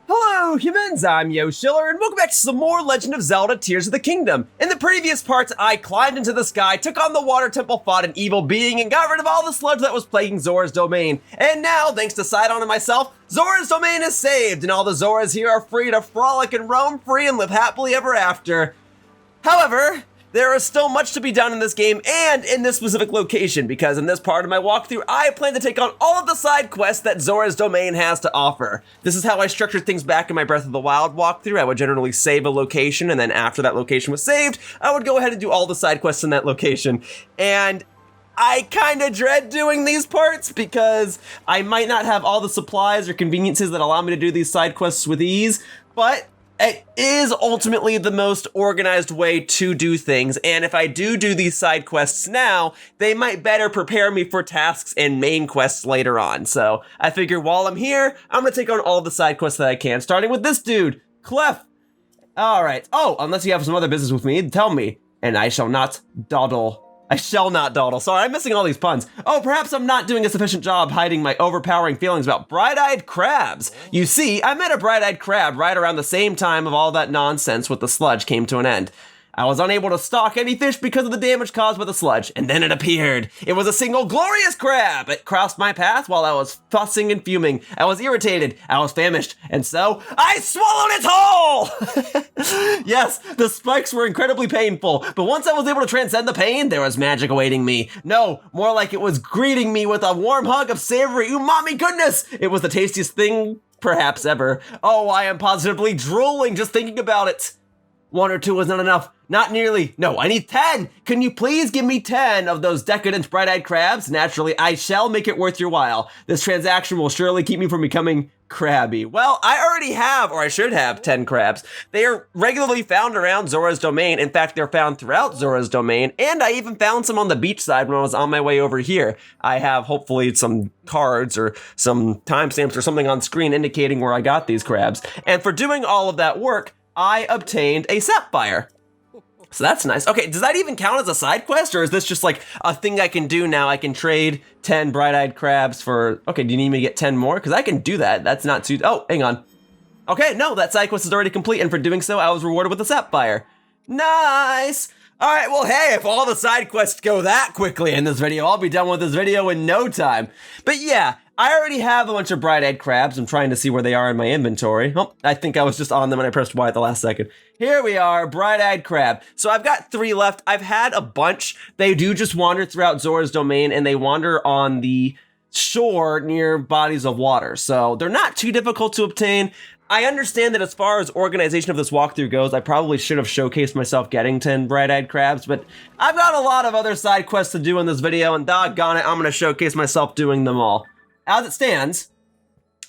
Hello humans, I'm Yoshiller, and welcome back to some more Legend of Zelda Tears of the Kingdom. In the previous parts, I climbed into the sky, took on the water temple, fought an evil being, and got rid of all the sludge that was plaguing Zora's domain. And now, thanks to Sidon and myself, Zora's domain is saved, and all the Zoras here are free to frolic and roam free and live happily ever after. However, there is still much to be done in this game and in this specific location, because in this part of my walkthrough, I plan to take on all of the side quests that Zora's domain has to offer. This is how I structured things back in my Breath of the Wild walkthrough. I would generally save a location, and then after that location was saved, I would go ahead and do all the side quests in that location. And I kinda dread doing these parts because I might not have all the supplies or conveniences that allow me to do these side quests with ease, but it is ultimately the most organized way to do things, and if I do these side quests now, they might better prepare me for tasks and main quests later on. So I figure while I'm here, I'm gonna take on all the side quests that I can, starting with this dude, Clef. All right. Oh, unless you have some other business with me, tell me, and I shall not dawdle. I shall not dawdle. Sorry, I'm missing all these puns. Oh, perhaps I'm not doing a sufficient job hiding my overpowering feelings about bright-eyed crabs. You see, I met a bright-eyed crab right around the same time of all that nonsense with the sludge came to an end. I was unable to stalk any fish because of the damage caused by the sludge, and then it appeared. It was a single glorious crab. It crossed my path while I was fussing and fuming. I was irritated, I was famished, and so I swallowed its whole! Yes, the spikes were incredibly painful, but once I was able to transcend the pain, there was magic awaiting me. No, more like it was greeting me with a warm hug of savory umami goodness. It was the tastiest thing, perhaps ever. Oh, I am positively drooling just thinking about it. 1 or 2 was not enough. Not nearly. No, I need 10. Can you please give me 10 of those decadent bright-eyed crabs? Naturally, I shall make it worth your while. This transaction will surely keep me from becoming crabby. Well, I already have, or I should have, 10 crabs. They are regularly found around Zora's domain. In fact, they're found throughout Zora's domain, and I even found some on the beach side when I was on my way over here. I have hopefully some cards or some timestamps or something on screen indicating where I got these crabs. And for doing all of that work, I obtained a sapphire. So that's nice. Okay, does that even count as a side quest, or is this just like a thing I can do now? I can trade 10 bright-eyed crabs for, okay, do you need me to get 10 more? Because I can do that. That's not too, oh, hang on. Okay, no, that side quest is already complete, and for doing so, I was rewarded with a sapphire. Nice! All right, well, hey, if all the side quests go that quickly in this video, I'll be done with this video in no time. But yeah, I already have a bunch of bright-eyed crabs. I'm trying to see where they are in my inventory. Oh, I think I was just on them when I pressed Y at the last second. Here we are, bright-eyed crab. So I've got 3 left. I've had a bunch. They do just wander throughout Zora's domain, and they wander on the shore near bodies of water. So they're not too difficult to obtain. I understand that as far as organization of this walkthrough goes, I probably should have showcased myself getting 10 bright-eyed crabs, but I've got a lot of other side quests to do in this video, and doggone it, I'm gonna showcase myself doing them all. As it stands,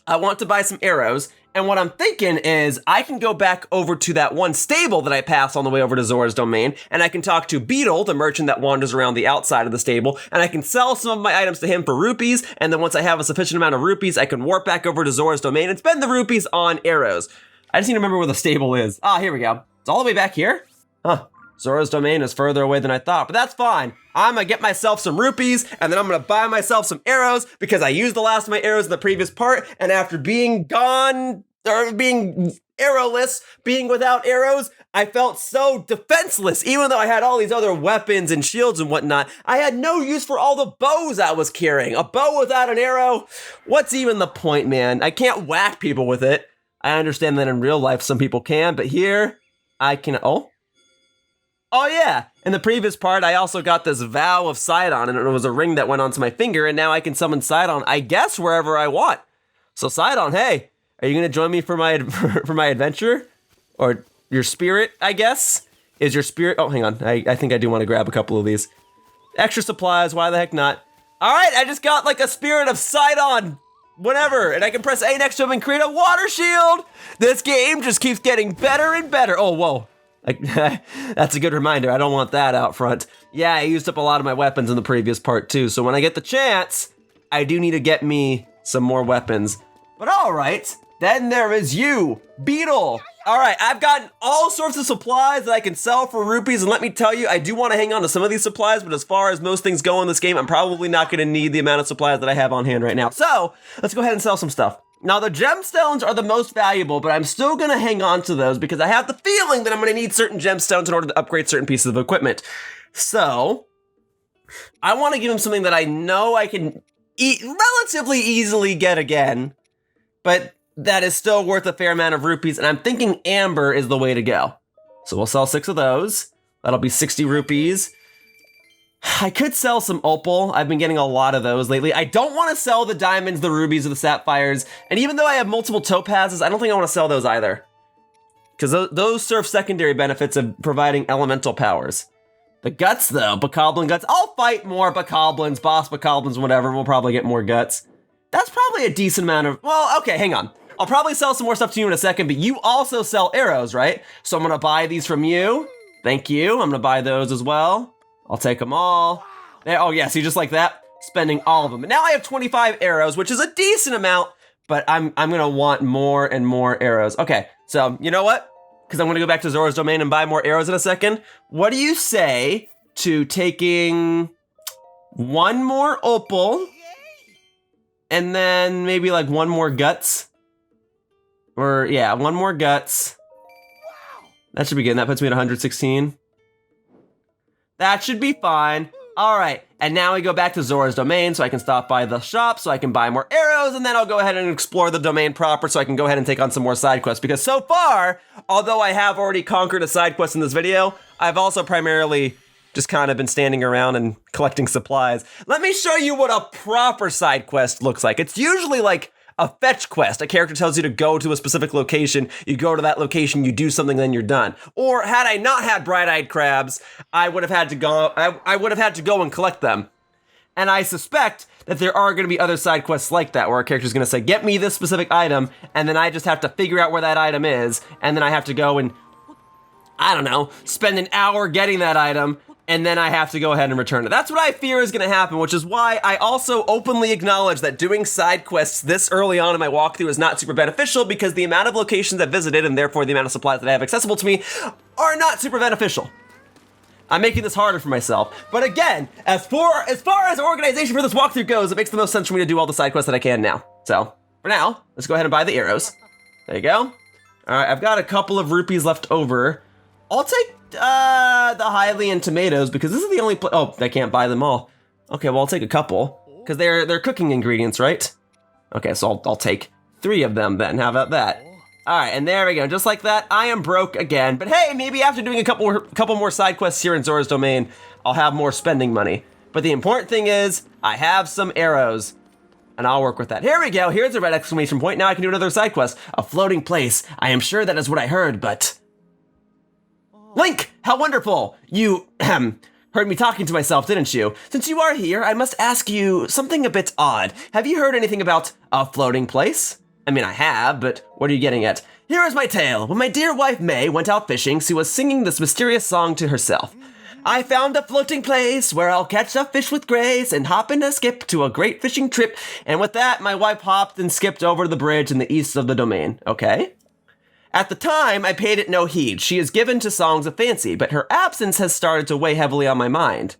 I want to buy some arrows, and what I'm thinking is I can go back over to that one stable that I passed on the way over to Zora's domain, and I can talk to Beetle, the merchant that wanders around the outside of the stable, and I can sell some of my items to him for rupees, and then once I have a sufficient amount of rupees, I can warp back over to Zora's domain and spend the rupees on arrows. I just need to remember where the stable is. Ah, here we go. It's all the way back here? Huh. Zora's domain is further away than I thought, but that's fine. I'm gonna get myself some rupees, and then I'm gonna buy myself some arrows, because I used the last of my arrows in the previous part, and after being gone, or being arrowless, being without arrows, I felt so defenseless. Even though I had all these other weapons and shields and whatnot, I had no use for all the bows I was carrying. A bow without an arrow? What's even the point, man? I can't whack people with it. I understand that in real life some people can, but here, I can, Oh yeah, in the previous part, I also got this vow of Sidon, and it was a ring that went onto my finger, and now I can summon Sidon, I guess, wherever I want. So Sidon, hey, are you gonna join me for my for my adventure? Or your spirit, I guess? Is your spirit, oh, hang on, I think I do want to grab a couple of these. Extra supplies, why the heck not? All right, I just got like a spirit of Sidon, whatever, and I can press A next to him and create a water shield. This game just keeps getting better and better. Oh, whoa. That's a good reminder. I don't want that out front. Yeah, I used up a lot of my weapons in the previous part too, so when I get the chance, I do need to get me some more weapons. But all right, then there is you, Beetle. All right, I've gotten all sorts of supplies that I can sell for rupees, and let me tell you, I do want to hang on to some of these supplies, but as far as most things go in this game, I'm probably not going to need the amount of supplies that I have on hand right now. So, let's go ahead and sell some stuff. Now, the gemstones are the most valuable, but I'm still going to hang on to those because I have the feeling that I'm going to need certain gemstones in order to upgrade certain pieces of equipment. So, I want to give him something that I know I can relatively easily get again, but that is still worth a fair amount of rupees, and I'm thinking amber is the way to go. So we'll sell 6 of those. That'll be 60 rupees. I could sell some opal. I've been getting a lot of those lately. I don't want to sell the diamonds, the rubies, or the sapphires. And even though I have multiple topazes, I don't think I want to sell those either. Because those serve secondary benefits of providing elemental powers. The guts, though, bokoblin guts. I'll fight more bokoblins, boss bokoblins, whatever. We'll probably get more guts. That's probably a decent amount of... Well, okay, hang on. I'll probably sell some more stuff to you in a second, but you also sell arrows, right? So I'm going to buy these from you. Thank you. I'm going to buy those as well. I'll take them all. There, oh yeah, see, just like that, spending all of them. And now I have 25 arrows, which is a decent amount, but I'm gonna want more and more arrows. Okay, so you know what? Because I'm gonna go back to Zora's domain and buy more arrows in a second. What do you say to taking 1 more opal and then maybe like 1 more guts? Or yeah, 1 more guts. That should be good. That puts me at 116. That should be fine. All right, and now we go back to Zora's domain so I can stop by the shop so I can buy more arrows, and then I'll go ahead and explore the domain proper so I can go ahead and take on some more side quests. Because so far, although I have already conquered a side quest in this video, I've also primarily just kind of been standing around and collecting supplies. Let me show you what a proper side quest looks like. It's usually like a fetch quest. A character tells you to go to a specific location, you go to that location, you do something, then you're done. Or had I not had bright-eyed crabs, I would have had to go and collect them. And I suspect that there are going to be other side quests like that, where a character's going to say, get me this specific item, and then I just have to figure out where that item is, and then I have to go and, I don't know, spend an hour getting that item, and then I have to go ahead and return it. That's what I fear is gonna happen, which is why I also openly acknowledge that doing side quests this early on in my walkthrough is not super beneficial, because the amount of locations I've visited, and therefore the amount of supplies that I have accessible to me, are not super beneficial. I'm making this harder for myself. But again, as far as organization for this walkthrough goes, it makes the most sense for me to do all the side quests that I can now. So, for now, let's go ahead and buy the arrows. There you go. All right, I've got a couple of rupees left over. I'll take the Hylian tomatoes because this is the only oh, I can't buy them all. Okay, well, I'll take a couple because they're cooking ingredients, right? Okay, so I'll take 3 of them then. How about that? All right, and there we go. Just like that, I am broke again. But hey, maybe after doing a couple more side quests here in Zora's domain, I'll have more spending money. But the important thing is, I have some arrows, and I'll work with that. Here we go. Here's a red exclamation point. Now I can do another side quest. A floating place. I am sure that is what I heard, but... Link, how wonderful! You, heard me talking to myself, didn't you? Since you are here, I must ask you something a bit odd. Have you heard anything about a floating place? I mean, I have, but what are you getting at? Here is my tale. When my dear wife May went out fishing, she was singing this mysterious song to herself. I found a floating place where I'll catch a fish with grace and hop and a skip to a great fishing trip. And with that, my wife hopped and skipped over the bridge in the east of the domain. Okay. At the time, I paid it no heed. She is given to songs of fancy, but her absence has started to weigh heavily on my mind.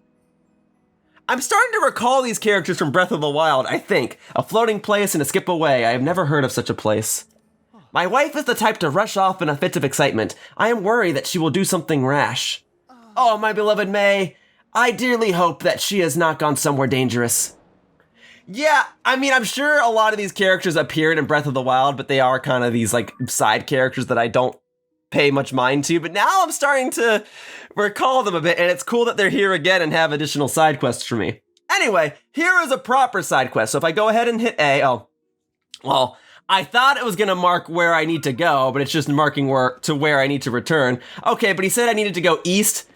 I'm starting to recall these characters from Breath of the Wild, I think. A floating place and a skip away. I have never heard of such a place. My wife is the type to rush off in a fit of excitement. I am worried that she will do something rash. Oh, my beloved May, I dearly hope that she has not gone somewhere dangerous. Yeah, I mean, I'm sure a lot of these characters appeared in Breath of the Wild, but they are kind of these, like, side characters that I don't pay much mind to, but now I'm starting to recall them a bit, and it's cool that they're here again and have additional side quests for me. Anyway, here is a proper side quest, so if I go ahead and hit A, oh, well, I thought it was gonna mark where I need to go, but it's just marking where I need to return. Okay, but he said I needed to go east.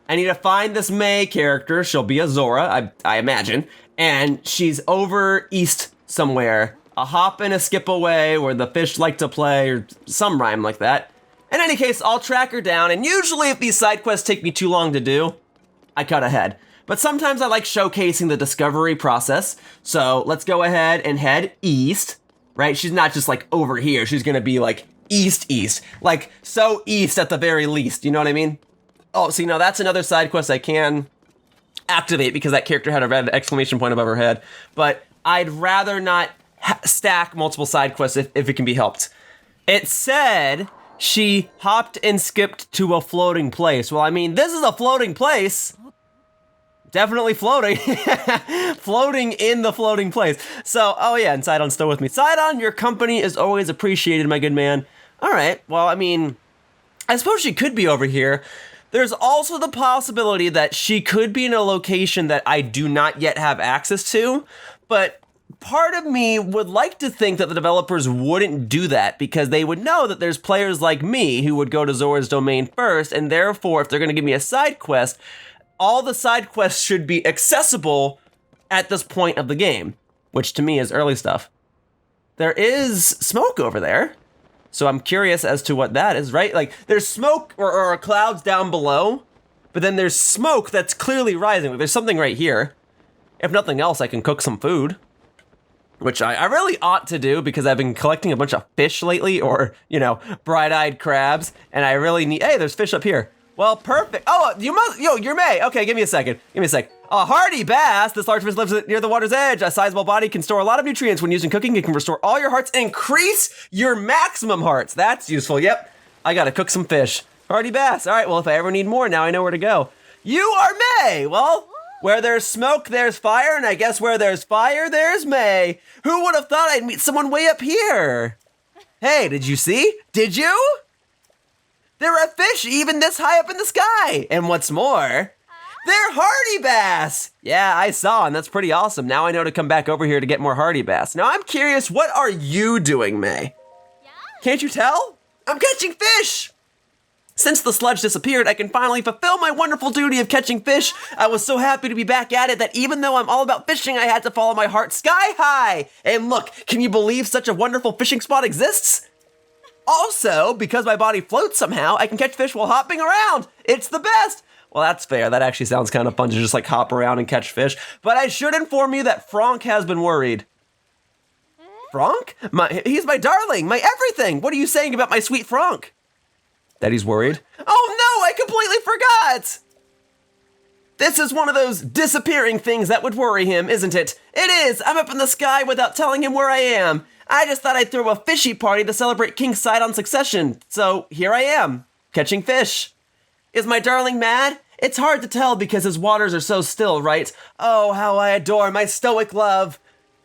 I need to find this May character. She'll be a Zora, I imagine, and she's over east somewhere. A hop and a skip away where the fish like to play, or some rhyme like that. In any case, I'll track her down, and usually if these side quests take me too long to do, I cut ahead. But sometimes I like showcasing the discovery process, so let's go ahead and head east, right? She's not just like over here, she's gonna be like east, like so east at the very least, you know what I mean? Oh, see, now that's another side quest I can activate because that character had a red exclamation point above her head, but I'd rather not stack multiple side quests if it can be helped. It said she hopped and skipped to a floating place. Well, I mean, this is a floating place. Definitely floating. Floating in the floating place. So, oh yeah, and Sidon's still with me. Sidon, your company is always appreciated, my good man. All right, well, I mean, I suppose she could be over here. There's also the possibility that she could be in a location that I do not yet have access to, but part of me would like to think that the developers wouldn't do that because they would know that there's players like me who would go to Zora's domain first, and therefore, if they're going to give me a side quest, all the side quests should be accessible at this point of the game, which to me is early stuff. There is smoke over there, so I'm curious as to what that is, right? Like, there's smoke or clouds down below, but then there's smoke that's clearly rising. Like, there's something right here. If nothing else, I can cook some food, which I really ought to do because I've been collecting a bunch of fish lately, or, you know, bright-eyed crabs, and I really need, hey, there's fish up here. Well, perfect. Oh, you're May. Okay, give me a second. A hardy bass. This large fish lives near the water's edge. A sizable body can store a lot of nutrients when used in cooking. It can restore all your hearts, increase your maximum hearts. That's useful. Yep. I gotta cook some fish. Hardy bass. All right, well, if I ever need more, now I know where to go. You are May. Well, where there's smoke, there's fire, and I guess where there's fire, there's May. Who would have thought I'd meet someone way up here? Hey, did you see? Did you? There are fish even this high up in the sky. And what's more, they're hardy bass. Yeah, I saw, and that's pretty awesome. Now I know to come back over here to get more hardy bass. Now I'm curious, what are you doing, May? Can't you tell? I'm catching fish. Since the sludge disappeared, I can finally fulfill my wonderful duty of catching fish. I was so happy to be back at it that even though I'm all about fishing, I had to follow my heart sky high. And look, can you believe such a wonderful fishing spot exists? Also, because my body floats somehow, I can catch fish while hopping around. It's the best. Well, that's fair. That actually sounds kind of fun to just like hop around and catch fish. But I should inform you that Franck has been worried. Franck? He's my darling, my everything. What are you saying about my sweet Franck? That he's worried? Oh no, I completely forgot. This is one of those disappearing things that would worry him, isn't it? It is. I'm up in the sky without telling him where I am. I just thought I'd throw a fishy party to celebrate King Sidon's succession, so here I am, catching fish. Is my darling mad? It's hard to tell because his waters are so still, right? Oh, how I adore my stoic love.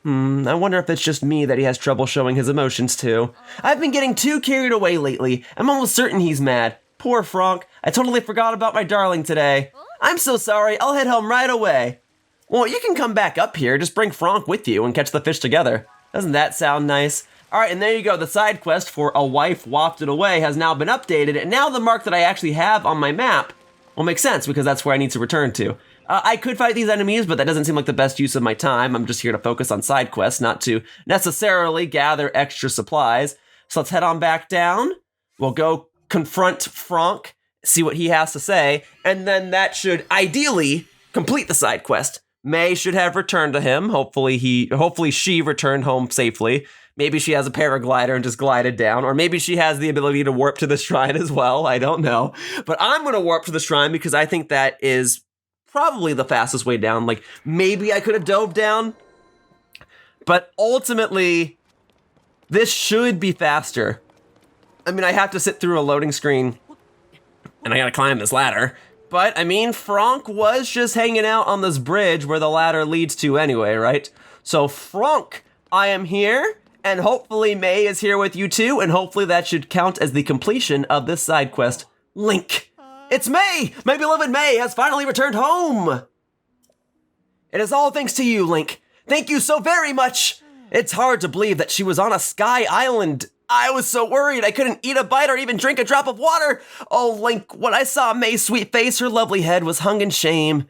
I wonder if it's just me that he has trouble showing his emotions to. I've been getting too carried away lately. I'm almost certain he's mad. Poor Franck, I totally forgot about my darling today. I'm so sorry, I'll head home right away. Well, you can come back up here, just bring Franck with you and catch the fish together. Doesn't that sound nice? All right, and there you go. The side quest for A Wife Wafted Away has now been updated, and now the mark that I actually have on my map will make sense because that's where I need to return to. I could fight these enemies, but that doesn't seem like the best use of my time. I'm just here to focus on side quests, not to necessarily gather extra supplies. So let's head on back down. We'll go confront Franck, see what he has to say, and then that should ideally complete the side quest. May should have returned to him. Hopefully she returned home safely. Maybe she has a paraglider and just glided down, or maybe she has the ability to warp to the shrine as well. I don't know. But I'm going to warp to the shrine because I think that is probably the fastest way down. Like, maybe I could have dove down, but ultimately, this should be faster. I mean, I have to sit through a loading screen, and I gotta climb this ladder. But, I mean, Franck was just hanging out on this bridge where the ladder leads to anyway, right? So, Franck, I am here, and hopefully May is here with you too, and hopefully that should count as the completion of this side quest. Link. It's May! My beloved May has finally returned home! It is all thanks to you, Link. Thank you so very much! It's hard to believe that she was on a sky island. I was so worried I couldn't eat a bite or even drink a drop of water. Oh, Link, when I saw May's sweet face, her lovely head was hung in shame.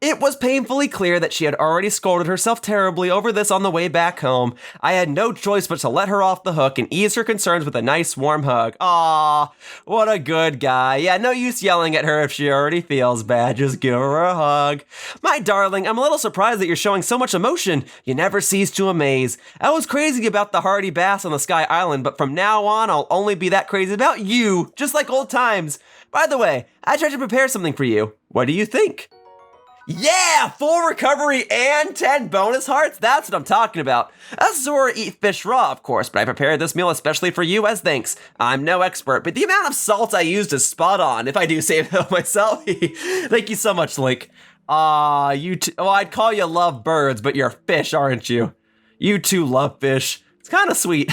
It was painfully clear that she had already scolded herself terribly over this on the way back home. I had no choice but to let her off the hook and ease her concerns with a nice warm hug. Aww, what a good guy. Yeah, no use yelling at her if she already feels bad. Just give her a hug. My darling, I'm a little surprised that you're showing so much emotion. You never cease to amaze. I was crazy about the hardy bass on the Sky Island, but from now on, I'll only be that crazy about you, just like old times. By the way, I tried to prepare something for you. What do you think? Yeah, full recovery and 10 bonus hearts. That's what I'm talking about. Us Zora eat fish raw, of course, but I prepared this meal especially for you as thanks. I'm no expert, but the amount of salt I used is spot on, if I do say so myself. Thank you so much, Link. You two, well, I'd call you love birds, but you're fish, aren't you? You two love fish. It's kind of sweet.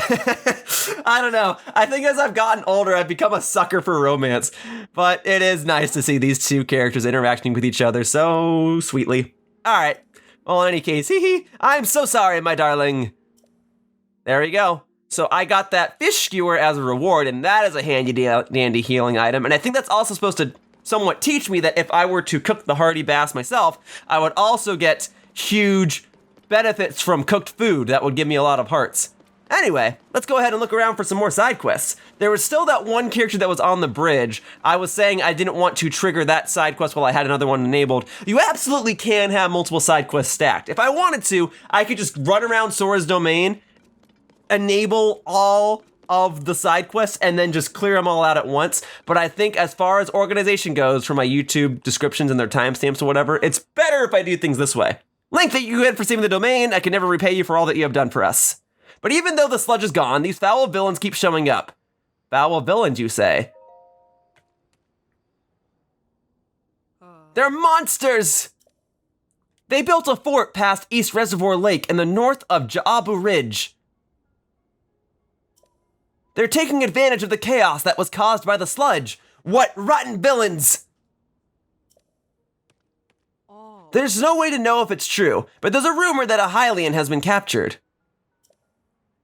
I don't know. I think as I've gotten older, I've become a sucker for romance. But it is nice to see these two characters interacting with each other so sweetly. All right. Well, in any case, I'm so sorry, my darling. There we go. So I got that fish skewer as a reward, and that is a handy-dandy healing item. And I think that's also supposed to somewhat teach me that if I were to cook the hardy bass myself, I would also get huge benefits from cooked food that would give me a lot of hearts. Anyway, let's go ahead and look around for some more side quests. There was still that one character that was on the bridge. I was saying I didn't want to trigger that side quest while I had another one enabled. You absolutely can have multiple side quests stacked. If I wanted to, I could just run around Zora's domain, enable all of the side quests, and then just clear them all out at once. But I think as far as organization goes for my YouTube descriptions and their timestamps or whatever, it's better if I do things this way. Link, thank you again for saving the domain. I can never repay you for all that you have done for us. But even though the sludge is gone, these foul villains keep showing up. Foul villains, you say? They're monsters! They built a fort past East Reservoir Lake in the north of Ja'abu Ridge. They're taking advantage of the chaos that was caused by the sludge. What rotten villains! There's no way to know if it's true, but there's a rumor that a Hylian has been captured.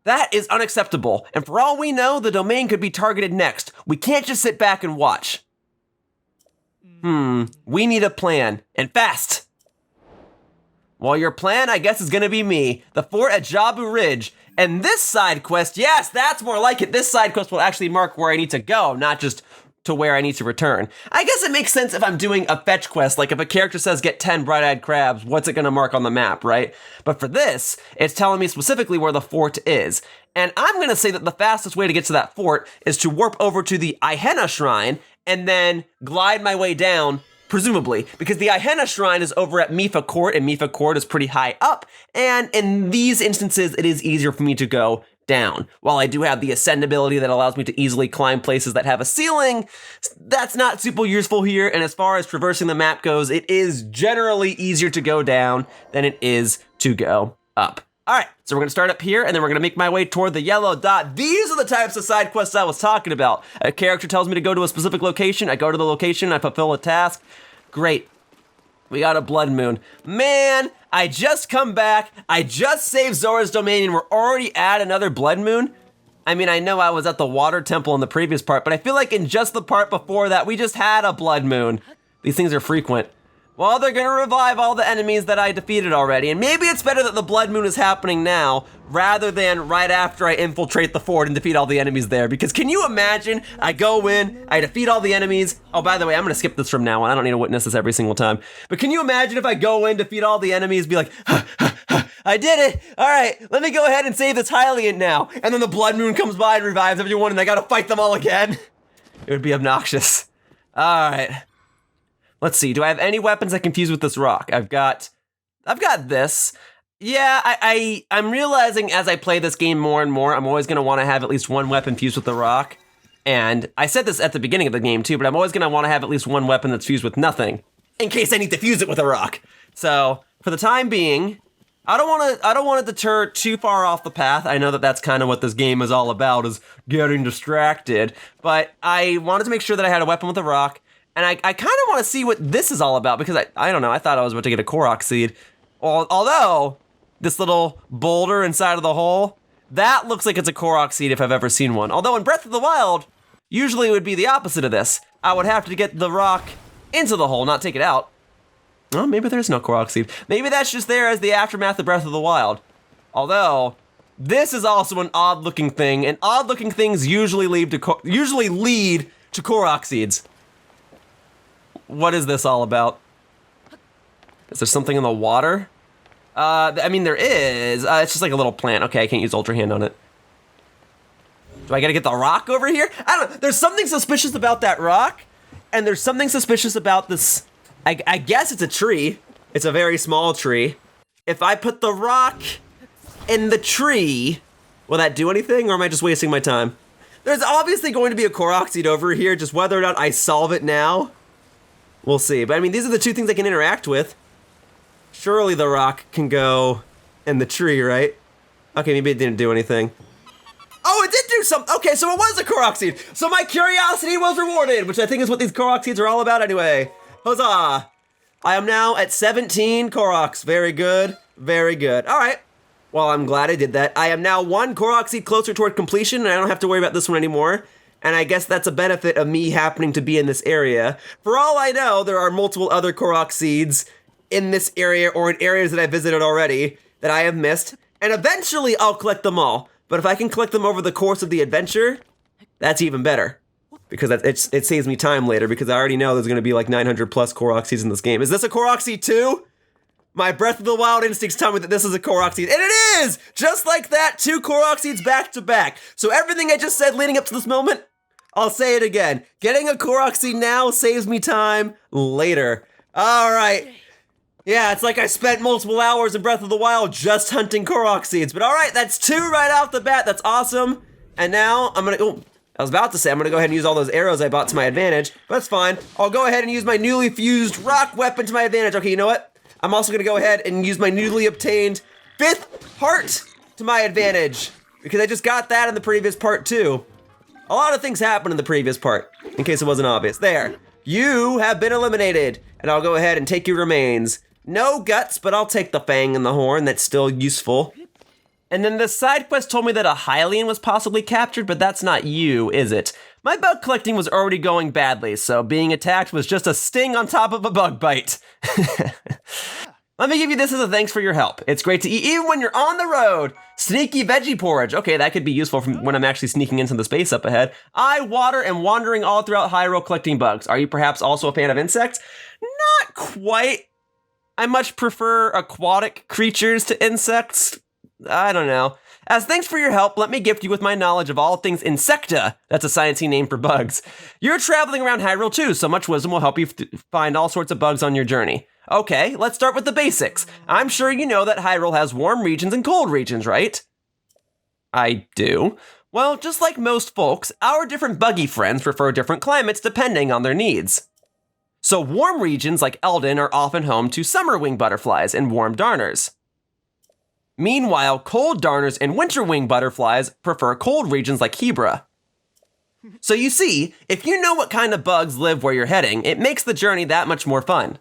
That is unacceptable, and for all we know, the domain could be targeted next. We can't just sit back and watch. We need a plan, and fast! Well, your plan, I guess, is gonna be me, the fort at Ja'abu Ridge, and this side quest, yes, that's more like it. This side quest will actually mark where I need to go, not just to where I need to return. I guess it makes sense if I'm doing a fetch quest, like if a character says get 10 bright-eyed crabs, what's it gonna mark on the map, right? But for this, it's telling me specifically where the fort is. And I'm gonna say that the fastest way to get to that fort is to warp over to the Ihenna Shrine and then glide my way down, presumably, because the Ihenna Shrine is over at Mipha Court, and Mipha Court is pretty high up, and in these instances, it is easier for me to go down. While I do have the ascend ability that allows me to easily climb places that have a ceiling, that's not super useful here, and as far as traversing the map goes, it is generally easier to go down than it is to go up. All right, so we're gonna start up here, and then we're gonna make my way toward the yellow dot. These are the types of side quests I was talking about. A character tells me to go to a specific location, I go to the location, I fulfill a task. Great. We got a blood moon. Man, I just come back, I just saved Zora's domain, and we're already at another blood moon? I mean, I know I was at the water temple in the previous part, but I feel like in just the part before that, we just had a blood moon. These things are frequent. Well, they're gonna revive all the enemies that I defeated already, and maybe it's better that the blood moon is happening now, rather than right after I infiltrate the fort and defeat all the enemies there, because can you imagine, I go in, I defeat all the enemies, oh, by the way, I'm gonna skip this from now on, I don't need to witness this every single time, but can you imagine if I go in, defeat all the enemies, be like, I did it, all right, let me go ahead and save this Hylian now, and then the blood moon comes by and revives everyone, and I gotta fight them all again? It would be obnoxious. All right. Let's see, do I have any weapons I can fuse with this rock? I've got this. Yeah, I'm realizing as I play this game more and more, I'm always gonna wanna have at least one weapon fused with the rock. And I said this at the beginning of the game too, but I'm always gonna wanna have at least one weapon that's fused with nothing, in case I need to fuse it with a rock. So, for the time being, I don't wanna deter too far off the path. I know that that's kind of what this game is all about, is getting distracted. But I wanted to make sure that I had a weapon with a rock. And I kind of want to see what this is all about, because I don't know, I thought I was about to get a Korok seed. Although, this little boulder inside of the hole, that looks like it's a Korok seed if I've ever seen one. Although in Breath of the Wild, usually it would be the opposite of this. I would have to get the rock into the hole, not take it out. Oh, maybe there's no Korok seed. Maybe that's just there as the aftermath of Breath of the Wild. Although, this is also an odd-looking thing, and odd-looking things usually lead to Korok seeds. What is this all about? Is there something in the water? I mean, there is. It's just like a little plant. Okay, I can't use Ultra Hand on it. Do I gotta get the rock over here? I don't know. There's something suspicious about that rock, and there's something suspicious about this. I guess it's a tree. It's a very small tree. If I put the rock in the tree, will that do anything, or am I just wasting my time? There's obviously going to be a Korok seed over here, just whether or not I solve it now, we'll see. But I mean, these are the two things I can interact with. Surely the rock can go in the tree, right? Okay, maybe it didn't do anything. Oh, it did do something. Okay, so it was a Korok seed. So my curiosity was rewarded, which I think is what these Korok seeds are all about anyway. Huzzah! I am now at 17 Koroks. Very good, very good. All right. Well, I'm glad I did that. I am now 1 Korok seed closer toward completion, and I don't have to worry about this one anymore. And I guess that's a benefit of me happening to be in this area. For all I know, there are multiple other Korok seeds in this area or in areas that I visited already that I have missed. And eventually I'll collect them all. But if I can collect them over the course of the adventure, that's even better. Because it saves me time later, because I already know there's going to be like 900 plus Korok seeds in this game. Is this a Korok seed too? My Breath of the Wild instincts tell me that this is a Korok seed, and it is! Just like that, 2 Korok seeds back to back. So everything I just said leading up to this moment, I'll say it again. Getting a Korok seed now saves me time later. All right. Yeah, it's like I spent multiple hours in Breath of the Wild just hunting Korok seeds. But all right, that's 2 right off the bat. That's awesome. And now I'm gonna, I was about to say I'm gonna go ahead and use all those arrows I bought to my advantage, but that's fine. I'll go ahead and use my newly fused rock weapon to my advantage. Okay, you know what? I'm also gonna go ahead and use my newly obtained 5th heart to my advantage, because I just got that in the previous part too. A lot of things happened in the previous part, in case it wasn't obvious. There, you have been eliminated, and I'll go ahead and take your remains. No guts, but I'll take the fang and the horn, that's still useful. And then the side quest told me that a Hylian was possibly captured, but that's not you, is it? My bug collecting was already going badly, so being attacked was just a sting on top of a bug bite. Let me give you this as a thanks for your help. It's great to eat even when you're on the road. Sneaky veggie porridge. Okay, that could be useful when I'm actually sneaking into the space up ahead. I water and wandering all throughout Hyrule collecting bugs. Are you perhaps also a fan of insects? Not quite. I much prefer aquatic creatures to insects. I don't know. As thanks for your help, let me gift you with my knowledge of all things insecta. That's a sciencey name for bugs. You're traveling around Hyrule too, so much wisdom will help you find all sorts of bugs on your journey. Okay, let's start with the basics. I'm sure you know that Hyrule has warm regions and cold regions, right? I do. Well, just like most folks, our different buggy friends prefer different climates depending on their needs. So warm regions like Eldin are often home to summer wing butterflies and warm darners. Meanwhile, cold darners and winter wing butterflies prefer cold regions like Hebra. So you see, if you know what kind of bugs live where you're heading, it makes the journey that much more fun.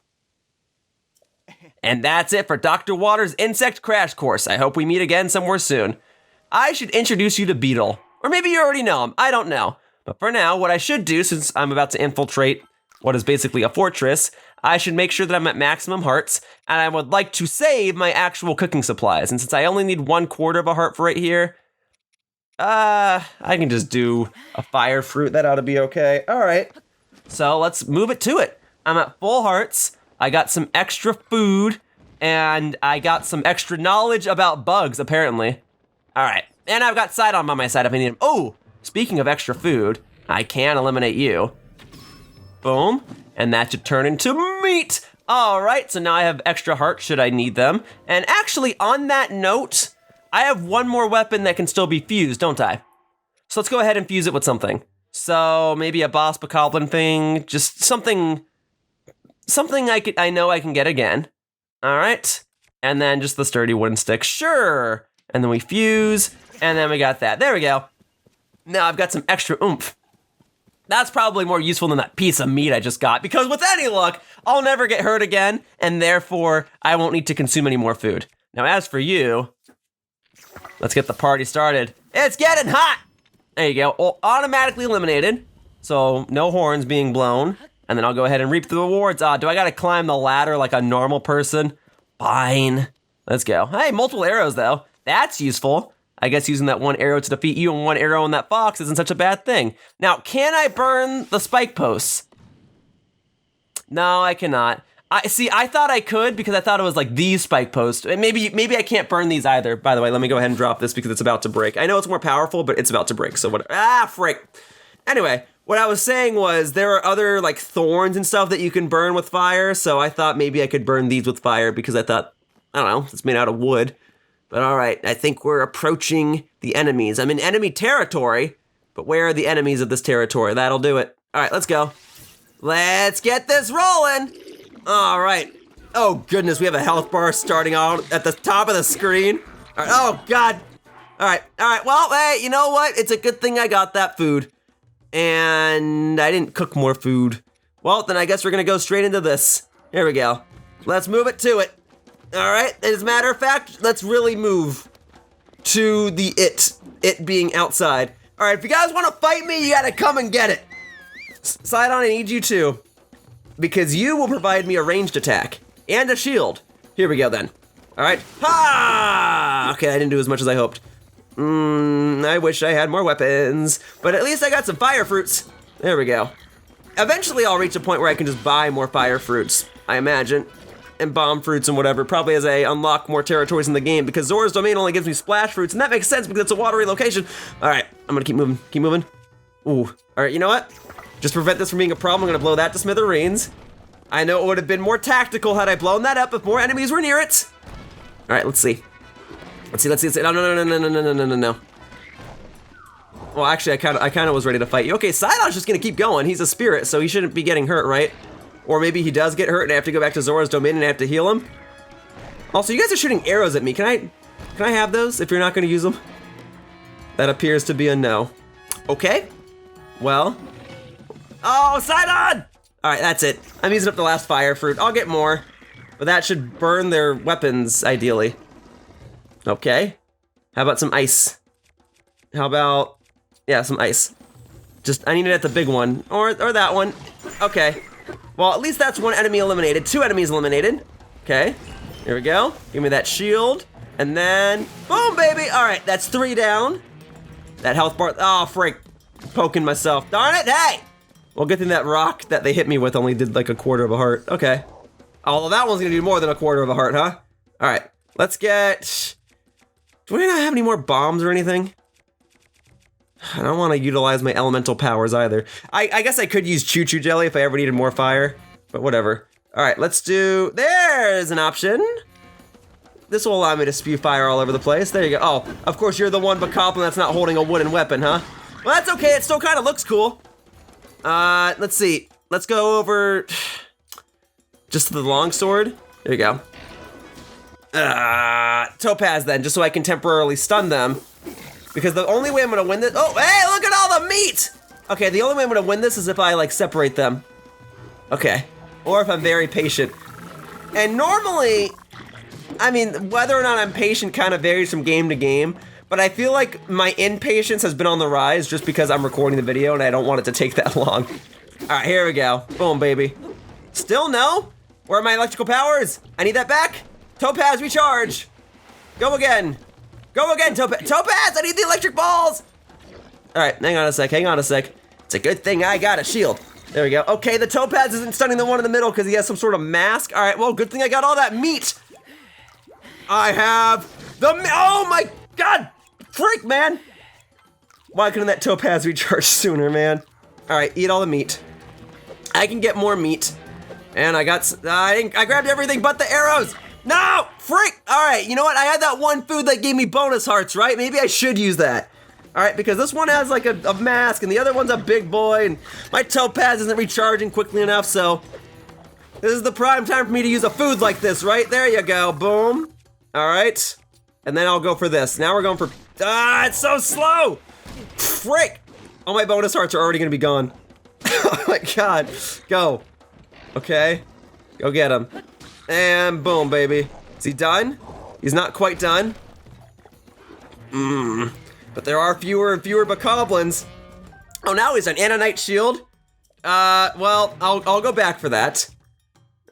And that's it for Dr. Water's Insect Crash Course. I hope we meet again somewhere soon. I should introduce you to Beetle. Or maybe you already know him, I don't know. But for now, what I should do, since I'm about to infiltrate what is basically a fortress, I should make sure that I'm at maximum hearts, and I would like to save my actual cooking supplies. And since I only need 1/4 of a heart for right here, I can just do a fire fruit. That ought to be okay. All right, so let's move it to it. I'm at full hearts. I got some extra food, and I got some extra knowledge about bugs, apparently. All right, and I've got Sidon by my side if I need him. Oh, speaking of extra food, I can eliminate you. Boom, and that should turn into meat. All right, so now I have extra hearts should I need them. And actually, on that note, I have one more weapon that can still be fused, don't I? So let's go ahead and fuse it with something. So maybe a boss bokoblin thing, just something I know I can get again. All right, and then just the sturdy wooden stick, sure. And then we fuse, and then we got that. There we go. Now I've got some extra oomph. That's probably more useful than that piece of meat I just got, because with any luck, I'll never get hurt again, and therefore, I won't need to consume any more food. Now, as for you, let's get the party started. It's getting hot! There you go, automatically eliminated, so no horns being blown, and then I'll go ahead and reap the rewards. Do I gotta climb the ladder like a normal person? Fine, let's go. Hey, multiple arrows though, that's useful. I guess using that one arrow to defeat you and one arrow on that fox isn't such a bad thing. Now, can I burn the spike posts? No, I cannot. I thought I could because I thought it was like these spike posts. And maybe I can't burn these either. By the way, let me go ahead and drop this because it's about to break. I know it's more powerful, but it's about to break, so whatever. Ah, frick. Anyway, what I was saying was there are other like thorns and stuff that you can burn with fire, so I thought maybe I could burn these with fire because I thought, I don't know, it's made out of wood. But all right, I think we're approaching the enemies. I'm in enemy territory, but where are the enemies of this territory? That'll do it. All right, let's go. Let's get this rolling. All right. Oh goodness, we have a health bar starting out at the top of the screen. All right. Oh God. All right. Well, hey, you know what? It's a good thing I got that food. And I didn't cook more food. Well, then I guess we're gonna go straight into this. Here we go. Let's move it to it. All right, as a matter of fact, let's really move to the it being outside. All right, if you guys wanna fight me, you gotta come and get it. Sidon, I need you too, because you will provide me a ranged attack and a shield. Here we go then. All right, ha! Okay, I didn't do as much as I hoped. I wish I had more weapons, but at least I got some fire fruits. There we go. Eventually I'll reach a point where I can just buy more fire fruits, I imagine, and bomb fruits and whatever, probably as I unlock more territories in the game, because Zora's domain only gives me splash fruits, and that makes sense because it's a watery location. All right, I'm gonna keep moving. Ooh, all right, you know what? Just to prevent this from being a problem, I'm gonna blow that to smithereens. I know it would have been more tactical had I blown that up if more enemies were near it. All right, let's see. Let's see. No. Well, actually, I kind of was ready to fight you. Okay, Sidon's just gonna keep going. He's a spirit, so he shouldn't be getting hurt, right? Or maybe he does get hurt and I have to go back to Zora's domain and I have to heal him. Also, you guys are shooting arrows at me. Can I have those if you're not gonna use them? That appears to be a no. Okay. Well. Oh, Sidon! All right, that's it. I'm using up the last fire fruit. I'll get more, but that should burn their weapons, ideally. Okay. How about some ice? How about, yeah, some ice. Just, I need it at the big one, or that one. Okay. Well, at least that's one enemy eliminated. 2 enemies eliminated. Okay. Here we go. Give me that shield. And then, boom, baby. All right, that's 3 down. That health bar, oh, freak. Poking myself. Darn it, hey! Well, good thing that rock that they hit me with only did like a quarter of a heart. Okay. Although that one's gonna do more than a quarter of a heart, huh? All right, let's get, do we not have any more bombs or anything? I don't want to utilize my elemental powers either. I guess I could use choo-choo jelly if I ever needed more fire, but whatever. All right, let's do, there's an option. This will allow me to spew fire all over the place. There you go. Oh, of course you're the one Bokoblin that's not holding a wooden weapon, huh? Well, that's okay, it still kind of looks cool. Let's see. Let's go over just to the longsword. There you go. Topaz then, just so I can temporarily stun them. Because the only way I'm gonna win this, oh, hey, look at all the meat! Okay, the only way I'm gonna win this is if I like separate them. Okay, or if I'm very patient. And normally, I mean, whether or not I'm patient kind of varies from game to game, but I feel like my impatience has been on the rise just because I'm recording the video and I don't want it to take that long. All right, here we go. Boom, baby. Still no? Where are my electrical powers? I need that back. Topaz, recharge. Go again. Go again, Topaz. Topaz, I need the electric balls. All right, hang on a sec. It's a good thing I got a shield. There we go. Okay, the Topaz isn't stunning the one in the middle because he has some sort of mask. All right, well, good thing I got all that meat. I have the, oh my God. Freak, man! Why couldn't that Topaz recharge sooner, man? All right, eat all the meat. I can get more meat. And I got, I grabbed everything but the arrows. No, freak! All right, you know what? I had that one food that gave me bonus hearts, right? Maybe I should use that. All right, because this one has like a mask and the other one's a big boy and my Topaz isn't recharging quickly enough, so this is the prime time for me to use a food like this, right? There you go, boom. All right. And then I'll go for this. Now we're going for, it's so slow! Frick! All my bonus hearts are already gonna be gone. Oh my God, go. Okay, go get him. And boom, baby. Is he done? He's not quite done. But there are fewer and fewer Bokoblins. Oh, now he's an Ananite shield. Well, I'll go back for that.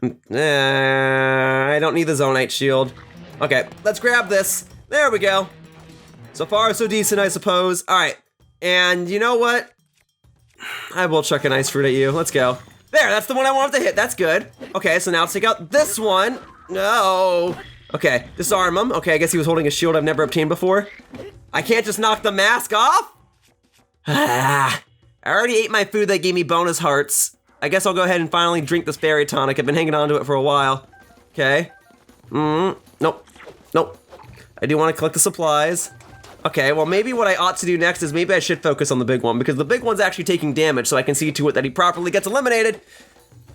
I don't need the Zonite shield. Okay, let's grab this. There we go. So far, so decent, I suppose. All right, and you know what? I will chuck an ice fruit at you. Let's go. There, that's the one I wanted to hit. That's good. Okay, so now let's take out this one. No. Okay, disarm him. Okay, I guess he was holding a shield I've never obtained before. I can't just knock the mask off? Ah, I already ate my food that gave me bonus hearts. I guess I'll go ahead and finally drink this berry tonic. I've been hanging on to it for a while. Okay. Nope. Nope. I do want to collect the supplies. Okay, well maybe what I ought to do next is maybe I should focus on the big one because the big one's actually taking damage, so I can see to it that he properly gets eliminated.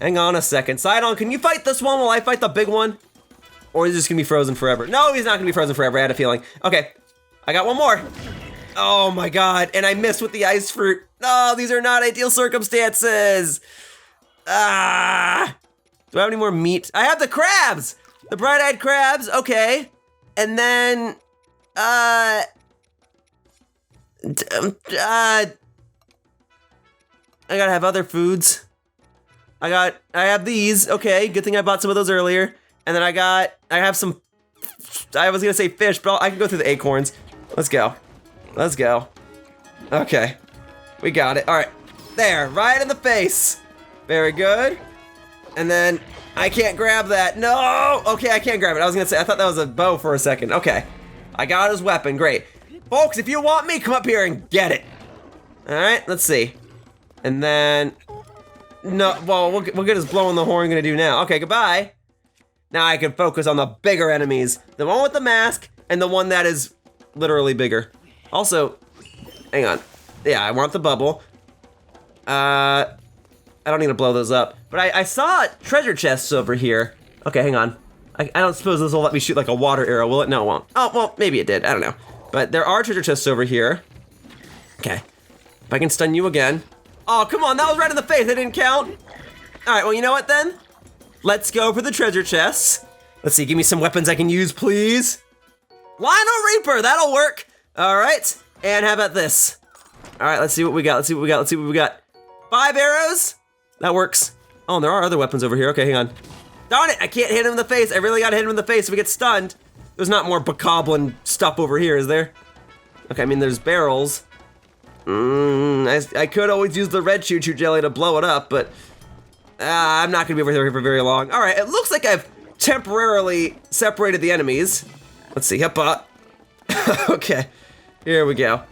Hang on a second. Sidon, can you fight this one while I fight the big one? Or is he just gonna be frozen forever? No, he's not gonna be frozen forever, I had a feeling. Okay, I got one more. Oh my god, and I missed with the ice fruit. No, these are not ideal circumstances. Ah! Do I have any more meat? I have the crabs! The bright-eyed crabs, okay. And then, I gotta have other foods. I have these, okay, good thing I bought some of those earlier. And then I have some, I was gonna say fish, but I can go through the acorns. Let's go. Let's go. Okay, we got it. All right, there, right in the face. Very good. And then I can't grab that. No, okay, I can't grab it. I was gonna say, I thought that was a bow for a second. Okay, I got his weapon, great. Folks, if you want me, come up here and get it. All right, let's see. And then, no, well, what good is blowing the horn gonna do now? Okay, goodbye. Now I can focus on the bigger enemies. The one with the mask and the one that is literally bigger. Also, hang on. Yeah, I want the bubble. I don't need to blow those up. But I saw treasure chests over here. Okay, hang on. I don't suppose this will let me shoot like a water arrow, will it? No, it won't. Oh, well, maybe it did. I don't know. But there are treasure chests over here. Okay. If I can stun you again. Oh, come on, that was right in the face. That didn't count. All right, well, you know what then? Let's go for the treasure chests. Let's see, give me some weapons I can use, please. Lionel Reaper, that'll work. All right, and how about this? All right, let's see what we got. Let's see what we got. Let's see what we got. 5 arrows. That works. Oh, and there are other weapons over here. Okay, hang on. Darn it, I can't hit him in the face. I really gotta hit him in the face if we get stunned. There's not more bokoblin stuff over here, is there? Okay, I mean, there's barrels. I could always use the red choo-choo jelly to blow it up, but I'm not gonna be over here for very long. All right, it looks like I've temporarily separated the enemies. Let's see, okay, here we go.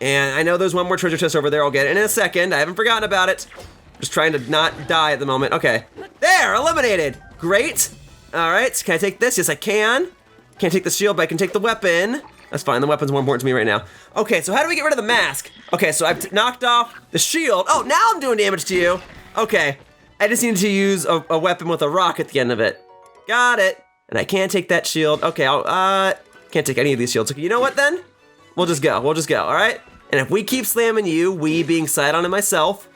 And I know there's one more treasure chest over there. I'll get it in a second. I haven't forgotten about it. Just trying to not die at the moment. Okay, there, eliminated. Great. All right, can I take this? Yes, I can. Can't take the shield, but I can take the weapon. That's fine, the weapon's more important to me right now. Okay, so how do we get rid of the mask? Okay, so I've knocked off the shield. Oh, now I'm doing damage to you. Okay, I just need to use a weapon with a rock at the end of it. Got it. And I can't take that shield. Okay, can't take any of these shields. Okay, you know what then? We'll just go, all right? And if we keep slamming you, we being Sidon and myself,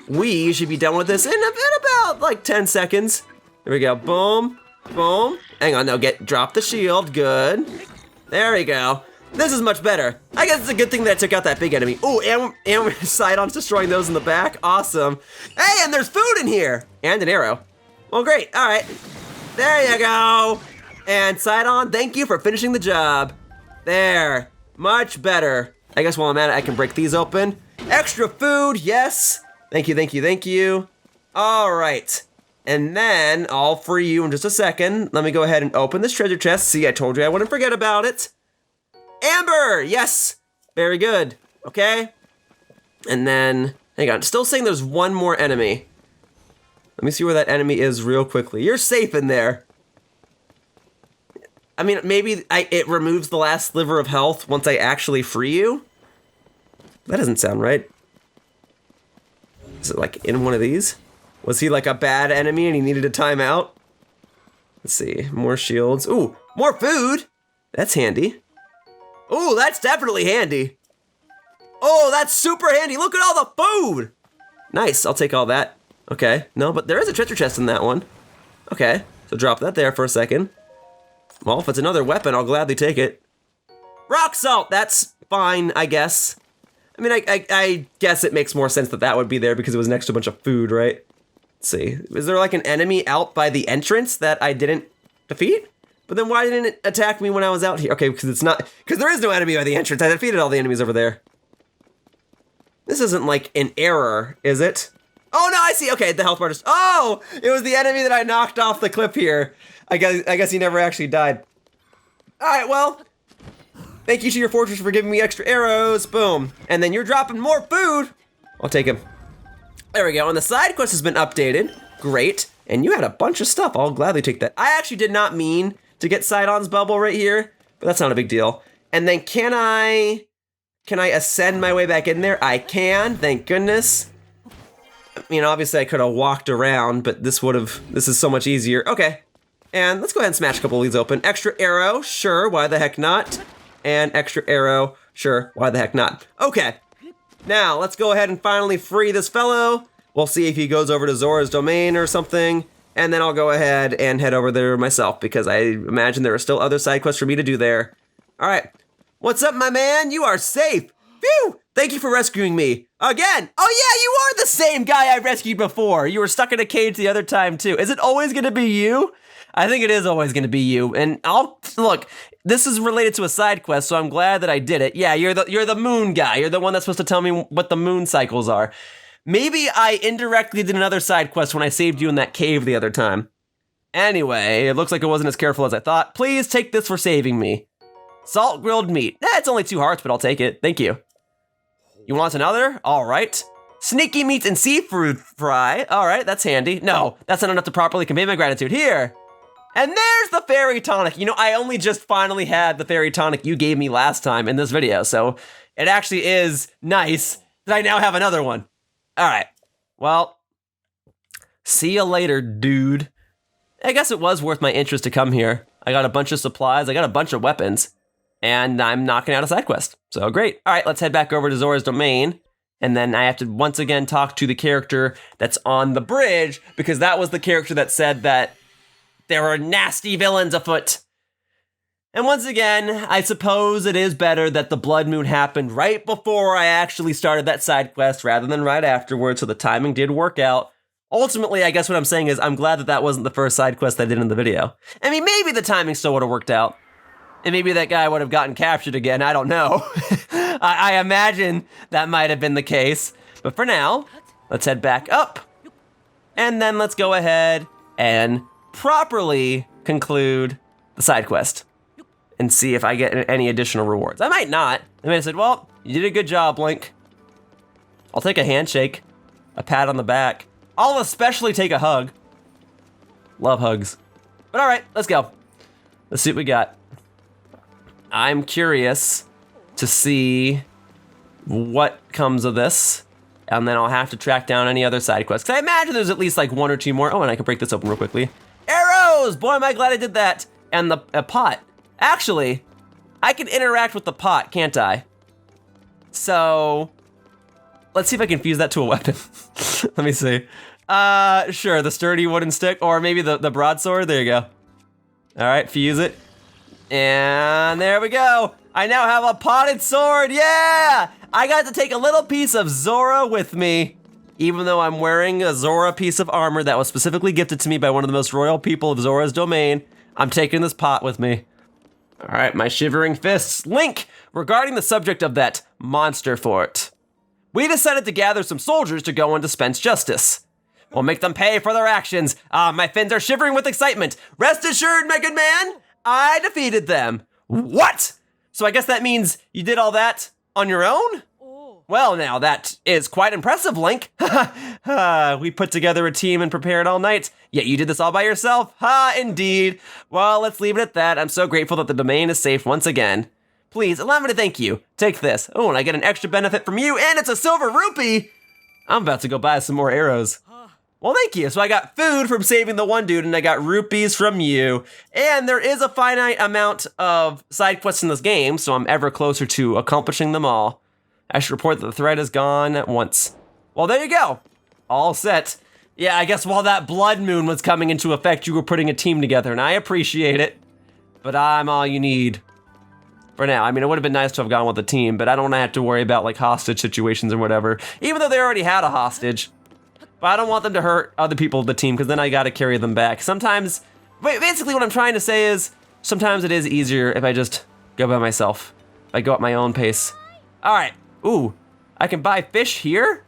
we should be done with this in about like 10 seconds. Here we go, boom, boom. Hang on, now drop the shield, good. There we go. This is much better. I guess it's a good thing that I took out that big enemy. Ooh, and Sidon's destroying those in the back, awesome. Hey, and there's food in here, and an arrow. Well, great, all right. There you go. And Sidon, thank you for finishing the job. There, much better. I guess while I'm at it, I can break these open. Extra food, yes. Thank you, thank you, thank you. All right. And then I'll free you in just a second. Let me go ahead and open this treasure chest. See, I told you I wouldn't forget about it. Amber, yes. Very good, okay. And then, hang on, still saying there's one more enemy. Let me see where that enemy is real quickly. You're safe in there. I mean, maybe it removes the last sliver of health once I actually free you? That doesn't sound right. Is it like in one of these? Was he like a bad enemy and he needed a timeout? Let's see, more shields. Ooh, more food. That's handy. Ooh, that's definitely handy. Oh, that's super handy. Look at all the food. Nice, I'll take all that. Okay, no, but there is a treasure chest in that one. Okay, so drop that there for a second. Well, if it's another weapon, I'll gladly take it. Rock salt, that's fine, I guess. I mean, I guess it makes more sense that that would be there because it was next to a bunch of food, right? Let's see, is there like an enemy out by the entrance that I didn't defeat? But then why didn't it attack me when I was out here? Okay, because there is no enemy by the entrance. I defeated all the enemies over there. This isn't like an error, is it? Oh no, I see, okay, the health bar just, oh, it was the enemy that I knocked off the cliff here. I guess he never actually died. All right, well, thank you to your fortress for giving me extra arrows, boom. And then you're dropping more food. I'll take him. There we go, and the side quest has been updated. Great, and you had a bunch of stuff. I'll gladly take that. I actually did not mean to get Sidon's bubble right here, but that's not a big deal. And then can I ascend my way back in there? I can, thank goodness. I mean, obviously I could have walked around, but this is so much easier. Okay, and let's go ahead and smash a couple of these open. Extra arrow, sure, why the heck not? And extra arrow, sure, why the heck not? Okay, now let's go ahead and finally free this fellow. We'll see if he goes over to Zora's domain or something, and then I'll go ahead and head over there myself because I imagine there are still other side quests for me to do there. All right, what's up, my man? You are safe. Phew! Thank you for rescuing me again. Oh yeah, you are the same guy I rescued before. You were stuck in a cage the other time too. Is it always gonna be you? I think it is always gonna be you. And look, this is related to a side quest, so I'm glad that I did it. Yeah, you're the moon guy. You're the one that's supposed to tell me what the moon cycles are. Maybe I indirectly did another side quest when I saved you in that cave the other time. Anyway, it looks like it wasn't as careful as I thought. Please take this for saving me. Salt grilled meat. It's only 2 hearts, but I'll take it. Thank you. You want another? All right. Sneaky meats and seafood fry. All right, that's handy. No, that's not enough to properly convey my gratitude. Here. And there's the fairy tonic. You know, I only just finally had the fairy tonic you gave me last time in this video, so it actually is nice that I now have another one. All right, well, see you later, dude. I guess it was worth my interest to come here. I got a bunch of supplies, I got a bunch of weapons, and I'm knocking out a side quest. So great. All right, let's head back over to Zora's domain, and then I have to once again talk to the character that's on the bridge, because that was the character that said that there are nasty villains afoot. And once again, I suppose it is better that the blood moon happened right before I actually started that side quest rather than right afterwards, so the timing did work out. Ultimately, I guess what I'm saying is I'm glad that that wasn't the first side quest I did in the video. I mean, maybe the timing still would have worked out. And maybe that guy would have gotten captured again, I don't know. I imagine that might have been the case. But for now, let's head back up. And then let's go ahead and properly conclude the side quest. And see if I get any additional rewards. I might not. I might have said, well, you did a good job, Link. I'll take a handshake, a pat on the back. I'll especially take a hug. Love hugs. But all right, let's go. Let's see what we got. I'm curious to see what comes of this. And then I'll have to track down any other side quests. Because I imagine there's at least like 1 or 2 more. Oh, and I can break this open real quickly. Arrows! Boy, am I glad I did that. And a pot. Actually, I can interact with the pot, can't I? So, let's see if I can fuse that to a weapon. Let me see. Sure, the sturdy wooden stick, or maybe the broadsword. There you go. All right, fuse it. And there we go. I now have a potted sword, yeah! I got to take a little piece of Zora with me, even though I'm wearing a Zora piece of armor that was specifically gifted to me by one of the most royal people of Zora's domain. I'm taking this pot with me. All right, my shivering fists. Link, regarding the subject of that monster fort, we decided to gather some soldiers to go and dispense justice. We'll make them pay for their actions. My fins are shivering with excitement. Rest assured, my good man, I defeated them. What? So I guess that means you did all that on your own? Well, now that is quite impressive, Link. We put together a team and prepared all night, yet you did this all by yourself? Ha, indeed. Well, let's leave it at that. I'm so grateful that the domain is safe once again. Please, allow me to thank you. Take this. Oh, and I get an extra benefit from you, and it's a silver rupee. I'm about to go buy some more arrows. Well, thank you. So I got food from saving the one dude, and I got rupees from you. And there is a finite amount of side quests in this game, so I'm ever closer to accomplishing them all. I should report that the thread is gone at once. Well, there you go. All set. Yeah, I guess while that blood moon was coming into effect, you were putting a team together, and I appreciate it. But I'm all you need. For now. I mean, it would have been nice to have gone with a team, but I don't want to have to worry about, like, hostage situations or whatever. Even though they already had a hostage. But I don't want them to hurt other people of the team, because then I gotta carry them back. Sometimes, basically what I'm trying to say is, sometimes it is easier if I just go by myself. If I go at my own pace. All right. Ooh, I can buy fish here?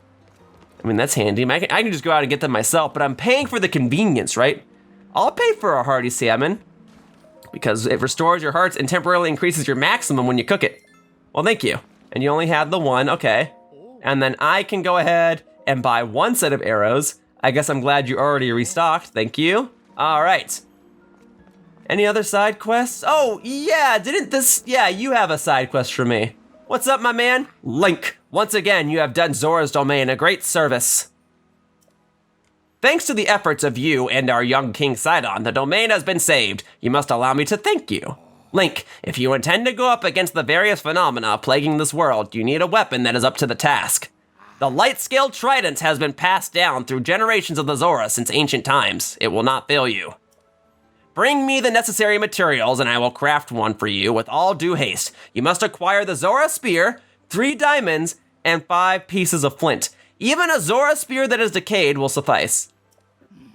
I mean, that's handy. I can just go out and get them myself, but I'm paying for the convenience, right? I'll pay for a hearty salmon because it restores your hearts and temporarily increases your maximum when you cook it. Well, thank you. And you only had the one, okay. And then I can go ahead and buy 1 set of arrows. I guess I'm glad you already restocked. Thank you. All right. Any other side quests? Oh, yeah, yeah, you have a side quest for me. What's up, my man? Link, once again, you have done Zora's domain a great service. Thanks to the efforts of you and our young King Sidon, the domain has been saved. You must allow me to thank you. Link, if you intend to go up against the various phenomena plaguing this world, you need a weapon that is up to the task. The light-scale trident has been passed down through generations of the Zora since ancient times. It will not fail you. Bring me the necessary materials and I will craft one for you with all due haste. You must acquire the Zora Spear, 3 diamonds, and 5 pieces of flint. Even a Zora Spear that is decayed will suffice.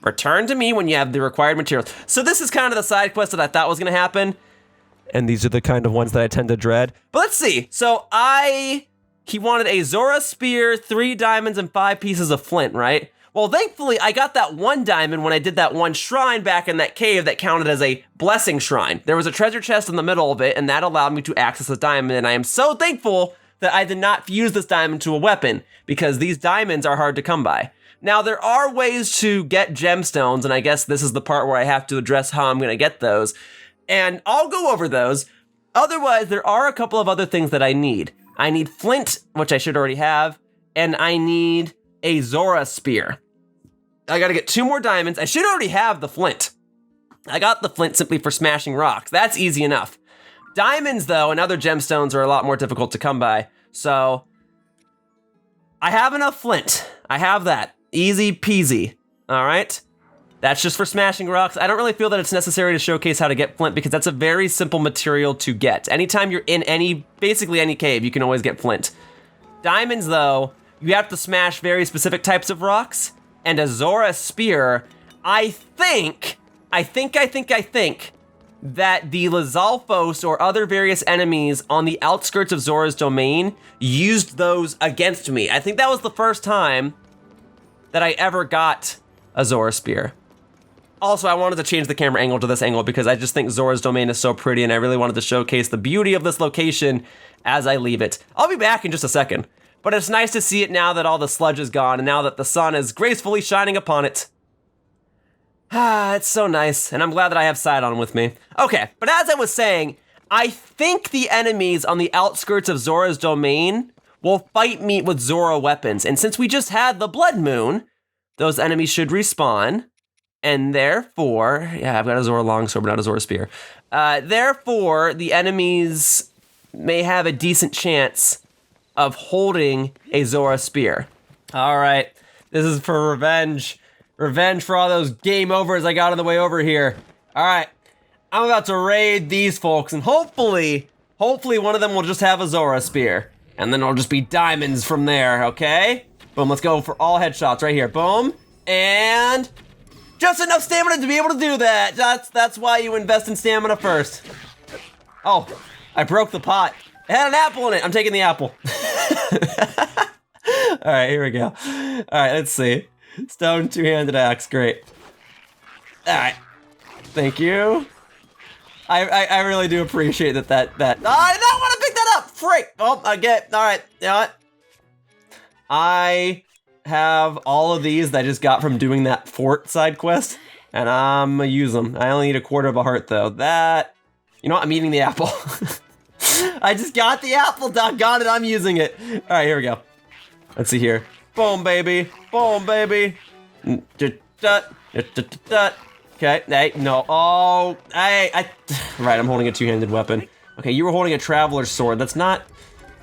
Return to me when you have the required materials. So this is kind of the side quest that I thought was gonna happen. And these are the kind of ones that I tend to dread. But let's see. So he wanted a Zora Spear, 3 diamonds, and 5 pieces of flint, right? Well, thankfully, I got that 1 diamond when I did that 1 shrine back in that cave that counted as a blessing shrine. There was a treasure chest in the middle of it, and that allowed me to access a diamond, and I am so thankful that I did not fuse this diamond to a weapon, because these diamonds are hard to come by. Now, there are ways to get gemstones, and I guess this is the part where I have to address how I'm gonna get those, and I'll go over those. Otherwise, there are a couple of other things that I need. I need flint, which I should already have, and I need a Zora Spear. I gotta get 2 more diamonds. I should already have the flint. I got the flint simply for smashing rocks. That's easy enough. Diamonds, though, and other gemstones are a lot more difficult to come by. So, I have enough flint. I have that. Easy peasy. All right? That's just for smashing rocks. I don't really feel that it's necessary to showcase how to get flint because that's a very simple material to get. Anytime you're in basically any cave, you can always get flint. Diamonds, though, you have to smash very specific types of rocks. And a Zora Spear, I think that the Lizalfos or other various enemies on the outskirts of Zora's domain used those against me. I think that was the first time that I ever got a Zora Spear. Also, I wanted to change the camera angle to this angle because I just think Zora's domain is so pretty and I really wanted to showcase the beauty of this location as I leave it. I'll be back in just a second. But it's nice to see it now that all the sludge is gone and now that the sun is gracefully shining upon it. Ah, it's so nice, and I'm glad that I have Sidon with me. Okay, but as I was saying, I think the enemies on the outskirts of Zora's domain will fight me with Zora weapons, and since we just had the Blood Moon, those enemies should respawn, and therefore, yeah, I've got a Zora Longsword, but not a Zora Spear. Therefore, the enemies may have a decent chance of holding a Zora Spear. All right, this is for revenge. Revenge for all those game overs I got on the way over here. All right, I'm about to raid these folks, and hopefully one of them will just have a Zora Spear. And then it'll just be diamonds from there, okay? Boom, let's go for all headshots right here. Boom, and just enough stamina to be able to do that. That's why you invest in stamina first. Oh, I broke the pot. It had an apple in it. I'm taking the apple. All right, here we go. All right, let's see. Stone two-handed axe, great. All right, thank you. I really do appreciate that. Oh, I did not want to pick that up. Freak. Oh, I get. All right, you know what? I have all of these that I just got from doing that fort side quest, and I'm gonna use them. I only need 1/4 of a heart though. You know what? I'm eating the apple. I just got the apple, doggone it, I'm using it. All right, here we go. Let's see here. Boom, baby. Boom, baby. Okay, hey, no. Oh, right, I'm holding a two-handed weapon. Okay, you were holding a traveler's sword. That's not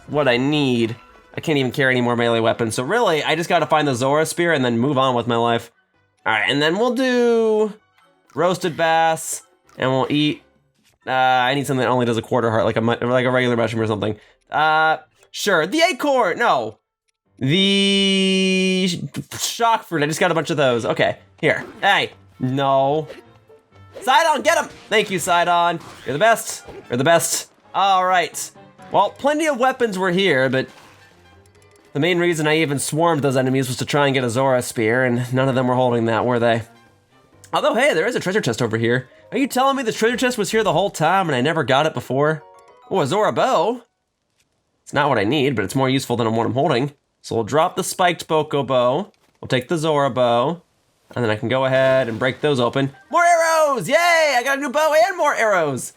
what I need. I can't even carry any more melee weapons. So really, I just gotta find the Zora Spear and then move on with my life. All right, and then we'll do roasted bass, and we'll eat. I need something that only does 1/4 heart, like a regular mushroom or something. Sure, the acorn, no. The shock fruit, I just got a bunch of those. Okay, here, hey, no. Sidon, get him! Thank you, Sidon. You're the best, you're the best. All right, well, plenty of weapons were here, but the main reason I even swarmed those enemies was to try and get a Zora Spear, and none of them were holding that, were they? Although, hey, there is a treasure chest over here. Are you telling me the treasure chest was here the whole time and I never got it before? Oh, a Zora bow. It's not what I need, but it's more useful than what I'm holding. So we'll drop the spiked Boko bow. We'll take the Zora bow. And then I can go ahead and break those open. More arrows! Yay! I got a new bow and more arrows!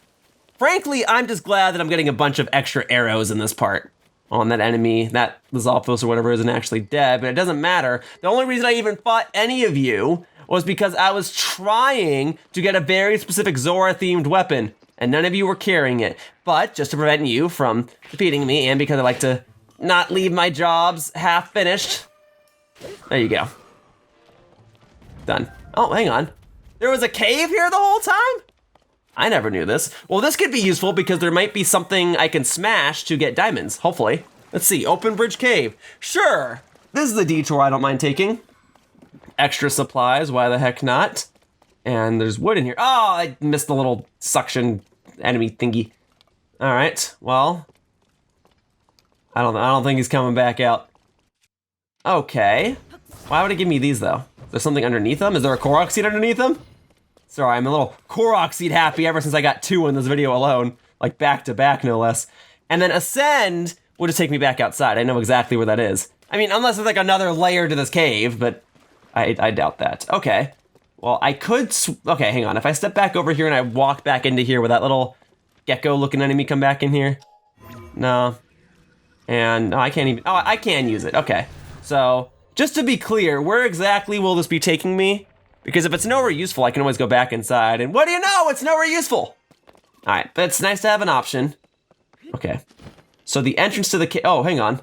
Frankly, I'm just glad that I'm getting a bunch of extra arrows in this part. On that enemy, that Lizalfos or whatever isn't actually dead, but it doesn't matter. The only reason I even fought any of you was because I was trying to get a very specific Zora-themed weapon, and none of you were carrying it. But just to prevent you from defeating me, and because I like to not leave my jobs half finished, there you go. Done. Oh, hang on. There was a cave here the whole time? I never knew this. Well, this could be useful because there might be something I can smash to get diamonds, hopefully. Let's see, open bridge cave. Sure, this is the detour I don't mind taking. Extra supplies, why the heck not? And there's wood in here. Oh, I missed the little suction enemy thingy. All right, well, I don't think he's coming back out. Okay, why would it give me these though? Is there something underneath them? Is there a Korok seed underneath them? Sorry, I'm a little Korok seed happy ever since I got 2 in this video alone, like back to back no less. And then ascend will just take me back outside. I know exactly where that is. I mean, unless there's like another layer to this cave, but I doubt that. Okay, well I could, okay, hang on. If I step back over here and I walk back into here, will that little gecko looking enemy come back in here? No. And no, I can't even, oh, I can use it, okay. So, just to be clear, where exactly will this be taking me? Because if it's nowhere useful, I can always go back inside, and what do you know? It's nowhere useful! Alright, but it's nice to have an option. Okay. So the entrance to the cave, oh, hang on.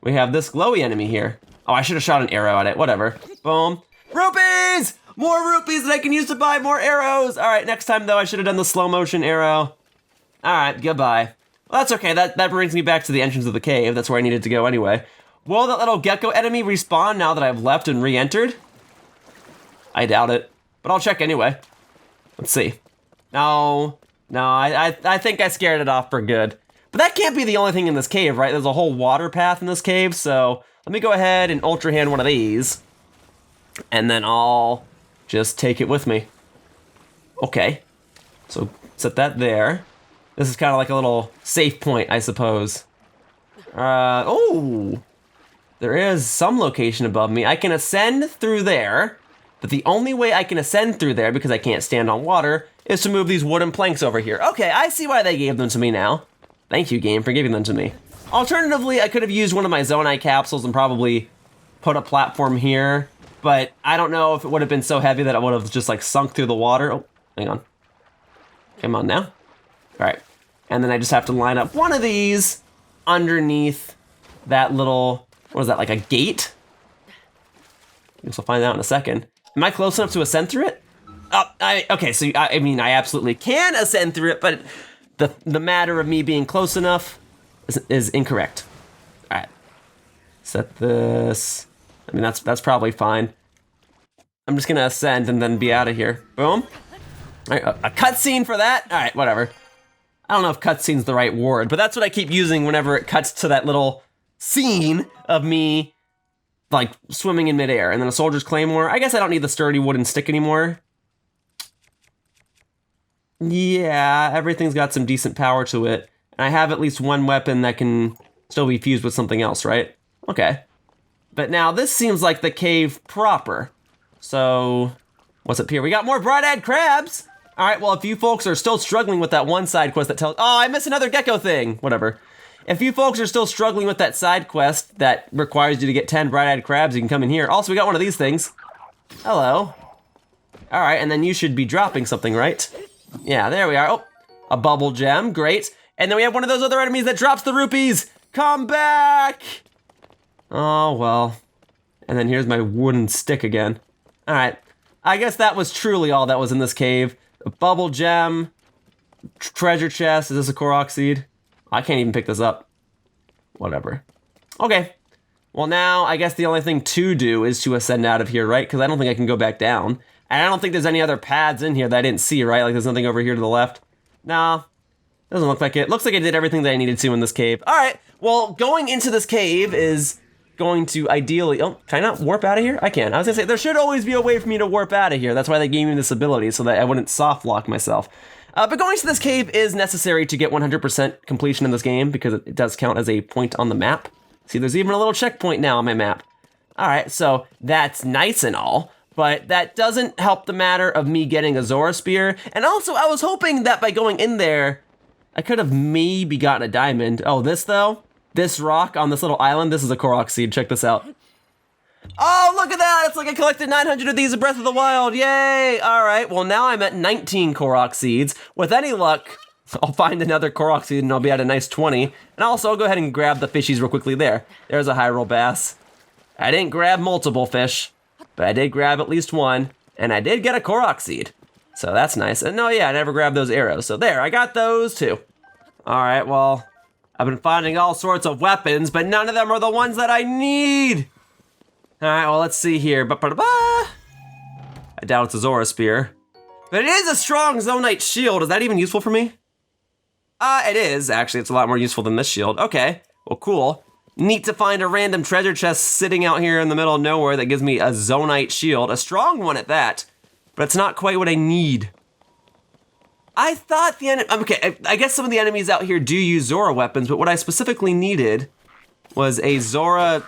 We have this glowy enemy here. Oh, I should have shot an arrow at it, whatever. Boom. Rupees! More rupees that I can use to buy more arrows! Alright, next time though, I should have done the slow motion arrow. Alright, goodbye. Well, that's okay, that brings me back to the entrance of the cave. That's where I needed to go anyway. Will that little gecko enemy respawn now that I've left and re-entered? I doubt it, but I'll check anyway. Let's see. No, I think I scared it off for good. But that can't be the only thing in this cave, right? There's a whole water path in this cave, so let me go ahead and ultra hand one of these, and then I'll just take it with me. Okay, so set that there. This is kind of like a little safe point, I suppose. Oh, there is some location above me. I can ascend through there. But the only way I can ascend through there, because I can't stand on water, is to move these wooden planks over here. Okay, I see why they gave them to me now. Thank you, game, for giving them to me. Alternatively, I could have used one of my Zonai capsules and probably put a platform here, but I don't know if it would have been so heavy that it would have just like sunk through the water. Oh, hang on. Come on now. All right, and then I just have to line up one of these underneath that little, what is that, like a gate? I guess I'll find out in a second. Am I close enough to ascend through it? Okay, so I mean, I absolutely can ascend through it, but the matter of me being close enough is incorrect. All right, set this. I mean, that's probably fine. I'm just gonna ascend and then be out of here. Boom. All right, a cutscene for that? All right, whatever. I don't know if cutscene's the right word, but that's what I keep using whenever it cuts to that little scene of me like swimming in midair, and then a soldier's claymore. I guess I don't need the sturdy wooden stick anymore. Yeah, everything's got some decent power to it. And I have at least one weapon that can still be fused with something else, right? Okay. But now this seems like the cave proper. So, what's up here? We got more bright-eyed crabs! Alright, well, if you folks are still struggling with that one side quest that tells— oh, I missed another gecko thing! Whatever. If you folks are still struggling with that side quest that requires you to get 10 bright-eyed crabs, you can come in here. Also, we got one of these things. Hello. All right, and then you should be dropping something, right? Yeah, there we are. Oh, a bubble gem, great. And then we have one of those other enemies that drops the rupees. Come back! Oh, well. And then here's my wooden stick again. All right, I guess that was truly all that was in this cave. A bubble gem, treasure chest. Is this a Korok seed? I can't even pick this up. Whatever. Okay. Well, now I guess the only thing to do is to ascend out of here, right? Because I don't think I can go back down. And I don't think there's any other paths in here that I didn't see, right? Like there's nothing over here to the left. No. Doesn't look like it. Looks like I did everything that I needed to in this cave. All right. Well, going into this cave is going to ideally— oh, can I not warp out of here? I can. I was gonna say, there should always be a way for me to warp out of here. That's why they gave me this ability, so that I wouldn't soft lock myself. But going to this cave is necessary to get 100% completion in this game, because it does count as a point on the map. See, there's even a little checkpoint now on my map. All right, so that's nice and all, but that doesn't help the matter of me getting a Zora Spear. And also, I was hoping that by going in there, I could have maybe gotten a diamond. Oh, this though? This rock on this little island, this is a Korok seed. Check this out. Oh, look at that! It's like I collected 900 of these in Breath of the Wild. Yay! All right, well now I'm at 19 Korok seeds. With any luck, I'll find another Korok seed and I'll be at a nice 20. And also, I'll go ahead and grab the fishies real quickly there. There's a Hyrule Bass. I didn't grab multiple fish, but I did grab at least one. And I did get a Korok seed. So that's nice. And no, yeah, I never grabbed those arrows. So there, I got those too. All right, well, I've been finding all sorts of weapons, but none of them are the ones that I need. All right, well, let's see here. I doubt it's a Zora Spear. But it is a strong Zonite shield. Is that even useful for me? It is, actually. It's a lot more useful than this shield. Okay, well, cool. Neat to find a random treasure chest sitting out here in the middle of nowhere that gives me a Zonite shield. A strong one at that, but it's not quite what I need. I thought okay, I guess some of the enemies out here do use Zora weapons, but what I specifically needed was a Zora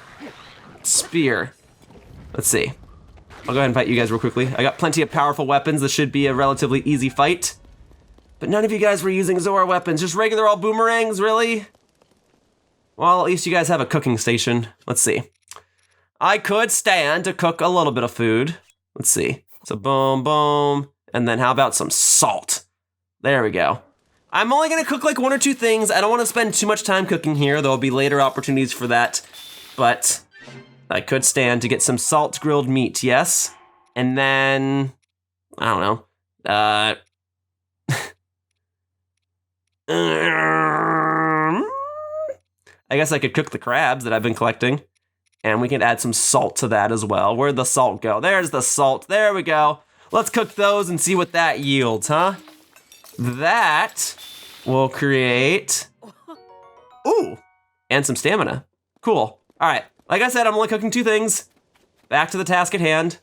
Spear. Let's see. I'll go ahead and fight you guys real quickly. I got plenty of powerful weapons. This should be a relatively easy fight. But none of you guys were using Zora weapons. Just regular old boomerangs, really? Well, at least you guys have a cooking station. Let's see. I could stand to cook a little bit of food. Let's see. So boom, boom. And then how about some salt? There we go. I'm only gonna cook like 1 or 2 things. I don't wanna spend too much time cooking here. There'll be later opportunities for that. But I could stand to get some salt grilled meat, yes. And then, I don't know. I guess I could cook the crabs that I've been collecting. And we can add some salt to that as well. Where'd the salt go? There's the salt. There we go. Let's cook those and see what that yields, huh? That will create... Ooh! And some stamina. Cool. All right. Like I said, I'm only cooking 2 things. Back to the task at hand.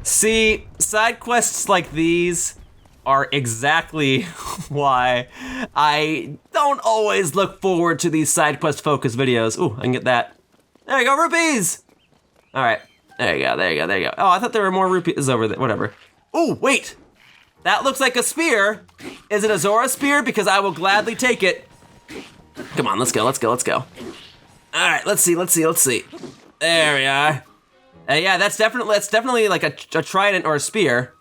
See, side quests like these are exactly why I don't always look forward to these side quest focused videos. Ooh, I can get that. There you go, rupees! All right, there you go, there you go, there you go. Oh, I thought there were more rupees over there, whatever. Ooh, wait, that looks like a spear. Is it a Zora Spear? Because I will gladly take it. Come on, let's go, let's go, let's go. All right, let's see, let's see, let's see. There we are. Yeah, that's definitely like a trident or a spear.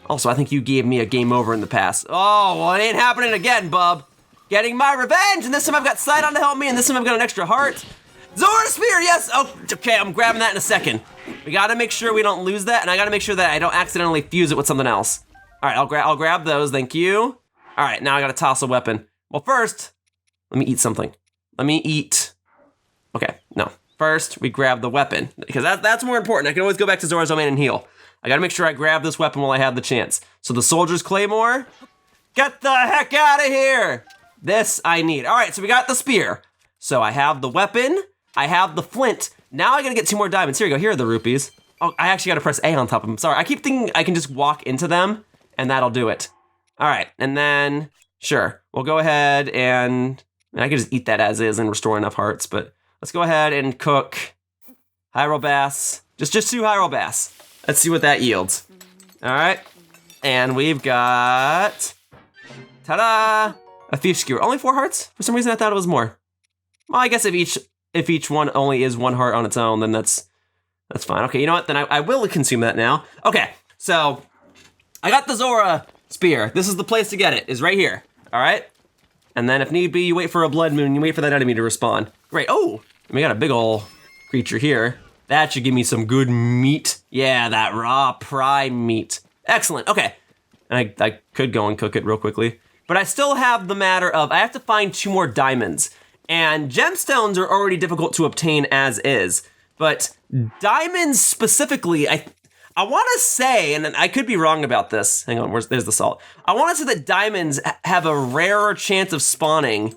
Also, I think you gave me a game over in the past. Oh, well, it ain't happening again, bub. Getting my revenge, and this time I've got Sidon to help me, and this time I've got an extra heart. Zora Spear, yes! Oh, okay, I'm grabbing that in a second. We gotta make sure we don't lose that, and I gotta make sure that I don't accidentally fuse it with something else. All right, I'll grab those, thank you. All right, now I gotta toss a weapon. Well, first, let me eat something. Let me eat. Okay, no. First, we grab the weapon, because that's more important. I can always go back to Zora's Domain and heal. I gotta make sure I grab this weapon while I have the chance. So the Soldier's Claymore, get the heck out of here! This I need. All right, so we got the spear. So I have the weapon, I have the flint. Now I gotta get 2 more diamonds. Here we go, here are the rupees. Oh, I actually gotta press A on top of them. Sorry, I keep thinking I can just walk into them and that'll do it. All right, and then, sure, we'll go ahead and I can just eat that as is and restore enough hearts, but let's go ahead and cook Hyrule Bass. Just 2 Hyrule Bass. Let's see what that yields. All right, and we've got, ta-da, a thief skewer. Only 4 hearts? For some reason I thought it was more. Well, I guess if each one only is 1 heart on its own, then that's fine. Okay, you know what? Then I will consume that now. Okay, so I got the Zora Spear. This is the place to get it. Is right here. All right, and then if need be, you wait for a blood moon. You wait for that enemy to respawn. Great. Oh, we got a big ol' creature here. That should give me some good meat. Yeah, that raw prime meat. Excellent, okay. And I could go and cook it real quickly. But I still have the matter of, I have to find 2 more diamonds. And gemstones are already difficult to obtain as is. But diamonds specifically, I want to say, and I could be wrong about this. Hang on, there's the salt. I want to say that diamonds have a rarer chance of spawning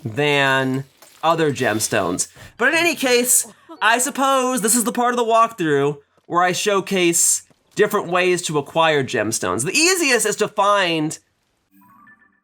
than other gemstones. But in any case, I suppose this is the part of the walkthrough where I showcase different ways to acquire gemstones. The easiest is to find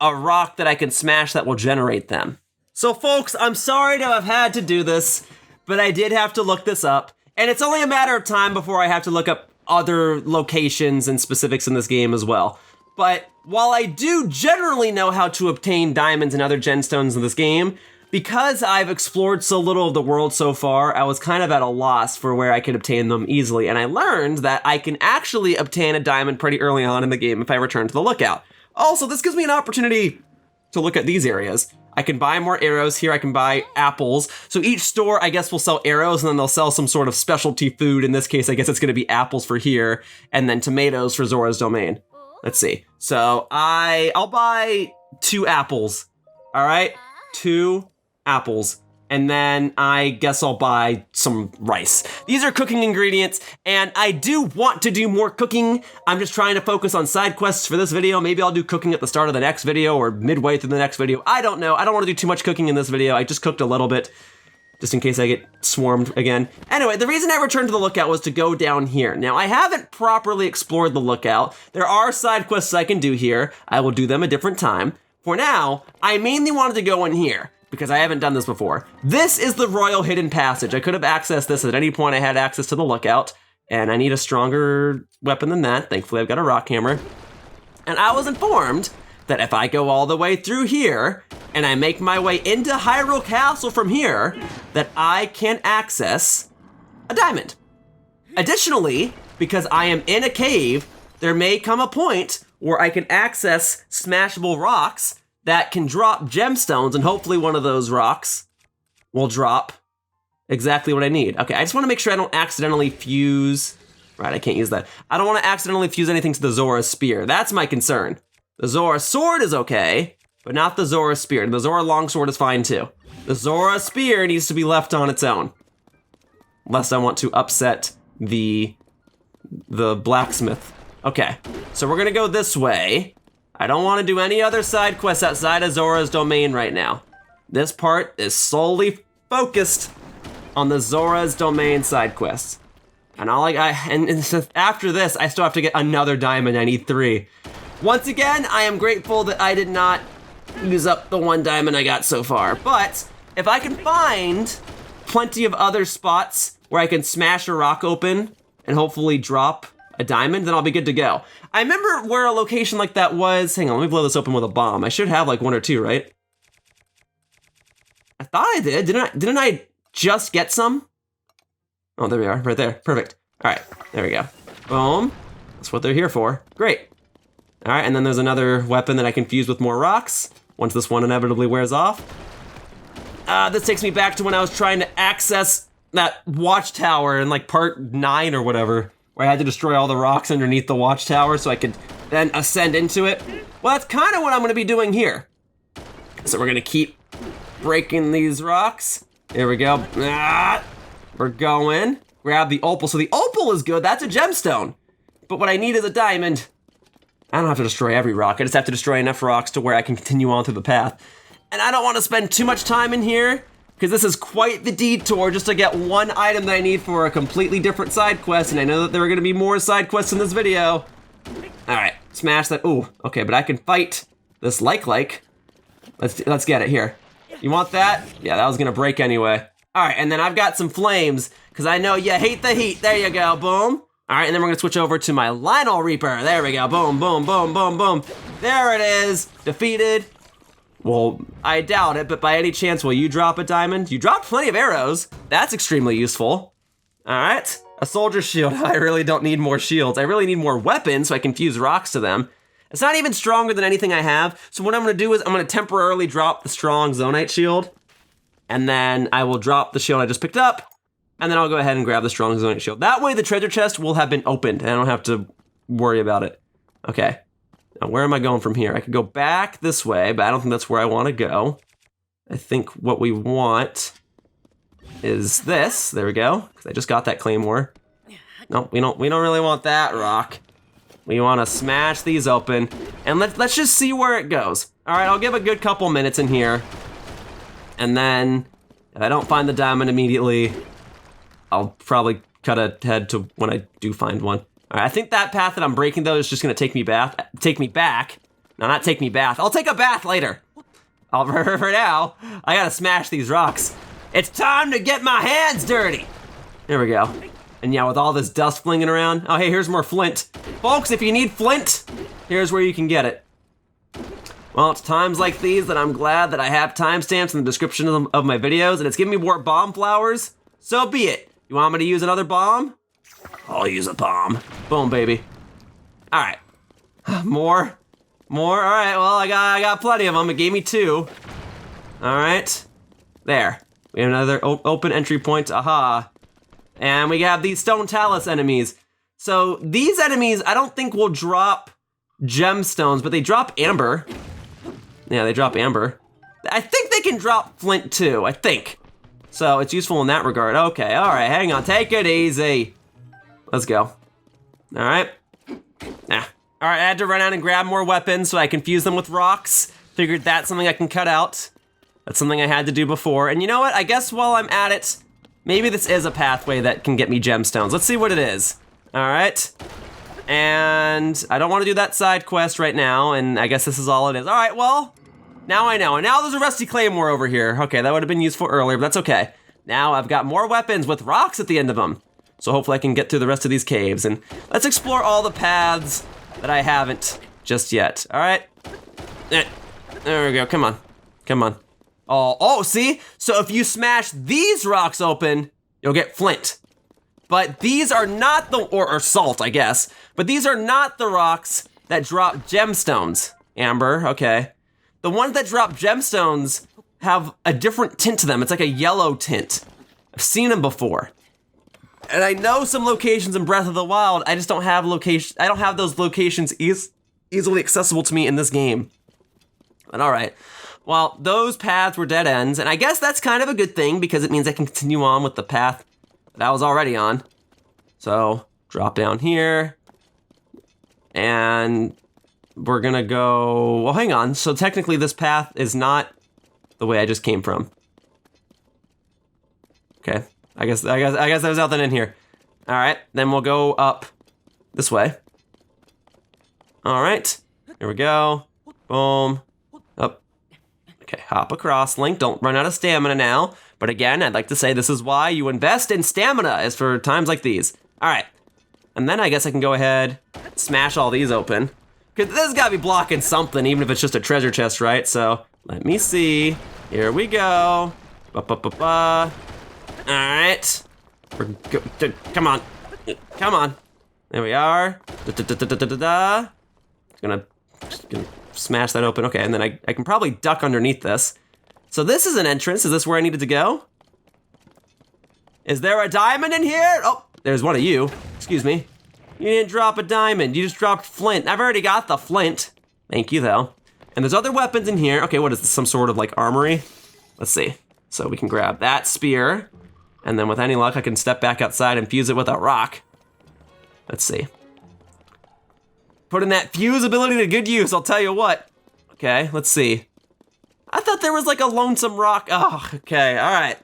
a rock that I can smash that will generate them. So folks, I'm sorry to have had to do this, but I did have to look this up. And it's only a matter of time before I have to look up other locations and specifics in this game as well. But while I do generally know how to obtain diamonds and other gemstones in this game, because I've explored so little of the world so far, I was kind of at a loss for where I could obtain them easily. And I learned that I can actually obtain a diamond pretty early on in the game if I return to the lookout. Also, this gives me an opportunity to look at these areas. I can buy more arrows here, I can buy apples. So each store, I guess, will sell arrows and then they'll sell some sort of specialty food. In this case, I guess it's gonna be apples for here and then tomatoes for Zora's domain. Let's see. So I'll buy 2 apples, all right? 2 apples. And then I guess I'll buy some rice. These are cooking ingredients, and I do want to do more cooking. I'm just trying to focus on side quests for this video. Maybe I'll do cooking at the start of the next video or midway through the next video. I don't know. I don't want to do too much cooking in this video. I just cooked a little bit, just in case I get swarmed again. Anyway, the reason I returned to the lookout was to go down here. Now, I haven't properly explored the lookout. There are side quests I can do here. I will do them a different time. For now, I mainly wanted to go in here, because I haven't done this before. This is the Royal Hidden Passage. I could have accessed this at any point I had access to the lookout, and I need a stronger weapon than that. Thankfully, I've got a rock hammer. And I was informed that if I go all the way through here, and I make my way into Hyrule Castle from here, that I can access a diamond. Additionally, because I am in a cave, there may come a point where I can access smashable rocks that can drop gemstones, and hopefully one of those rocks will drop exactly what I need. Okay, I just want to make sure I don't accidentally fuse... Right, I can't use that. I don't want to accidentally fuse anything to the Zora Spear. That's my concern. The Zora Sword is okay, but not the Zora Spear. The Zora Longsword is fine too. The Zora Spear needs to be left on its own. Unless I want to upset the blacksmith. Okay, so we're gonna go this way. I don't want to do any other side quests outside of Zora's domain right now. This part is solely focused on the Zora's domain side quests. And after this, I still have to get another diamond. I need 3. Once again, I am grateful that I did not use up the 1 diamond I got so far. But if I can find plenty of other spots where I can smash a rock open and hopefully drop a diamond, then I'll be good to go. I remember where a location like that was. Hang on, let me blow this open with a bomb. I should have like 1 or 2, right? I thought I did. Didn't I just get some? Oh, there we are, right there. Perfect. All right, there we go. Boom. That's what they're here for. Great. All right, and then there's another weapon that I can fuse with more rocks once this one inevitably wears off. This takes me back to when I was trying to access that watchtower in like part 9 or whatever, where I had to destroy all the rocks underneath the watchtower so I could then ascend into it. Well, that's kind of what I'm gonna be doing here. So we're gonna keep breaking these rocks. There we go. We're going. Grab the opal. So the opal is good, that's a gemstone. But what I need is a diamond. I don't have to destroy every rock, I just have to destroy enough rocks to where I can continue on through the path. And I don't want to spend too much time in here, because this is quite the detour just to get 1 item that I need for a completely different side quest, and I know that there are gonna be more side quests in this video. All right, smash that. Ooh, okay, but I can fight this like. Let's get it here. You want that? Yeah, that was gonna break anyway. All right, and then I've got some flames, because I know you hate the heat. There you go, boom. All right, and then we're gonna switch over to my Lionel Reaper. There we go, boom, boom, boom, boom, boom. There it is, defeated. Well, I doubt it, but by any chance, will you drop a diamond? You dropped plenty of arrows. That's extremely useful. All right, a soldier shield. I really don't need more shields. I really need more weapons so I can fuse rocks to them. It's not even stronger than anything I have. So what I'm gonna do is I'm gonna temporarily drop the strong Zonite shield, and then I will drop the shield I just picked up, and then I'll go ahead and grab the strong Zonite shield. That way the treasure chest will have been opened, and I don't have to worry about it. Okay. Now, where am I going from here? I could go back this way, but I don't think that's where I want to go. I think what we want is this. There we go, because I just got that claymore. No, we don't really want that rock. We want to smash these open, and let's just see where it goes. All right, I'll give a good couple minutes in here, and then if I don't find the diamond immediately, I'll probably cut ahead to when I do find one. All right, I think that path that I'm breaking though is just gonna take me back. No, not take me bath. I'll take a bath later. For now, I gotta smash these rocks. It's time to get my hands dirty. There we go. And yeah, with all this dust flinging around. Oh, hey, here's more flint. Folks, if you need flint, here's where you can get it. Well, it's times like these that I'm glad that I have timestamps in the description of my videos, and it's giving me more bomb flowers. So be it. You want me to use another bomb? I'll use a bomb. Boom, baby. All right. More. All right, well, I got plenty of them. It gave me 2. All right. There. We have another open entry point. Aha. And we have these stone talus enemies. So these enemies, I don't think will drop gemstones, but they drop amber. Yeah, they drop amber. I think they can drop flint too, I think. So it's useful in that regard. Okay, all right, hang on, take it easy. Let's go. All right. All right, I had to run out and grab more weapons, so I confused them with rocks. Figured that's something I can cut out. That's something I had to do before. And you know what? I guess while I'm at it, maybe this is a pathway that can get me gemstones. Let's see what it is. All right. And I don't want to do that side quest right now, and I guess this is all it is. All right, well, now I know. And now there's a rusty claymore over here. Okay, that would have been useful earlier, but that's okay. Now I've got more weapons with rocks at the end of them. So hopefully I can get through the rest of these caves. And let's explore all the paths that I haven't just yet. All right. There we go. Come on. Come on. Oh, see? So if you smash these rocks open, you'll get flint. But these are not the, or salt, I guess. But these are not the rocks that drop gemstones. Amber, okay. The ones that drop gemstones have a different tint to them. It's like a yellow tint. I've seen them before. And I know some locations in Breath of the Wild, I just don't have I don't have those locations easily accessible to me in this game. But all right. Well, those paths were dead ends, and I guess that's kind of a good thing because it means I can continue on with the path that I was already on. So, drop down here. And we're gonna go, well, hang on. So technically this path is not the way I just came from. Okay. I guess there's nothing in here. All right, then we'll go up this way. All right, here we go. Boom, up. Okay, hop across, Link. Don't run out of stamina now. But again, I'd like to say this is why you invest in stamina, is for times like these. All right, and then I guess I can go ahead, smash all these open. Because this has got to be blocking something, even if it's just a treasure chest, right? So let me see. Here we go. Ba-ba-ba-ba. All right, come on, come on. There we are. Gonna smash that open. Okay, and then I can probably duck underneath this. So this is an entrance. Is this where I needed to go? Is there a diamond in here? Oh, there's one of you. Excuse me. You didn't drop a diamond. You just dropped flint. I've already got the flint. Thank you, though. And there's other weapons in here. Okay, what is this? Some sort of like armory? Let's see. So we can grab that spear. And then with any luck, I can step back outside and fuse it with a rock. Let's see. Putting that fuse ability to good use, I'll tell you what. Okay, let's see. I thought there was like a lonesome rock. Oh, okay, all right.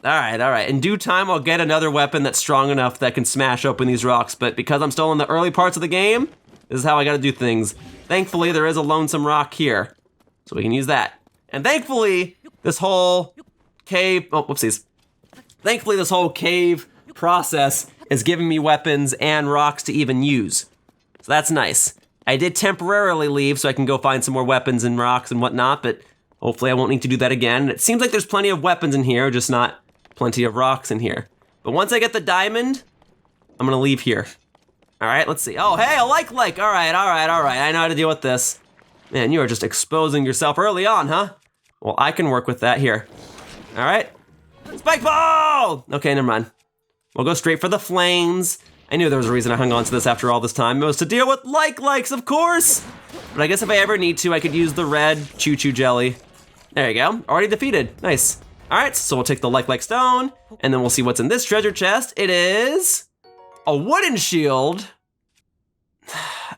All right. In due time, I'll get another weapon that's strong enough that can smash open these rocks. But because I'm still in the early parts of the game, this is how I gotta do things. Thankfully, there is a lonesome rock here. So we can use that. And thankfully, this whole cave, oh, whoopsies. Thankfully, this whole cave process is giving me weapons and rocks to even use. So that's nice. I did temporarily leave so I can go find some more weapons and rocks and whatnot, but hopefully I won't need to do that again. It seems like there's plenty of weapons in here, just not plenty of rocks in here. But once I get the diamond, I'm gonna leave here. All right, let's see. Oh, hey, a like. All right. I know how to deal with this. Man, you are just exposing yourself early on, huh? Well, I can work with that here. All right. Spike ball! Okay, never mind. We'll go straight for the flames. I knew there was a reason I hung on to this after all this time. It was to deal with likes, of course. But I guess if I ever need to, I could use the red choo-choo jelly. There you go, already defeated, nice. All right, so we'll take the like stone, and then we'll see what's in this treasure chest. It is a wooden shield.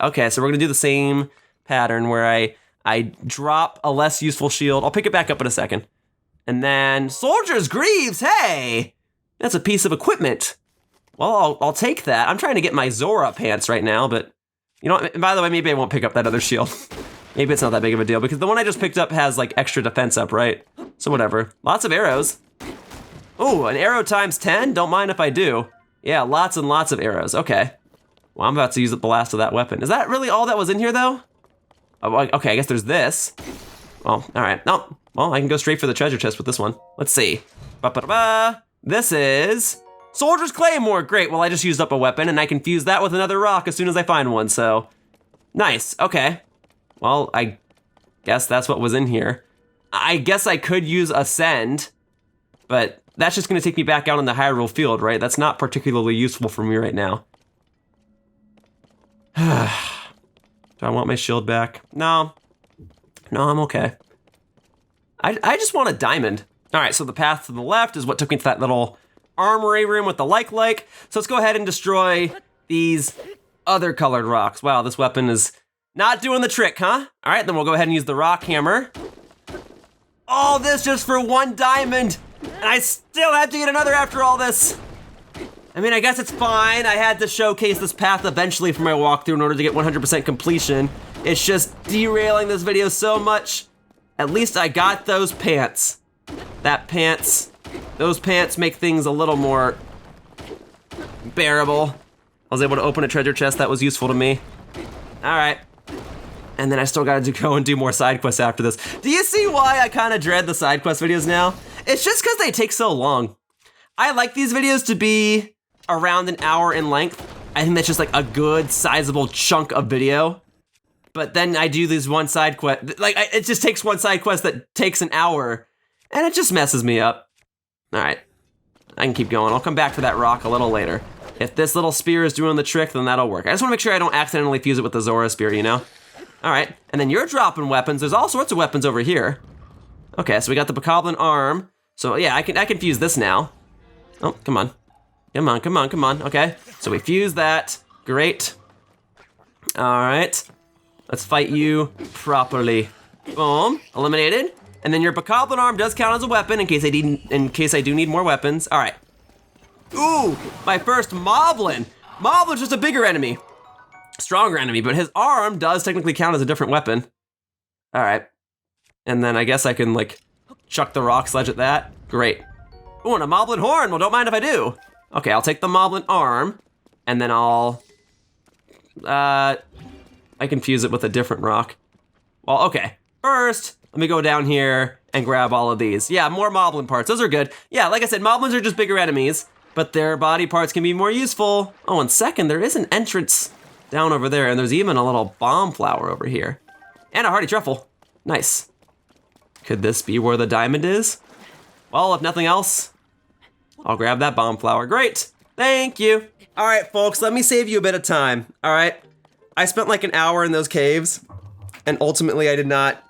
Okay, so we're gonna do the same pattern where I drop a less useful shield. I'll pick it back up in a second. And then Soldier's Greaves, hey! That's a piece of equipment. Well, I'll take that. I'm trying to get my Zora pants right now, but you know what? By the way, maybe I won't pick up that other shield. Maybe it's not that big of a deal because the one I just picked up has like extra defense up, right? So whatever. Lots of arrows. Oh, an arrow times 10? Don't mind if I do. Yeah, lots and lots of arrows. Okay. Well, I'm about to use up the last of that weapon. Is that really all that was in here though? Oh, okay, I guess there's this. Well, all right. No, well, I can go straight for the treasure chest with this one. Let's see. Ba-ba-da-ba. This is Soldier's Claymore. Great, well, I just used up a weapon and I can fuse that with another rock as soon as I find one, so. Nice, okay. Well, I guess that's what was in here. I guess I could use Ascend, but that's just gonna take me back out in the Hyrule field, right? That's not particularly useful for me right now. Do I want my shield back? No. No, I'm okay. I just want a diamond. All right, so the path to the left is what took me to that little armory room with the like. So let's go ahead and destroy these other colored rocks. Wow, this weapon is not doing the trick, huh? All right, then we'll go ahead and use the rock hammer. All this just for one diamond. And I still have to get another after all this. I mean, I guess it's fine. I had to showcase this path eventually for my walkthrough in order to get 100% completion. It's just derailing this video so much. At least I got those pants. Those pants make things a little more bearable. I was able to open a treasure chest that was useful to me. All right. And then I still gotta go and do more side quests after this. Do you see why I kinda dread the side quest videos now? It's just because they take so long. I like these videos to be around an hour in length. I think that's just like a good sizable chunk of video. But then I do this one side quest, like it just takes one side quest that takes an hour and it just messes me up. All right, I can keep going. I'll come back to that rock a little later. If this little spear is doing the trick, then that'll work. I just wanna make sure I don't accidentally fuse it with the Zora spear, you know? All right, and then you're dropping weapons. There's all sorts of weapons over here. Okay, so we got the Bokoblin arm. So yeah, I can fuse this now. Oh, come on. Come on, okay. So we fuse that, great. All right, let's fight you properly. Boom, eliminated. And then your Bokoblin arm does count as a weapon in case I do need more weapons. All right. Ooh, my first Moblin. Moblin's just a bigger enemy. Stronger enemy, but his arm does technically count as a different weapon. All right. And then I guess I can like chuck the rock sledge at that. Great. Ooh, and a Moblin horn. Well, don't mind if I do. Okay, I'll take the Moblin arm and then I can fuse it with a different rock. Well, okay. First, let me go down here and grab all of these. Yeah, more Moblin parts. Those are good. Yeah, like I said, Moblins are just bigger enemies, but their body parts can be more useful. Oh, and second, there is an entrance down over there, and there's even a little bomb flower over here. And a hardy truffle. Nice. Could this be where the diamond is? Well, if nothing else, I'll grab that bomb flower. Great, thank you. All right, folks, let me save you a bit of time, all right? I spent like an hour in those caves, and ultimately I did not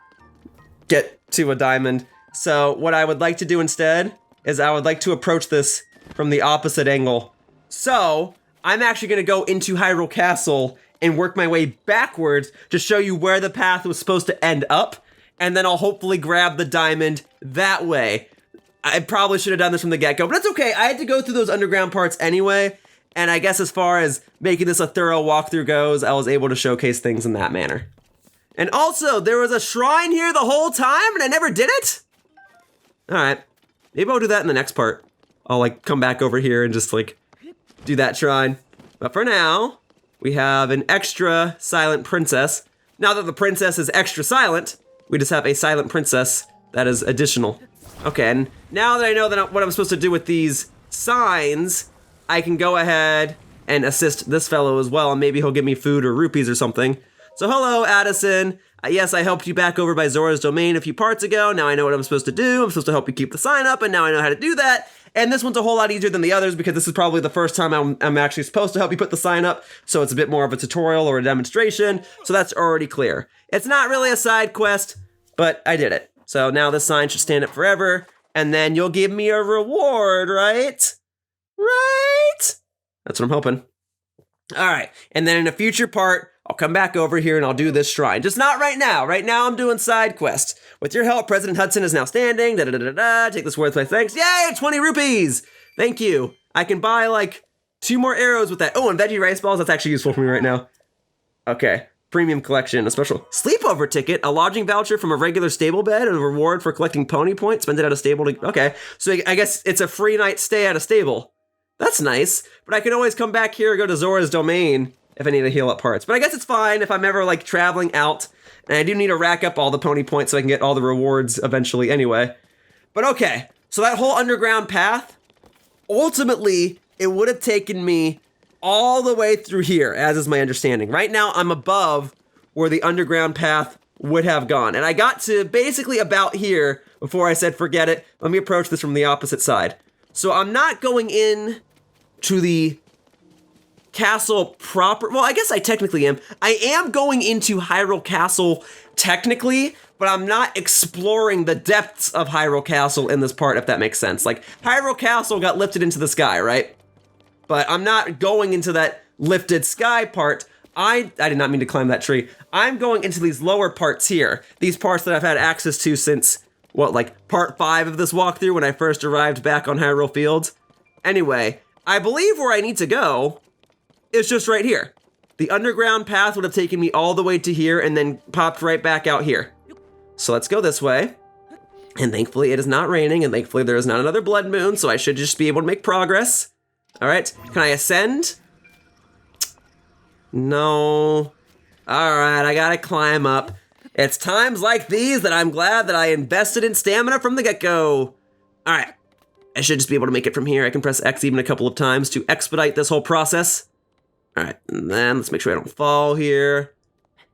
get to a diamond. So what I would like to do instead is I would like to approach this from the opposite angle. So I'm actually gonna go into Hyrule Castle and work my way backwards to show you where the path was supposed to end up, and then I'll hopefully grab the diamond that way. I probably should have done this from the get-go, but it's okay. I had to go through those underground parts anyway, and I guess as far as making this a thorough walkthrough goes, I was able to showcase things in that manner. And also, there was a shrine here the whole time, and I never did it? All right, maybe I'll do that in the next part. I'll like come back over here and just like do that shrine. But for now, we have an extra silent princess. Now that the princess is extra silent, we just have a silent princess that is additional. Okay, and now that I know what I'm supposed to do with these signs, I can go ahead and assist this fellow as well, and maybe he'll give me food or rupees or something. So hello, Addison. Yes, I helped you back over by Zora's domain a few parts ago. Now I know what I'm supposed to do. I'm supposed to help you keep the sign up, and now I know how to do that. And this one's a whole lot easier than the others because this is probably the first time I'm actually supposed to help you put the sign up, so it's a bit more of a tutorial or a demonstration, so that's already clear. It's not really a side quest, but I did it. So now this sign should stand up forever, and then you'll give me a reward, right? Right? That's what I'm hoping. All right, and then in a future part, I'll come back over here and I'll do this shrine. Just not right now. Right now I'm doing side quest. With your help, President Hudson is now standing. Take this worth my thanks. Yay, 20 rupees. Thank you. I can buy like 2 more arrows with that. Oh, and veggie rice balls. That's actually useful for me right now. Okay. Premium collection, a special sleepover ticket, a lodging voucher from a regular stable bed, and a reward for collecting pony points. Spend it at a stable. Okay, so I guess it's a free night stay at a stable. That's nice, but I can always come back here and go to Zora's domain if I need to heal up parts. But I guess it's fine if I'm ever like traveling out, and I do need to rack up all the pony points so I can get all the rewards eventually anyway. But okay, so that whole underground path, ultimately, it would have taken me all the way through here, as is my understanding. Right now, I'm above where the underground path would have gone. And I got to basically about here before I said, forget it. Let me approach this from the opposite side. So I'm not going in to the castle proper. Well, I guess I technically am. I am going into Hyrule Castle technically, but I'm not exploring the depths of Hyrule Castle in this part, if that makes sense. Like, Hyrule Castle got lifted into the sky, right? But I'm not going into that lifted sky part. I did not mean to climb that tree. I'm going into these lower parts here. These parts that I've had access to since, what, like part 5 of this walkthrough when I first arrived back on Hyrule Fields? Anyway, I believe where I need to go is just right here. The underground path would have taken me all the way to here and then popped right back out here. So let's go this way. And thankfully it is not raining, and thankfully there is not another blood moon, so I should just be able to make progress. All right, can I ascend? No. All right, I gotta climb up. It's times like these that I'm glad that I invested in stamina from the get-go. All right, I should just be able to make it from here. I can press X even a couple of times to expedite this whole process. All right, and then let's make sure I don't fall here.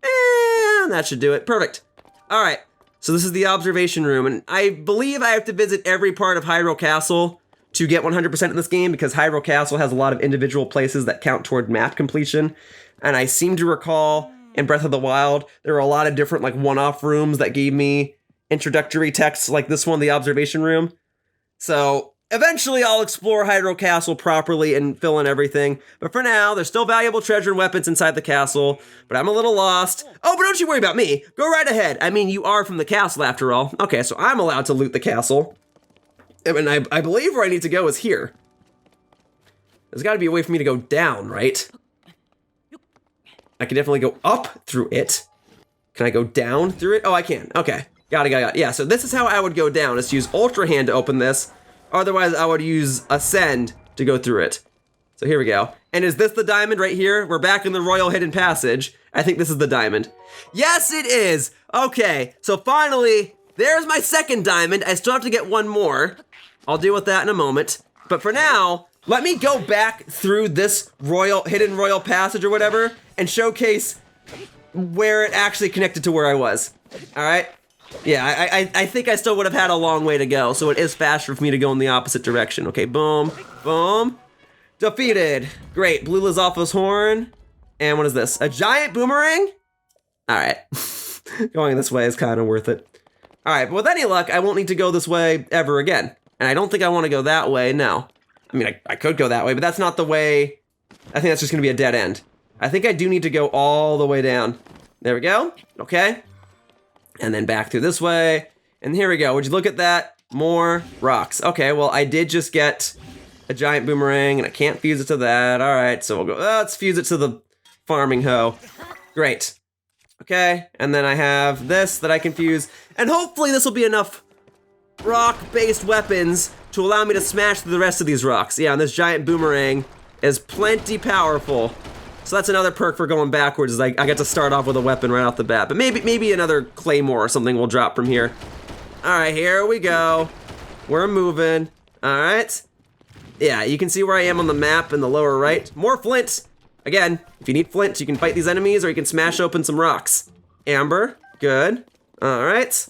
And that should do it, perfect. All right, so this is the observation room, and I believe I have to visit every part of Hyrule Castle to get 100% in this game, because Hyrule Castle has a lot of individual places that count toward map completion. And I seem to recall in Breath of the Wild, there were a lot of different like one-off rooms that gave me introductory texts like this one, the observation room. So eventually I'll explore Hyrule Castle properly and fill in everything. But for now, there's still valuable treasure and weapons inside the castle, but I'm a little lost. Oh, but don't you worry about me. Go right ahead. I mean, you are from the castle after all. Okay, so I'm allowed to loot the castle. And I believe where I need to go is here. There's got to be a way for me to go down, right? I can definitely go up through it. Can I go down through it? Oh, I can. Okay. Got it. Yeah, so this is how I would go down, is to use Ultra Hand to open this. Otherwise, I would use Ascend to go through it. So here we go. And is this the diamond right here? We're back in the Royal Hidden Passage. I think this is the diamond. Yes, it is. Okay, so finally, there's my second diamond. I still have to get one more. I'll deal with that in a moment. But for now, let me go back through this hidden royal passage or whatever and showcase where it actually connected to where I was. All right? Yeah, I think I still would have had a long way to go, so it is faster for me to go in the opposite direction. Okay, boom, boom. Defeated. Great, blew Lizalfa's horn. And what is this? A giant boomerang? All right. Going this way is kind of worth it. All right, but with any luck, I won't need to go this way ever again. And I don't think I want to go that way, no. I mean, I could go that way, but that's not the way. I think that's just going to be a dead end. I think I do need to go all the way down. There we go. Okay. And then back through this way. And here we go. Would you look at that? More rocks. Okay, well, I did just get a giant boomerang, and I can't fuse it to that. All right, so we'll go. Let's fuse it to the farming hoe. Great. Okay, and then I have this that I can fuse. And hopefully this will be enough rock-based weapons to allow me to smash through the rest of these rocks. Yeah, and this giant boomerang is plenty powerful. So that's another perk for going backwards, is I get to start off with a weapon right off the bat. But maybe another claymore or something will drop from here. All right, here we go. We're moving. All right. Yeah, you can see where I am on the map in the lower right. More flint. Again, if you need flint, you can fight these enemies or you can smash open some rocks. Amber, good. All right.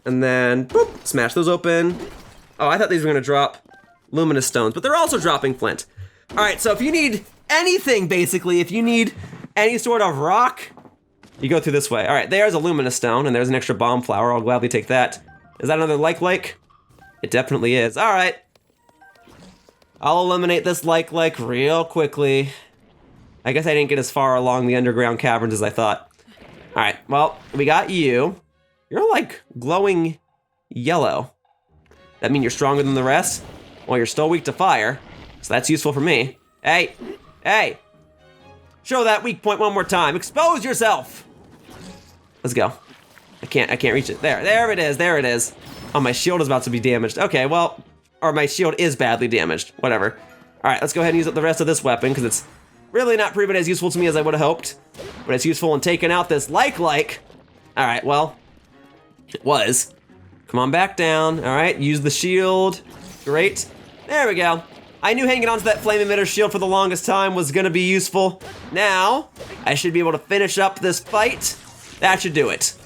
And then, boop, smash those open. Oh, I thought these were gonna drop luminous stones, but they're also dropping flint. All right, so if you need anything, basically, if you need any sort of rock, you go through this way. All right, there's a luminous stone, and there's an extra bomb flower. I'll gladly take that. Is that another like? It definitely is. All right. I'll eliminate this like real quickly. I guess I didn't get as far along the underground caverns as I thought. All right, well, we got you. You're like glowing yellow. That mean you're stronger than the rest? Well, you're still weak to fire, so that's useful for me. Hey, hey. Show that weak point one more time. Expose yourself. Let's go. I can't reach it. There it is. Oh, my shield is about to be damaged. Okay, well, or my shield is badly damaged. Whatever. All right, let's go ahead and use up the rest of this weapon because it's really not proving as useful to me as I would have hoped. But it's useful in taking out this like. All right, well, it was. Come on back down. All right, use the shield. Great. There we go. I knew hanging onto that flame emitter shield for the longest time was gonna be useful. Now, I should be able to finish up this fight. That should do it.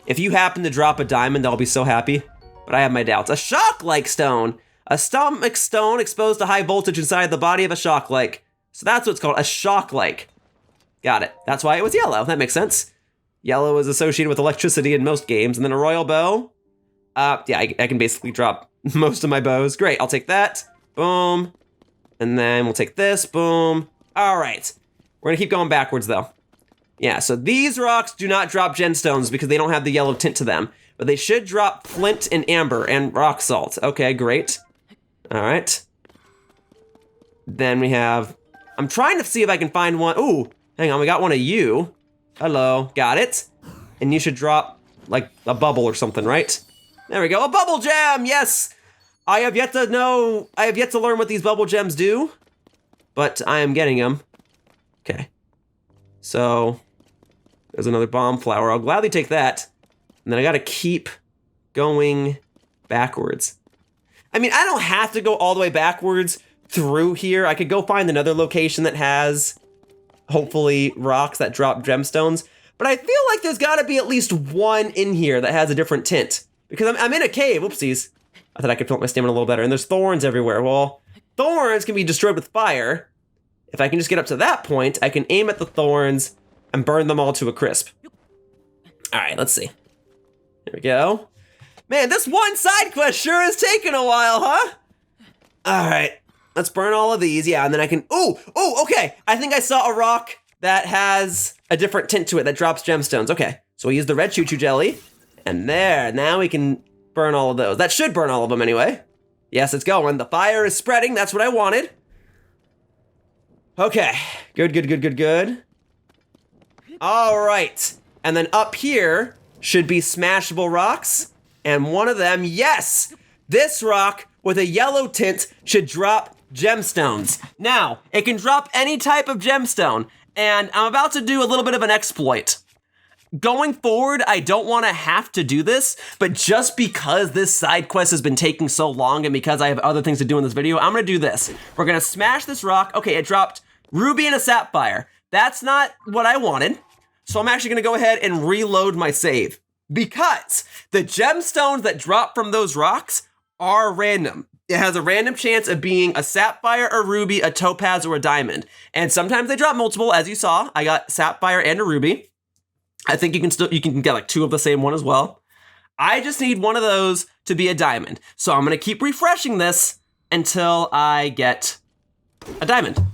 If you happen to drop a diamond, I'll be so happy. But I have my doubts. A shock-like stone. A stomach stone exposed to high voltage inside the body of a shock-like. So that's what it's called, a shock-like. Got it. That's why it was yellow. That makes sense. Yellow is associated with electricity in most games. And then a royal bow. Yeah, I can basically drop most of my bows. Great, I'll take that. Boom. And then we'll take this. Boom. All right. We're gonna keep going backwards though. Yeah, so these rocks do not drop gemstones because they don't have the yellow tint to them. But they should drop flint and amber and rock salt. Okay, great. All right. Then we have... I'm trying to see if I can find one. Ooh, hang on, we got one of you. Hello, got it. And you should drop like a bubble or something, right? There we go, a bubble gem, yes! I have yet to learn what these bubble gems do, but I am getting them. Okay. So, there's another bomb flower. I'll gladly take that. And then I gotta keep going backwards. I mean, I don't have to go all the way backwards through here. I could go find another location that has, hopefully, rocks that drop gemstones. But I feel like there's gotta be at least one in here that has a different tint. Because I'm in a cave, whoopsies. I thought I could fill up my stamina a little better. And there's thorns everywhere. Well, thorns can be destroyed with fire. If I can just get up to that point, I can aim at the thorns and burn them all to a crisp. All right, let's see. There we go. Man, this one side quest sure is taking a while, huh? All right, let's burn all of these. Yeah, and then I can, ooh, okay. I think I saw a rock that has a different tint to it that drops gemstones. Okay, so we use the red choo-choo jelly. And there, now we can burn all of those. That should burn all of them anyway. Yes, it's going. The fire is spreading. That's what I wanted. Okay, good. All right, and then up here should be smashable rocks. And one of them, yes, this rock with a yellow tint should drop gemstones. Now, it can drop any type of gemstone. And I'm about to do a little bit of an exploit. Going forward, I don't want to have to do this, but just because this side quest has been taking so long and because I have other things to do in this video, I'm going to do this. We're going to smash this rock. Okay, it dropped ruby and a sapphire. That's not what I wanted. So I'm actually going to go ahead and reload my save because the gemstones that drop from those rocks are random. It has a random chance of being a sapphire, a ruby, a topaz, or a diamond. And sometimes they drop multiple, as you saw. I got sapphire and a ruby. I think you can get like two of the same one as well. I just need one of those to be a diamond. So I'm gonna keep refreshing this until I get a diamond. All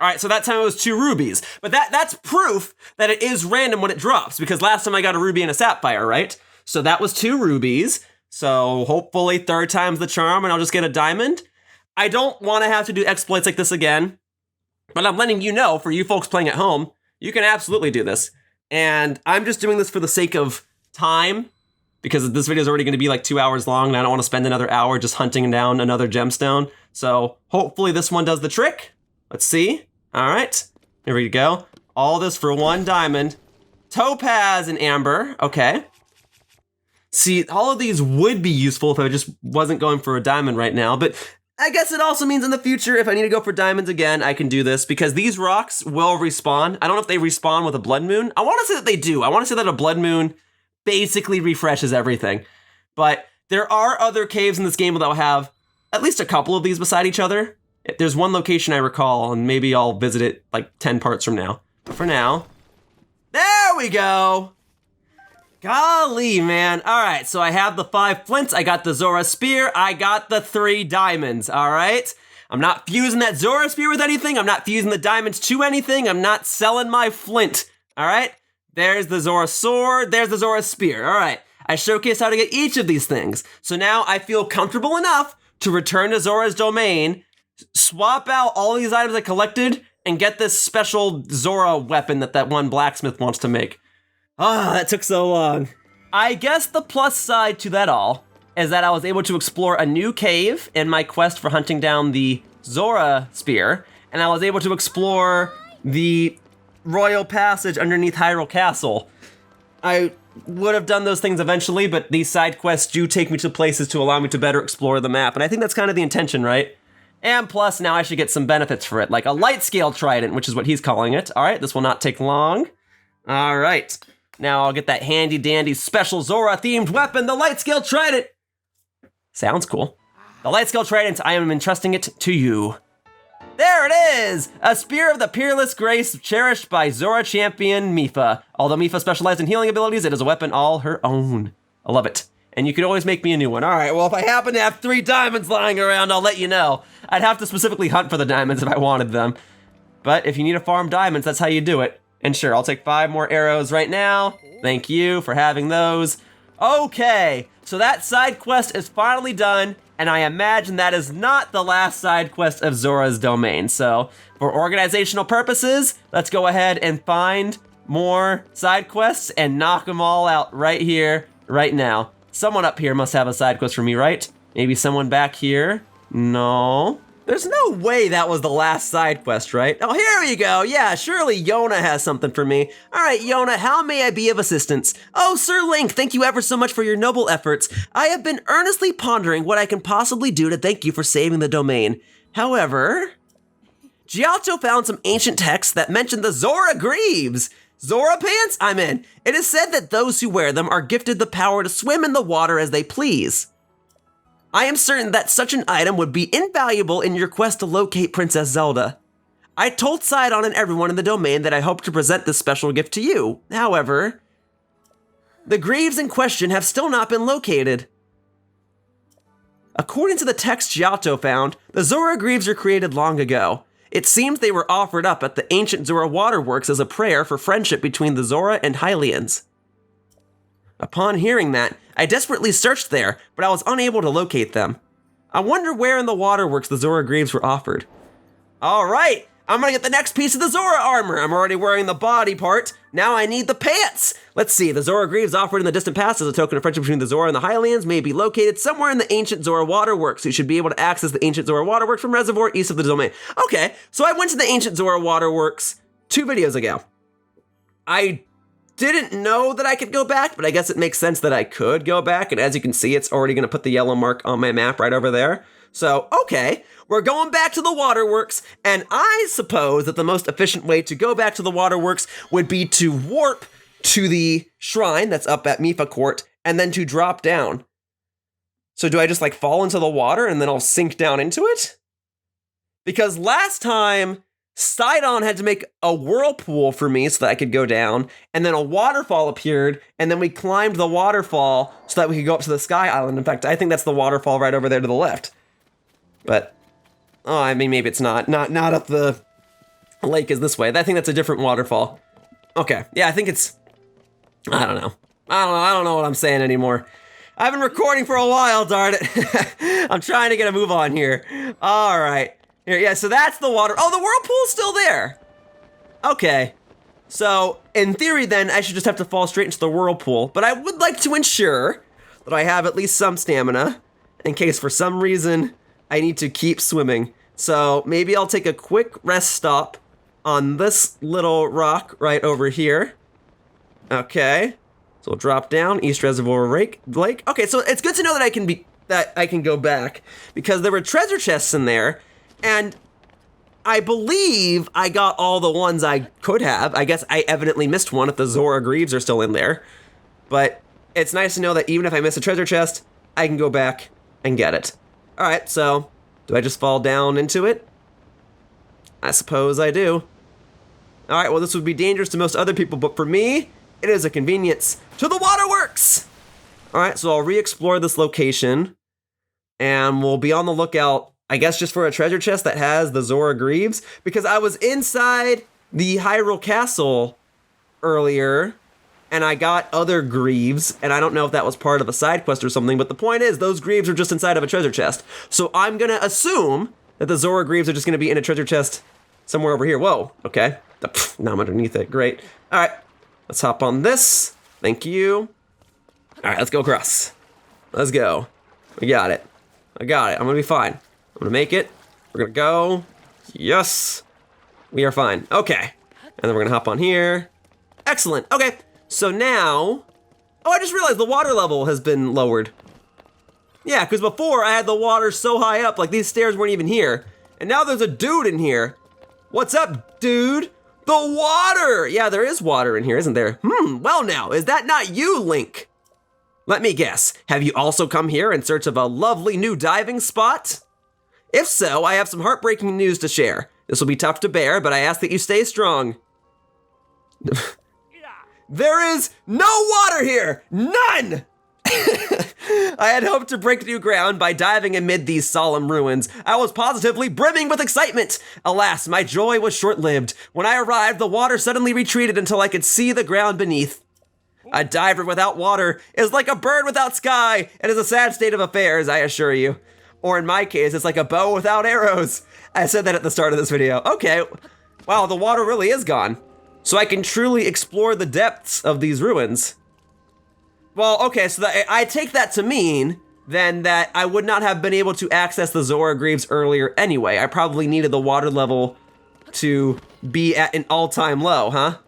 right, so that time it was 2 rubies, but that's proof that it is random when it drops because last time I got a ruby and a sapphire, right? So that was 2 rubies. So hopefully 3rd time's the charm and I'll just get a diamond. I don't wanna have to do exploits like this again, but I'm letting you know, for you folks playing at home, you can absolutely do this. And I'm just doing this for the sake of time because this video is already going to be like 2 hours long and I don't want to spend another hour just hunting down another gemstone. So hopefully this one does the trick. Let's see. All right, here we go. All this for 1 diamond. Topaz and amber, okay. See, all of these would be useful if I just wasn't going for a diamond right now, but I guess it also means in the future, if I need to go for diamonds again, I can do this because these rocks will respawn. I don't know if they respawn with a blood moon. I want to say that they do. I want to say that a blood moon basically refreshes everything. But there are other caves in this game that will have at least a couple of these beside each other. There's one location I recall, and maybe I'll visit it like 10 parts from now. But for now, there we go. Golly, man. All right, so I have the 5 flints. I got the Zora spear. I got the 3 diamonds, all right? I'm not fusing that Zora spear with anything. I'm not fusing the diamonds to anything. I'm not selling my flint, all right? There's the Zora sword. There's the Zora spear, all right. I showcased how to get each of these things. So now I feel comfortable enough to return to Zora's domain, swap out all these items I collected, and get this special Zora weapon that one blacksmith wants to make. Ah, that took so long. I guess the plus side to that all is that I was able to explore a new cave in my quest for hunting down the Zora spear, and I was able to explore the royal passage underneath Hyrule Castle. I would have done those things eventually, but these side quests do take me to places to allow me to better explore the map, and I think that's kind of the intention, right? And plus, now I should get some benefits for it, like a light scale trident, which is what he's calling it. All right, this will not take long. All right, now I'll get that handy dandy special Zora themed weapon, the light scale trident. Sounds cool. The light scale trident, I am entrusting it to you. There it is! A spear of the peerless grace cherished by Zora champion Mipha. Although Mipha specialized in healing abilities, it is a weapon all her own. I love it. And you can always make me a new one. All right, well, if I happen to have 3 diamonds lying around, I'll let you know. I'd have to specifically hunt for the diamonds if I wanted them. But if you need to farm diamonds, that's how you do it. And sure, I'll take 5 more arrows right now. Thank you for having those. Okay, so that side quest is finally done, and I imagine that is not the last side quest of Zora's domain. So for organizational purposes, let's go ahead and find more side quests and knock them all out right here, right now. Someone up here must have a side quest for me, right? Maybe someone back here? No. There's no way that was the last side quest, right? Oh, here we go. Yeah, surely Yona has something for me. All right, Yona, how may I be of assistance? Oh, Sir Link, thank you ever so much for your noble efforts. I have been earnestly pondering what I can possibly do to thank you for saving the domain. However, Giotto found some ancient texts that mention the Zora Greaves. Zora pants? I'm in. It is said that those who wear them are gifted the power to swim in the water as they please. I am certain that such an item would be invaluable in your quest to locate Princess Zelda. I told Sidon and everyone in the domain that I hope to present this special gift to you. However, the Greaves in question have still not been located. According to the text Giotto found, the Zora Greaves were created long ago. It seems they were offered up at the ancient Zora Waterworks as a prayer for friendship between the Zora and Hylians. Upon hearing that, I desperately searched there, but I was unable to locate them. I wonder where in the Waterworks the Zora Greaves were offered. All right, I'm gonna get the next piece of the Zora armor. I'm already wearing the body part. Now I need the pants. Let's see, the Zora Greaves offered in the distant past as a token of friendship between the Zora and the Hylians may be located somewhere in the ancient Zora Waterworks. You should be able to access the ancient Zora Waterworks from Reservoir east of the domain. Okay, so I went to the ancient Zora Waterworks 2 videos ago. I didn't know that I could go back, but I guess it makes sense that I could go back. And as you can see, it's already going to put the yellow mark on my map right over there. So, okay, we're going back to the Waterworks. And I suppose that the most efficient way to go back to the Waterworks would be to warp to the shrine that's up at Mipha Court and then to drop down. So do I just like fall into the water and then I'll sink down into it? Because last time, Sidon had to make a whirlpool for me so that I could go down, and then a waterfall appeared, and then we climbed the waterfall so that we could go up to the Sky Island. In fact, I think that's the waterfall right over there to the left. But, oh, I mean, maybe it's not. Not up the lake is this way. I think that's a different waterfall. Okay, yeah, I think it's, I don't know. I don't know what I'm saying anymore. I've been recording for a while, darn it. I'm trying to get a move on here. All right. Here, yeah, so that's the water. Oh, the whirlpool's still there. Okay. So, in theory, then, I should just have to fall straight into the whirlpool. But I would like to ensure that I have at least some stamina in case for some reason I need to keep swimming. So, maybe I'll take a quick rest stop on this little rock right over here. Okay. So, we'll drop down, East Reservoir Lake. Okay, so it's good to know that I can go back because there were treasure chests in there. And I believe I got all the ones I could have. I guess I evidently missed one if the Zora Greaves are still in there. But it's nice to know that even if I miss a treasure chest, I can go back and get it. All right, so do I just fall down into it? I suppose I do. All right, well, this would be dangerous to most other people, but for me, it is a convenience to the Waterworks. All right, so I'll re-explore this location, and we'll be on the lookout, I guess, just for a treasure chest that has the Zora Greaves, because I was inside the Hyrule Castle earlier, and I got other Greaves, and I don't know if that was part of a side quest or something, but the point is, those Greaves are just inside of a treasure chest. So I'm gonna assume that the Zora Greaves are just gonna be in a treasure chest somewhere over here. Whoa, okay. Now I'm underneath it, great. All right, let's hop on this. Thank you. All right, let's go across. Let's go. We got it. I got it, I'm gonna be fine. I'm gonna make it. We're gonna go. Yes, we are fine. Okay, and then we're gonna hop on here. Excellent, okay. So now, oh, I just realized the water level has been lowered. Yeah, because before I had the water so high up, like these stairs weren't even here. And now there's a dude in here. What's up, dude? The water! Yeah, there is water in here, isn't there? Well now, is that not you, Link? Let me guess, have you also come here in search of a lovely new diving spot? If so, I have some heartbreaking news to share. This will be tough to bear, but I ask that you stay strong. There is no water here! None! I had hoped to break new ground by diving amid these solemn ruins. I was positively brimming with excitement. Alas, my joy was short-lived. When I arrived, the water suddenly retreated until I could see the ground beneath. A diver without water is like a bird without sky. It is a sad state of affairs, I assure you. Or in my case, it's like a bow without arrows. I said that at the start of this video. Okay, wow, the water really is gone. So I can truly explore the depths of these ruins. Well, okay, so I take that to mean then that I would not have been able to access the Zora Greaves earlier anyway. I probably needed the water level to be at an all-time low, huh?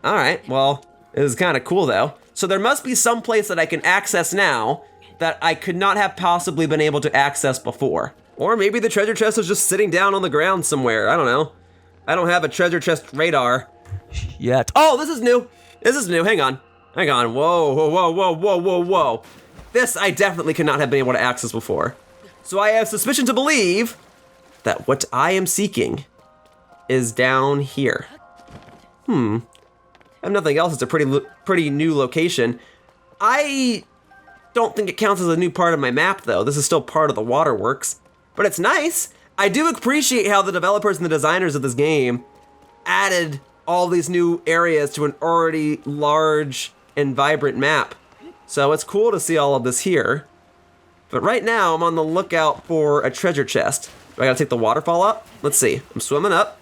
All right, well, it was kind of cool though. So there must be some place that I can access now that I could not have possibly been able to access before. Or maybe the treasure chest is just sitting down on the ground somewhere, I don't know. I don't have a treasure chest radar yet. Oh, this is new. This is new, hang on. Hang on, whoa, whoa, whoa, whoa, whoa, whoa, whoa. This I definitely could not have been able to access before. So I have suspicion to believe that what I am seeking is down here. I have nothing else, it's a pretty new location. I don't think it counts as a new part of my map though. This is still part of the Waterworks, but it's nice. I do appreciate how the developers and the designers of this game added all these new areas to an already large and vibrant map. So it's cool to see all of this here. But right now I'm on the lookout for a treasure chest. Do I gotta take the waterfall up? Let's see, I'm swimming up.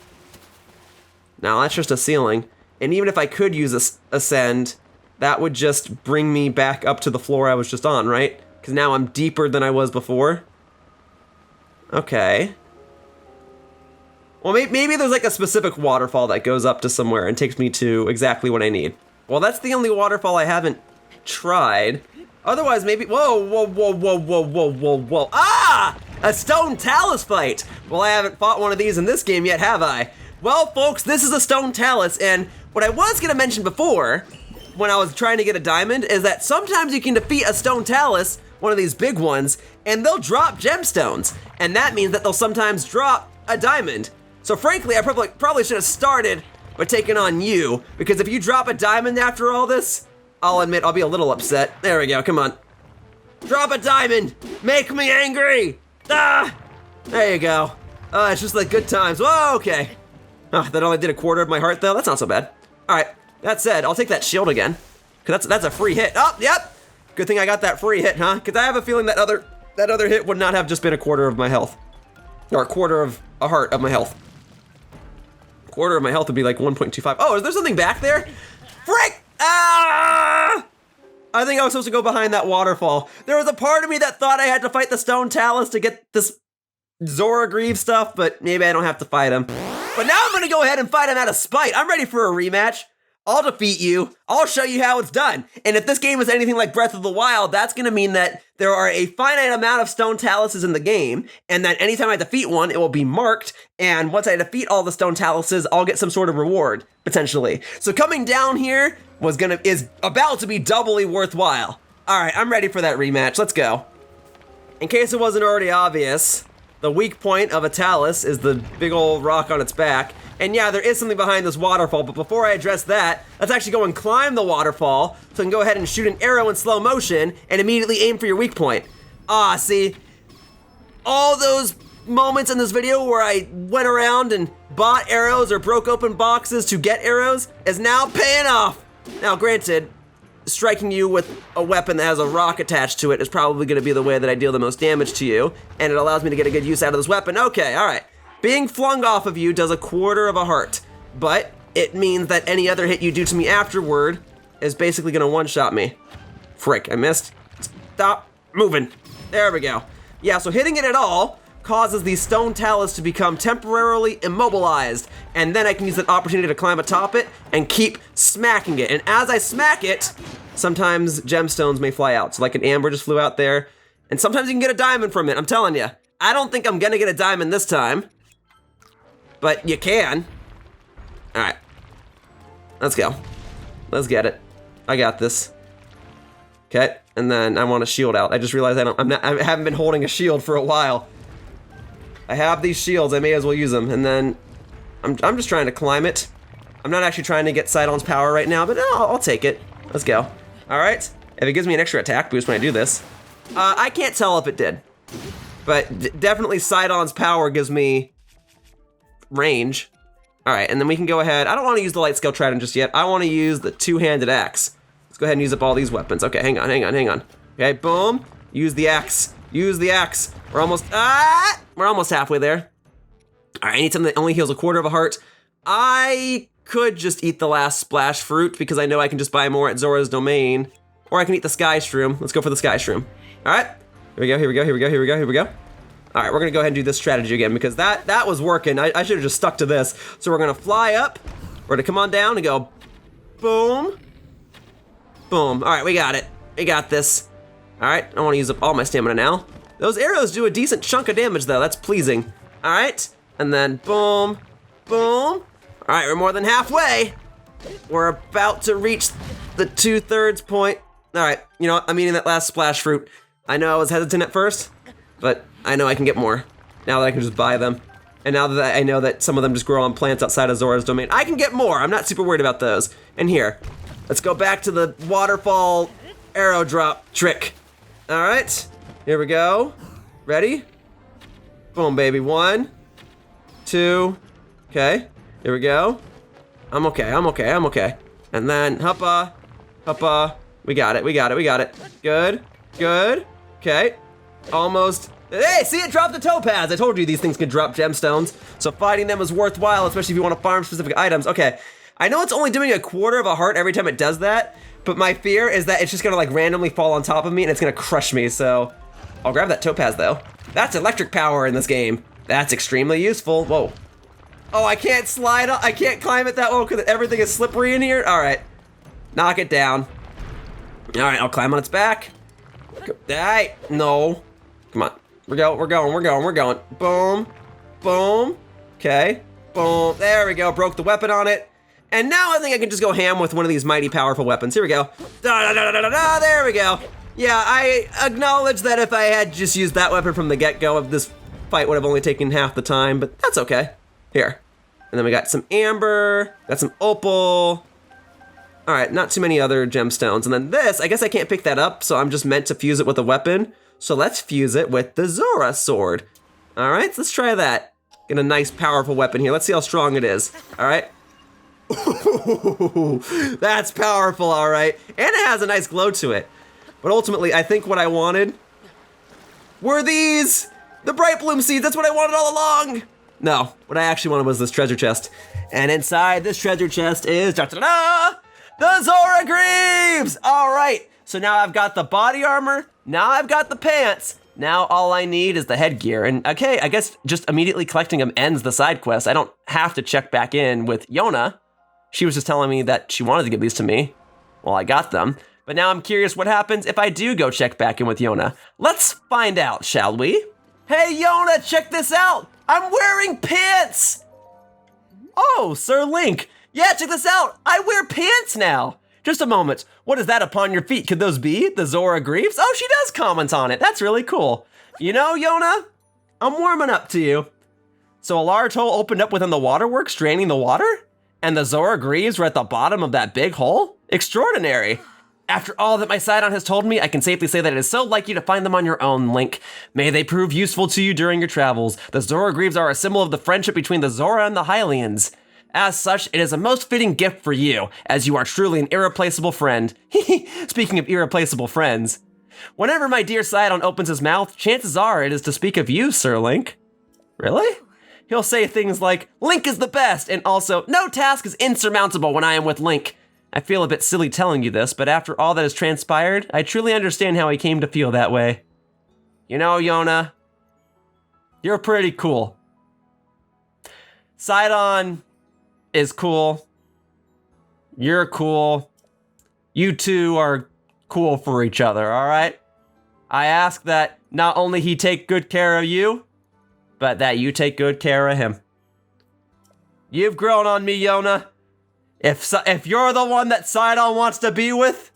Now that's just a ceiling. And even if I could use ascend, that would just bring me back up to the floor I was just on, right? Because now I'm deeper than I was before. Okay. Well, maybe there's like a specific waterfall that goes up to somewhere and takes me to exactly what I need. Well, that's the only waterfall I haven't tried. Otherwise, maybe, whoa, whoa, whoa, whoa, whoa, whoa, whoa, whoa. Ah, a stone talus fight. Well, I haven't fought one of these in this game yet, have I? Well, folks, this is a stone talus, and what I was gonna mention before, when I was trying to get a diamond, is that sometimes you can defeat a stone talus, one of these big ones, and they'll drop gemstones, and that means that they'll sometimes drop a diamond. So frankly, I probably should have started by taking on you, because if you drop a diamond after all this, I'll admit I'll be a little upset. There we go, come on. Drop a diamond, make me angry. Ah, there you go. It's just like good times, whoa, okay. That only did a quarter of my heart though, that's not so bad. All right, that said, I'll take that shield again, because that's a free hit. Oh, yep, good thing I got that free hit, huh? Because I have a feeling that other hit would not have just been a quarter of my health. Or a quarter of a heart of my health. Quarter of my health would be like 1.25. Oh, is there something back there? Frick! Ah! I think I was supposed to go behind that waterfall. There was a part of me that thought I had to fight the stone talus to get this Zora Greaves stuff, but maybe I don't have to fight him. But now I'm gonna go ahead and fight him out of spite. I'm ready for a rematch. I'll defeat you. I'll show you how it's done. And if this game is anything like Breath of the Wild, that's gonna mean that there are a finite amount of stone taluses in the game, and that anytime I defeat one, it will be marked, and once I defeat all the stone taluses, I'll get some sort of reward, potentially. So coming down here is about to be doubly worthwhile. All right, I'm ready for that rematch, let's go. In case it wasn't already obvious, the weak point of a talus is the big old rock on its back. And yeah, there is something behind this waterfall, but before I address that, let's actually go and climb the waterfall so I can go ahead and shoot an arrow in slow motion and immediately aim for your weak point. Ah, see, all those moments in this video where I went around and bought arrows or broke open boxes to get arrows is now paying off. Now, granted, striking you with a weapon that has a rock attached to it is probably gonna be the way that I deal the most damage to you, and it allows me to get a good use out of this weapon. Okay, all right. Being flung off of you does 1/4 of a heart, but it means that any other hit you do to me afterward is basically gonna one-shot me. Frick, I missed. Stop moving. There we go. Yeah, so hitting it at all causes the stone talus to become temporarily immobilized, and then I can use that opportunity to climb atop it and keep smacking it. And as I smack it, sometimes gemstones may fly out. So like an amber just flew out there, and sometimes you can get a diamond from it, I'm telling you. I don't think I'm gonna get a diamond this time, but you can. All right, let's go. Let's get it. I got this. Okay, and then I want a shield out. I just realized I haven't been holding a shield for a while. I have these shields, I may as well use them. And then I'm just trying to climb it. I'm not actually trying to get Sidon's power right now, but I'll take it. Let's go. All right, if it gives me an extra attack boost when I do this. I can't tell if it did, but definitely Sidon's power gives me range. All right, and then we can go ahead. I don't want to use the light scale trident just yet. I want to use the two-handed axe. Let's go ahead and use up all these weapons. Okay, hang on. Okay, boom. Use the axe. Use the axe. We're almost halfway there. All right, I need something that only heals 1/4 of a heart. I could just eat the last splash fruit because I know I can just buy more at Zora's domain, or I can eat the sky shroom. Let's go for the sky shroom. All right, here we go. All right, we're gonna go ahead and do this strategy again because that was working. I should have just stuck to this. So we're gonna fly up. We're gonna come on down and go, boom, boom. All right, we got it. We got this. All right, I want to use up all my stamina now. Those arrows do a decent chunk of damage though. That's pleasing. All right, and then boom, boom. All right, we're more than halfway. We're about to reach the 2/3 point. All right, you know what? I'm eating that last splash fruit. I know I was hesitant at first, but I know I can get more now that I can just buy them. And now that I know that some of them just grow on plants outside of Zora's domain, I can get more. I'm not super worried about those. And here, let's go back to the waterfall arrow drop trick. All right, here we go. Ready? Boom, baby. 1, 2, okay. Here we go. I'm okay. And then huppa, huppa. We got it. Good. Okay. Almost. Hey, see, it dropped the topaz. I told you these things could drop gemstones. So fighting them is worthwhile, especially if you want to farm specific items. Okay, I know it's only doing 1/4 of a heart every time it does that, but my fear is that it's just gonna like randomly fall on top of me and it's gonna crush me, so I'll grab that topaz though. That's electric power in this game. That's extremely useful. Whoa. Oh, I can't slide, I can't climb it that low because everything is slippery in here. All right, knock it down. All right, I'll climb on its back. Hey, no, come on. We're going. Boom, boom, okay, boom. There we go, broke the weapon on it. And now I think I can just go ham with one of these mighty powerful weapons. Here we go. There we go. Yeah, I acknowledge that if I had just used that weapon from the get-go, this fight would have only taken half the time, but that's okay. Here. And then we got some amber, got some opal. All right, not too many other gemstones. And then this, I guess I can't pick that up, so I'm just meant to fuse it with a weapon. So let's fuse it with the Zora sword. All right, so let's try that. Get a nice powerful weapon here. Let's see how strong it is. All right. Ooh, that's powerful, all right. And it has a nice glow to it. But ultimately, I think what I wanted were these, the bright bloom seeds. That's what I wanted all along. No, what I actually wanted was this treasure chest. And inside this treasure chest is, da-da-da, the Zora Greaves. All right, so now I've got the body armor. Now I've got the pants. Now all I need is the headgear. And okay, I guess just immediately collecting them ends the side quest. I don't have to check back in with Yona. She was just telling me that she wanted to give these to me. Well, I got them. But now I'm curious what happens if I do go check back in with Yona. Let's find out, shall we? Hey, Yona, check this out. I'm wearing pants. Oh, Sir Link. Yeah, check this out. I wear pants now. Just a moment. What is that upon your feet? Could those be the Zora Greaves? Oh, she does comment on it. That's really cool. You know, Yona, I'm warming up to you. So a large hole opened up within the Waterworks, draining the water? And the Zora Greaves were at the bottom of that big hole? Extraordinary. After all that my Sidon has told me, I can safely say that it is so like you to find them on your own, Link. May they prove useful to you during your travels. The Zora Greaves are a symbol of the friendship between the Zora and the Hylians. As such, it is a most fitting gift for you, as you are truly an irreplaceable friend. Speaking of irreplaceable friends. Whenever my dear Sidon opens his mouth, chances are it is to speak of you, Sir Link. Really? he'll say things like, Link is the best, and also, no task is insurmountable when I am with Link. I feel a bit silly telling you this, but after all that has transpired, I truly understand how he came to feel that way. You know, Yona, you're pretty cool. Sidon is cool. You're cool. You two are cool for each other, all right? I ask that not only he take good care of you, but that you take good care of him. You've grown on me, Yona. If you're the one that Sidon wants to be with,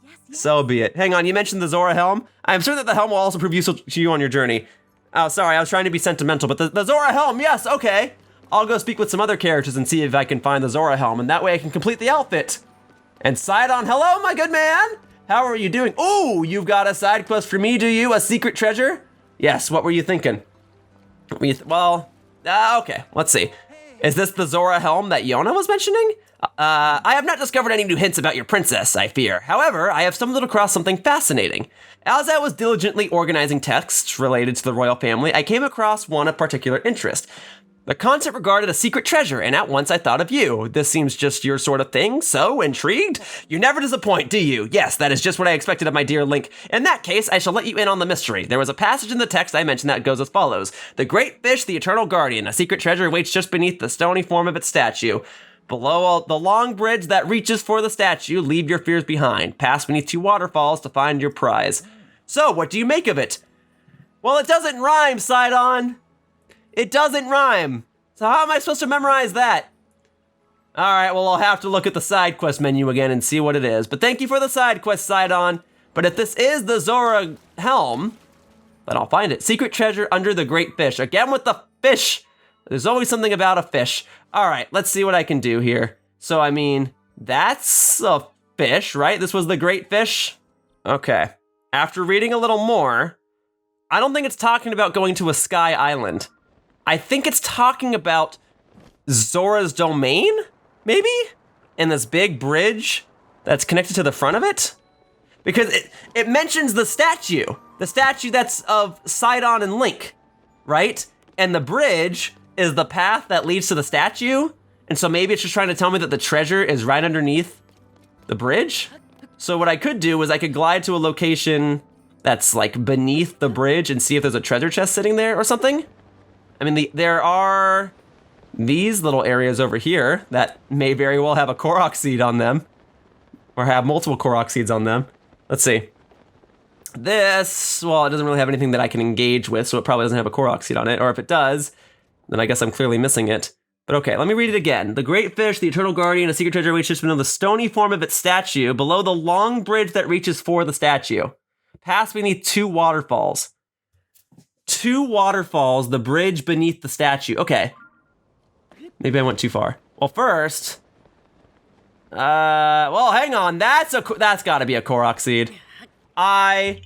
yes. So be it. Hang on, you mentioned the Zora Helm. I'm sure that the helm will also prove useful to you on your journey. Oh, sorry, I was trying to be sentimental, but the Zora Helm, yes, okay. I'll go speak with some other characters and see if I can find the Zora Helm, and that way I can complete the outfit. And Sidon, hello, my good man. How are you doing? Ooh, you've got a side quest for me, do you? A secret treasure? Yes, what were you thinking? Okay, let's see. Is this the Zora Helm that Yona was mentioning? I have not discovered any new hints about your princess, I fear. However, I have stumbled across something fascinating. As I was diligently organizing texts related to the royal family, I came across one of particular interest. The content regarded a secret treasure, and at once I thought of you. This seems just your sort of thing, so intrigued? You never disappoint, do you? Yes, that is just what I expected of my dear Link. In that case, I shall let you in on the mystery. There was a passage in the text I mentioned that goes as follows. The great fish, the eternal guardian, a secret treasure waits just beneath the stony form of its statue. Below the long bridge that reaches for the statue, leave your fears behind. Pass beneath 2 waterfalls to find your prize. So, what do you make of it? Well, it doesn't rhyme, Sidon. It doesn't rhyme. So how am I supposed to memorize that? All right, well, I'll have to look at the side quest menu again and see what it is. But thank you for the side quest, Sidon. But if this is the Zora Helm, then I'll find it. Secret treasure under the great fish. Again with the fish. There's always something about a fish. All right, let's see what I can do here. So, I mean, that's a fish, right? This was the great fish? Okay. After reading a little more, I don't think it's talking about going to a sky island. I think it's talking about Zora's domain, maybe? And this big bridge that's connected to the front of it? Because it mentions the statue that's of Sidon and Link, right? And the bridge is the path that leads to the statue. And so maybe it's just trying to tell me that the treasure is right underneath the bridge. So what I could do is I could glide to a location that's like beneath the bridge and see if there's a treasure chest sitting there or something. I mean, there are these little areas over here that may very well have a Korok seed on them, or have multiple Korok seeds on them. Let's see. This, well, it doesn't really have anything that I can engage with, so it probably doesn't have a Korok seed on it, or if it does, then I guess I'm clearly missing it. But okay, let me read it again. The great fish, the eternal guardian, a secret treasure waits just below the stony form of its statue, below the long bridge that reaches for the statue. Pass beneath 2 waterfalls. 2 waterfalls, the bridge beneath the statue. Okay. Maybe I went too far. Well, first, well, hang on. That's gotta be a Korok seed. I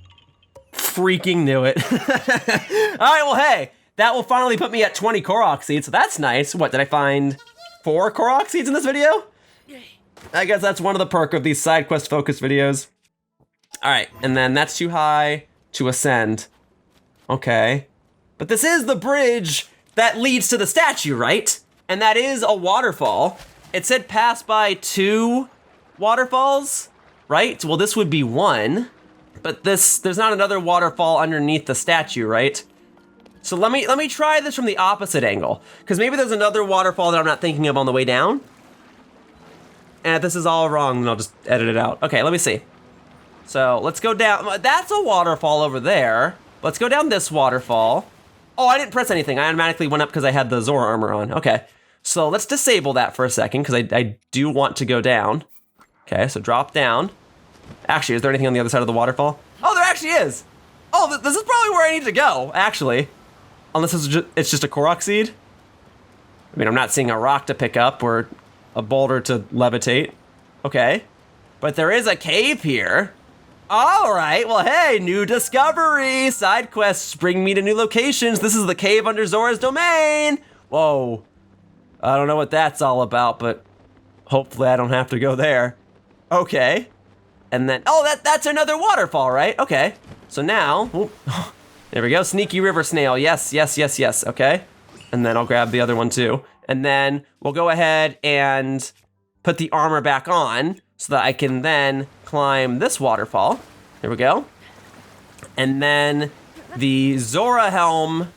freaking knew it. All right, well, hey, that will finally put me at 20 Korok seeds, so that's nice. What, did I find 4 Korok seeds in this video? I guess that's one of the perks of these side quest focused videos. All right, and then that's too high to ascend. Okay, but this is the bridge that leads to the statue, right? And that is a waterfall. It said pass by 2 waterfalls, right? Well, this would be 1, but there's not another waterfall underneath the statue, right? So let me try this from the opposite angle, because maybe there's another waterfall that I'm not thinking of on the way down. And if this is all wrong, then I'll just edit it out. Okay, let me see. So let's go down. That's a waterfall over there. Let's go down this waterfall. Oh, I didn't press anything. I automatically went up because I had the Zora armor on. Okay, so let's disable that for a second because I do want to go down. Okay, so drop down. Actually, is there anything on the other side of the waterfall? Oh, there actually is. Oh, this is probably where I need to go, actually. Unless it's just a Korok seed. I mean, I'm not seeing a rock to pick up or a boulder to levitate. Okay, but there is a cave here. All right, well, hey, new discovery. Side quests bring me to new locations. This is the cave under Zora's domain. Whoa, I don't know what that's all about, but hopefully I don't have to go there. Okay, and then, oh, that's another waterfall, right? Okay, so now, there we go, sneaky river snail. Yes, yes, yes, yes, okay. and then I'll grab the other one too. And then we'll go ahead and put the armor back on so that I can then climb this waterfall. There we go. And then the Zora Helm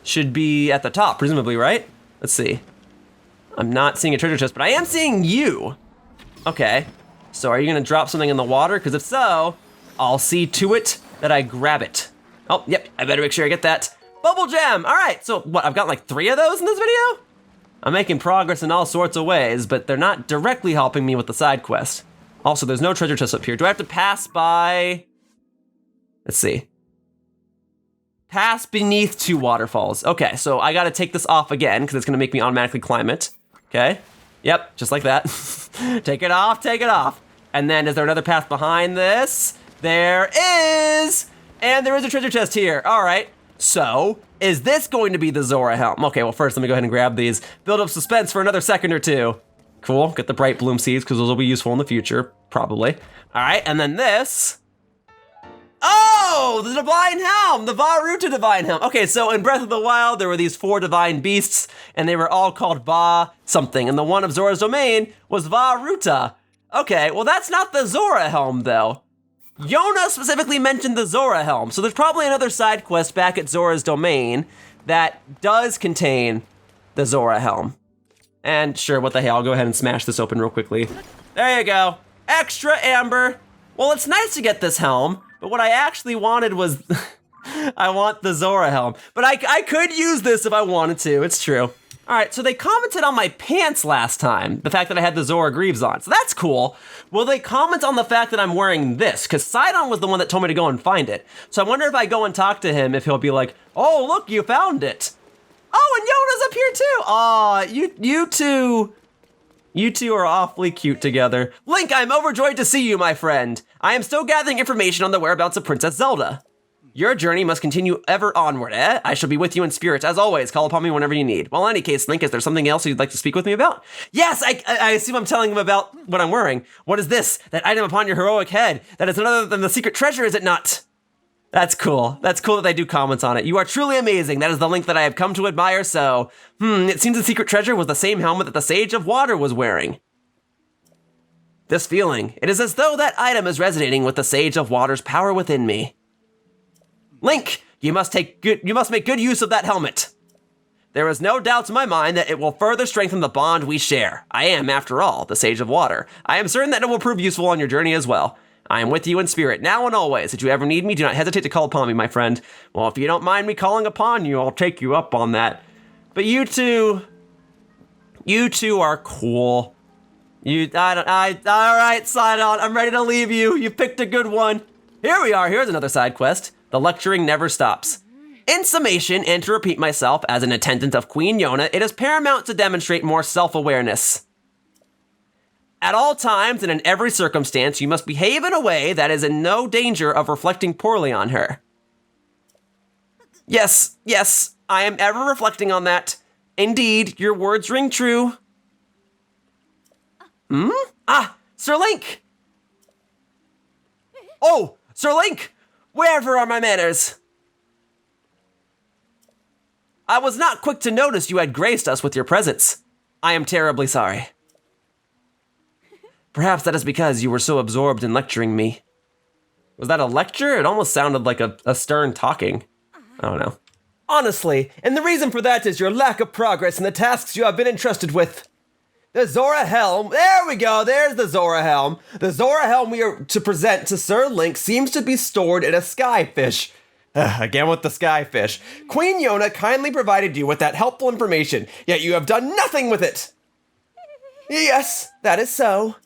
should be at the top, presumably, right? Let's see. I'm not seeing a treasure chest, but I am seeing you. Okay, so are you gonna drop something in the water? Because if so, I'll see to it that I grab it. Oh, yep, I better make sure I get that. Bubble gem, all right, so what, I've got like 3 of those in this video? I'm making progress in all sorts of ways, but they're not directly helping me with the side quest. Also, there's no treasure chest up here. Do I have to pass by? Let's see. Pass beneath 2 waterfalls. Okay, so I gotta take this off again because it's gonna make me automatically climb it. Okay, yep, just like that. Take it off, take it off. And then is there another path behind this? There is! And there is a treasure chest here, all right. So, is this going to be the Zora Helm? Okay, well first let me go ahead and grab these. Build up suspense for another second or two. Cool, get the bright bloom seeds because those will be useful in the future, probably. All right, and then this. Oh, the Divine Helm, the Ruta Divine Helm. Okay, so in Breath of the Wild, there were these 4 divine beasts, and they were all called Va something, and the one of Zora's domain was Ruta. Okay, well that's not the Zora Helm though. Yona specifically mentioned the Zora Helm, so there's probably another side quest back at Zora's domain that does contain the Zora Helm. And sure, what the hell, I'll go ahead and smash this open real quickly. There you go, extra amber. Well, it's nice to get this helm, but what I actually wanted was, I want the Zora Helm. But I could use this if I wanted to, it's true. All right, so they commented on my pants last time, the fact that I had the Zora Greaves on, so that's cool. Will they comment on the fact that I'm wearing this? Because Sidon was the one that told me to go and find it. So I wonder if I go and talk to him, if he'll be like, oh, look, you found it. Oh, and Yona's up here too. Aw, you two are awfully cute together. Link, I'm overjoyed to see you, my friend. I am still gathering information on the whereabouts of Princess Zelda. Your journey must continue ever onward, eh? I shall be with you in spirit, as always. Call upon me whenever you need. Well, in any case, Link, is there something else you'd like to speak with me about? Yes, I assume I'm telling him about what I'm wearing. What is this? That item upon your heroic head? That is none other than the secret treasure, is it not? That's cool. That's cool that they do comments on it. You are truly amazing. That is the Link that I have come to admire so. It seems the secret treasure was the same helmet that the Sage of Water was wearing. This feeling, it is as though that item is resonating with the Sage of Water's power within me. Link, you must make good use of that helmet. There is no doubt in my mind that it will further strengthen the bond we share. I am, after all, the Sage of Water. I am certain that it will prove useful on your journey as well. I am with you in spirit, now and always. If you ever need me, do not hesitate to call upon me, my friend. Well, if you don't mind me calling upon you, I'll take you up on that. But you two are cool. All right, Sidon, I'm ready to leave you. You picked a good one. Here we are, here's another side quest. The lecturing never stops. In summation, and to repeat myself, as an attendant of Queen Yona, it is paramount to demonstrate more self-awareness. At all times and in every circumstance, you must behave in a way that is in no danger of reflecting poorly on her. Yes, I am ever reflecting on that. Indeed, your words ring true. Sir Link! Oh, Sir Link! Wherever are my manners? I was not quick to notice you had graced us with your presence. I am terribly sorry. Perhaps that is because you were so absorbed in lecturing me. Was that a lecture? It almost sounded like a stern talking. I don't know. Honestly, and the reason for that is your lack of progress in the tasks you have been entrusted with. The Zora Helm, there we go, there's the Zora Helm. The Zora Helm we are to present to Sir Link seems to be stored in a skyfish. Again with the skyfish. Queen Yona kindly provided you with that helpful information, yet you have done nothing with it. Yes, that is so.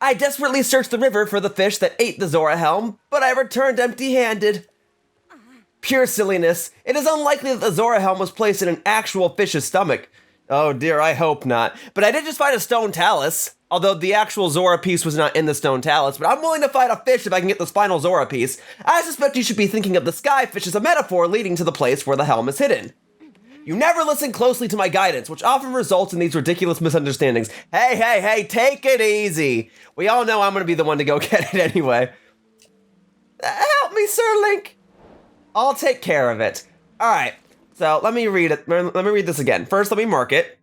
I desperately searched the river for the fish that ate the Zora Helm, but I returned empty-handed. Pure silliness. It is unlikely that the Zora Helm was placed in an actual fish's stomach. Oh dear, I hope not. But I did just find a stone talus, although the actual Zora piece was not in the stone talus, but I'm willing to fight a fish if I can get this final Zora piece. I suspect you should be thinking of the skyfish as a metaphor leading to the place where the helm is hidden. You never listen closely to my guidance, which often results in these ridiculous misunderstandings. Hey, take it easy. We all know I'm gonna be the one to go get it anyway. Help me, Sir Link. I'll take care of it. All right. So let me read it. Let me read this again. First, let me mark it.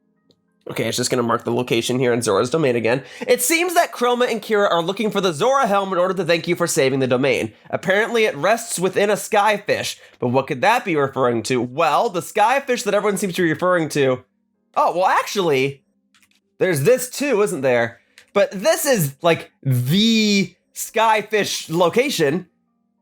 Okay, it's just going to mark the location here in Zora's domain again. It seems that Chroma and Kira are looking for the Zora Helm in order to thank you for saving the domain. Apparently, it rests within a skyfish. But what could that be referring to? Well, the skyfish that everyone seems to be referring to... Oh, well, actually, there's this too, isn't there? But this is, like, the skyfish location.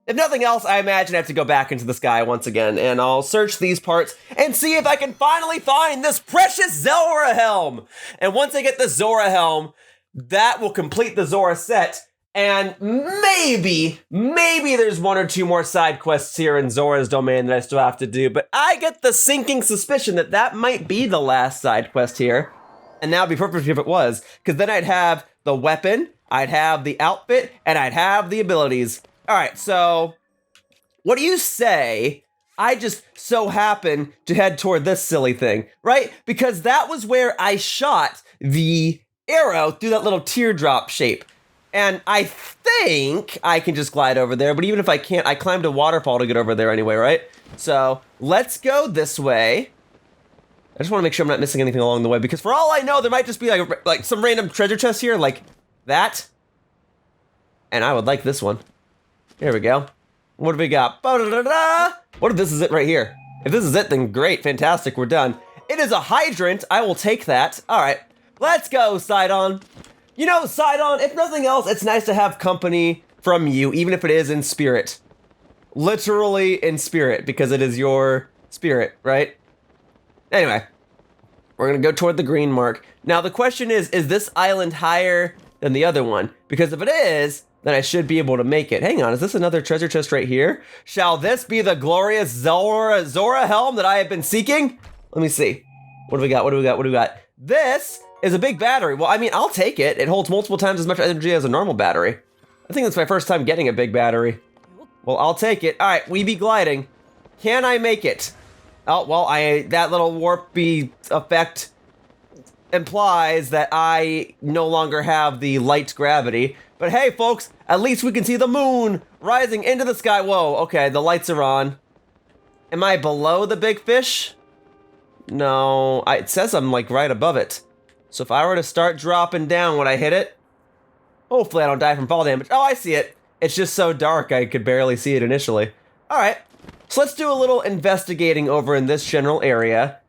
If nothing else, I imagine I have to go back into the sky once again, and I'll search these parts and see if I can finally find this precious Zora Helm. And once I get the Zora Helm, that will complete the Zora set, and maybe there's one or two more side quests here in Zora's domain that I still have to do, but I get the sinking suspicion that that might be the last side quest here. And that would be perfect if it was, because then I'd have the weapon, I'd have the outfit, and I'd have the abilities. All right, so what do you say I just so happen to head toward this silly thing, right? Because that was where I shot the arrow through that little teardrop shape. And I think I can just glide over there, but even if I can't, I climbed a waterfall to get over there anyway, right? So let's go this way. I just want to make sure I'm not missing anything along the way, because for all I know, there might just be like some random treasure chest here, like that. And I would like this one. Here we go. What do we got? Ba-da-da-da! What if this is it right here? If this is it, then great, fantastic, we're done. It is a hydrant, I will take that. All right, let's go, Sidon. You know, Sidon, if nothing else, it's nice to have company from you, even if it is in spirit. Literally in spirit, because it is your spirit, right? Anyway, we're gonna go toward the green mark. Now the question is this island higher than the other one? Because if it is, then I should be able to make it. Hang on, is this another treasure chest right here? Shall this be the glorious Zora Helm that I have been seeking? Let me see. What do we got? What do we got? What do we got? This is a big battery. Well, I mean, I'll take it. It holds multiple times as much energy as a normal battery. I think that's my first time getting a big battery. Well, I'll take it. All right, we be gliding. Can I make it? Oh, well, that little warpy effect implies that I no longer have the light gravity. But hey, folks, at least we can see the moon rising into the sky. Whoa, okay, the lights are on. Am I below the big fish? No, it says I'm like right above it. So if I were to start dropping down, would I hit it? Hopefully I don't die from fall damage. Oh, I see it. It's just so dark I could barely see it initially. All right, so let's do a little investigating over in this general area.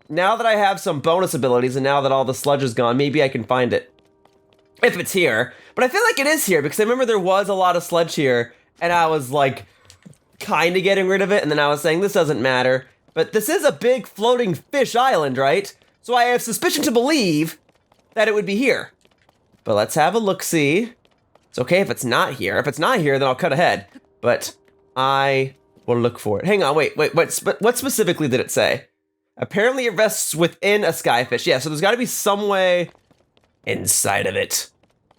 Now that I have some bonus abilities and now that all the sludge is gone, maybe I can find it. If it's here. But I feel like it is here because I remember there was a lot of sludge here and I was like kind of getting rid of it and then I was saying this doesn't matter. But this is a big floating fish island, right? So I have suspicion to believe that it would be here. But let's have a look-see. It's okay if it's not here. If it's not here, then I'll cut ahead. But I will look for it. Hang on, wait. What specifically did it say? Apparently it rests within a skyfish. Yeah, so there's got to be some way inside of it.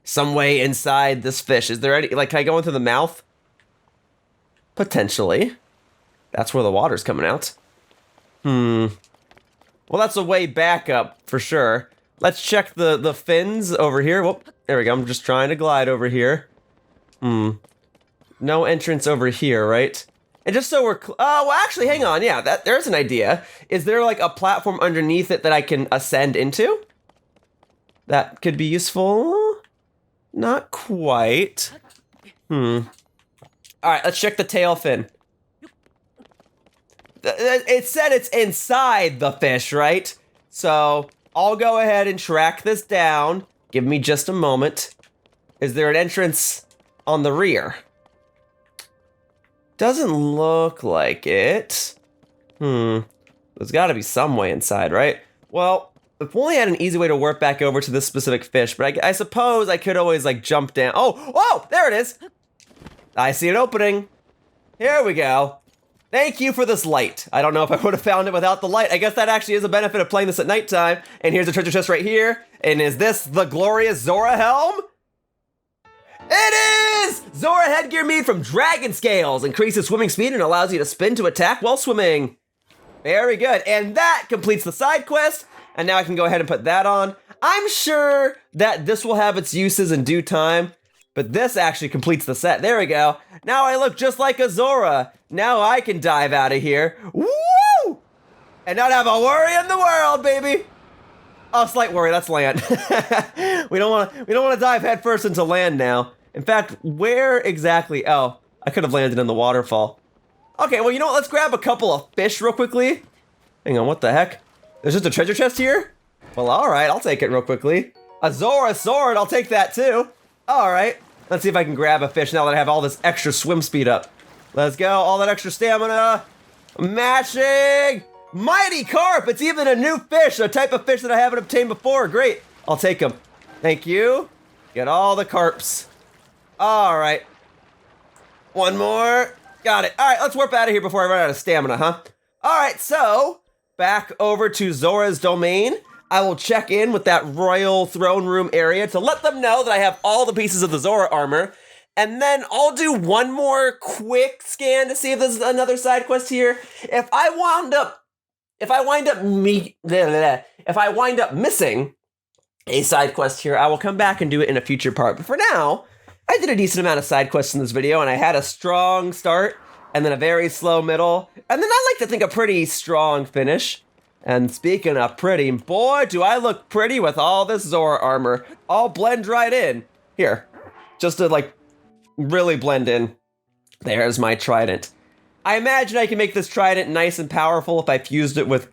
Some way inside this fish. Is there any, like, can I go into the mouth? Potentially. That's where the water's coming out. Well, that's a way back up for sure. Let's check the fins over here. Whoop, there we go. I'm just trying to glide over here. No entrance over here, right? And just so we're, well, actually, hang on. Yeah, there's an idea. Is there like a platform underneath it that I can ascend into? That could be useful. Not quite. All right, let's check the tail fin. It said it's inside the fish, right? So I'll go ahead and track this down. Give me just a moment. Is there an entrance on the rear? Doesn't look like it. There's got to be some way inside, right? Well, if only I had an easy way to warp back over to this specific fish, but I suppose I could always like jump down. Oh, there it is. I see an opening. Here we go. Thank you for this light. I don't know if I would have found it without the light. I guess that actually is a benefit of playing this at nighttime. And here's a treasure chest right here. And is this the glorious Zora Helm? It is! Zora headgear made from dragon scales. Increases swimming speed and allows you to spin to attack while swimming. Very good. And that completes the side quest. And now I can go ahead and put that on. I'm sure that this will have its uses in due time. But this actually completes the set. There we go. Now I look just like a Zora. Now I can dive out of here. Woo! and not have a worry in the world, baby. Oh, slight worry, that's land. we don't want to dive headfirst into land now. In fact, where exactly? Oh, I could have landed in the waterfall. Okay, well, you know what? Let's grab a couple of fish real quickly. Hang on, what the heck? There's just a treasure chest here? Well, all right, I'll take it real quickly. A Zora sword, I'll take that too. All right, let's see if I can grab a fish now that I have all this extra swim speed up. Let's go, all that extra stamina. Matching! Mighty carp, it's even a new fish, a type of fish that I haven't obtained before. Great, I'll take them. Thank you. Get all the carps. All right. One more. Got it. All right, let's warp out of here before I run out of stamina, huh? All right, so back over to Zora's domain. I will check in with that royal throne room area to let them know that I have all the pieces of the Zora armor. And then I'll do one more quick scan to see if there's another side quest here. If I wind up missing a side quest here, I will come back and do it in a future part. But for now, I did a decent amount of side quests in this video, and I had a strong start, and then a very slow middle, and then I like to think a pretty strong finish. And speaking of pretty, boy, do I look pretty with all this Zora armor. I'll blend right in. Here, just to like really blend in. There's my trident. I imagine I can make this trident nice and powerful if I fused it with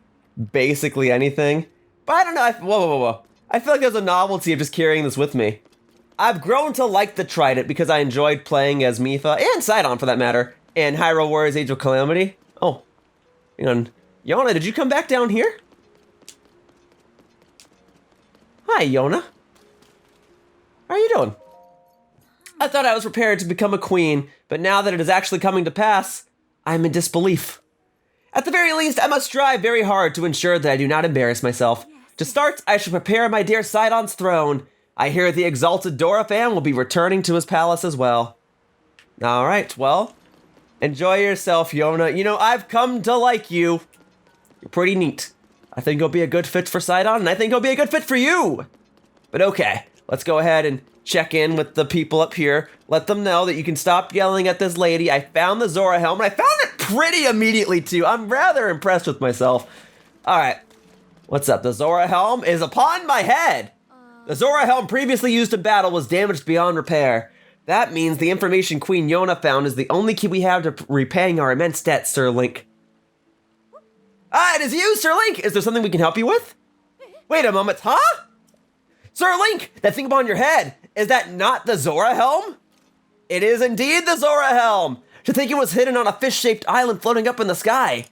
basically anything. But I don't know, whoa. I feel like there's a novelty of just carrying this with me. I've grown to like the trident because I enjoyed playing as Mipha, and Sidon for that matter, in Hyrule Warriors Age of Calamity. Oh, hang on. Yona, did you come back down here? Hi, Yona. How are you doing? I thought I was prepared to become a queen, but now that it is actually coming to pass, I'm in disbelief. At the very least, I must strive very hard to ensure that I do not embarrass myself. To start, I should prepare my dear Sidon's throne. I hear the exalted Dora fan will be returning to his palace as well. All right, well, enjoy yourself, Yona. You know, I've come to like you. You're pretty neat. I think you'll be a good fit for Sidon, and I think you'll be a good fit for you. But okay, let's go ahead and check in with the people up here. Let them know that you can stop yelling at this lady. I found the Zora Helm, and I found it pretty immediately, too. I'm rather impressed with myself. All right, what's up? The Zora Helm is upon my head. The Zora Helm previously used in battle was damaged beyond repair. That means the information Queen Yona found is the only key we have to repaying our immense debt, Sir Link. Ah, it is you, Sir Link! Is there something we can help you with? Wait a moment, huh? Sir Link, that thing upon your head, is that not the Zora Helm? It is indeed the Zora Helm! To think it was hidden on a fish-shaped island floating up in the sky.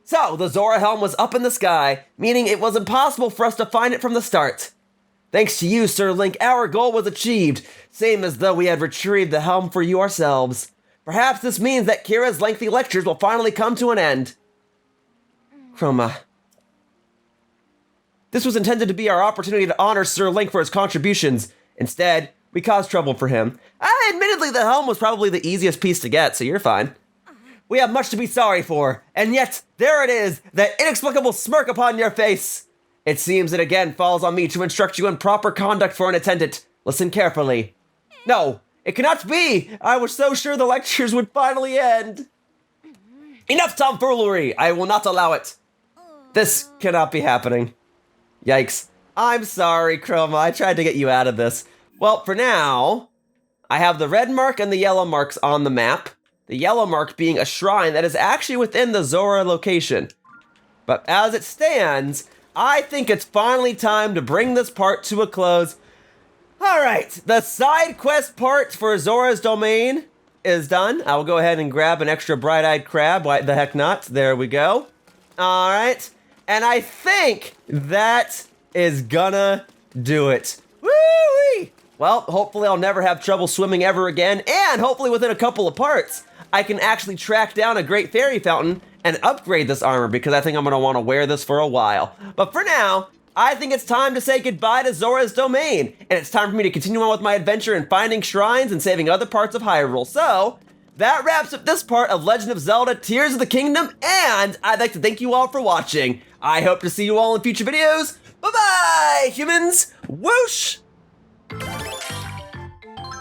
So, the Zora Helm was up in the sky, meaning it was impossible for us to find it from the start. Thanks to you, Sir Link, our goal was achieved, same as though we had retrieved the helm for you ourselves. Perhaps this means that Kira's lengthy lectures will finally come to an end. Chroma. This was intended to be our opportunity to honor Sir Link for his contributions. Instead, we caused trouble for him. Admittedly, the helm was probably the easiest piece to get, so you're fine. We have much to be sorry for, and yet, there it is, that inexplicable smirk upon your face. It seems it again falls on me to instruct you in proper conduct for an attendant. Listen carefully. No, it cannot be! I was so sure the lectures would finally end. Enough tomfoolery! I will not allow it. This cannot be happening. Yikes. I'm sorry, Chroma. I tried to get you out of this. Well, for now, I have the red mark and the yellow marks on the map. The yellow mark being a shrine that is actually within the Zora location. But as it stands, I think it's finally time to bring this part to a close. All right, the side quest part for Zora's domain is done. I will go ahead and grab an extra bright-eyed crab. Why the heck not? There we go. All right, and I think that is gonna do it. Woo-wee! Well, hopefully I'll never have trouble swimming ever again, and hopefully within a couple of parts, I can actually track down a great fairy fountain and upgrade this armor because I think I'm gonna wanna wear this for a while. But for now, I think it's time to say goodbye to Zora's domain, and it's time for me to continue on with my adventure in finding shrines and saving other parts of Hyrule. So, that wraps up this part of Legend of Zelda Tears of the Kingdom, and I'd like to thank you all for watching. I hope to see you all in future videos. Bye-bye, humans! Whoosh!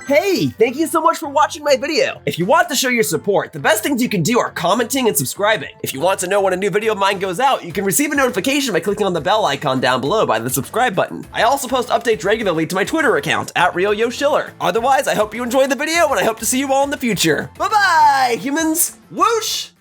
Hey, thank you so much for watching my video. If you want to show your support, the best things you can do are commenting and subscribing. If you want to know when a new video of mine goes out, you can receive a notification by clicking on the bell icon down below by the subscribe button. I also post updates regularly to my Twitter account, @RealYoshiller. Otherwise, I hope you enjoyed the video and I hope to see you all in the future. Bye-bye, humans. Whoosh!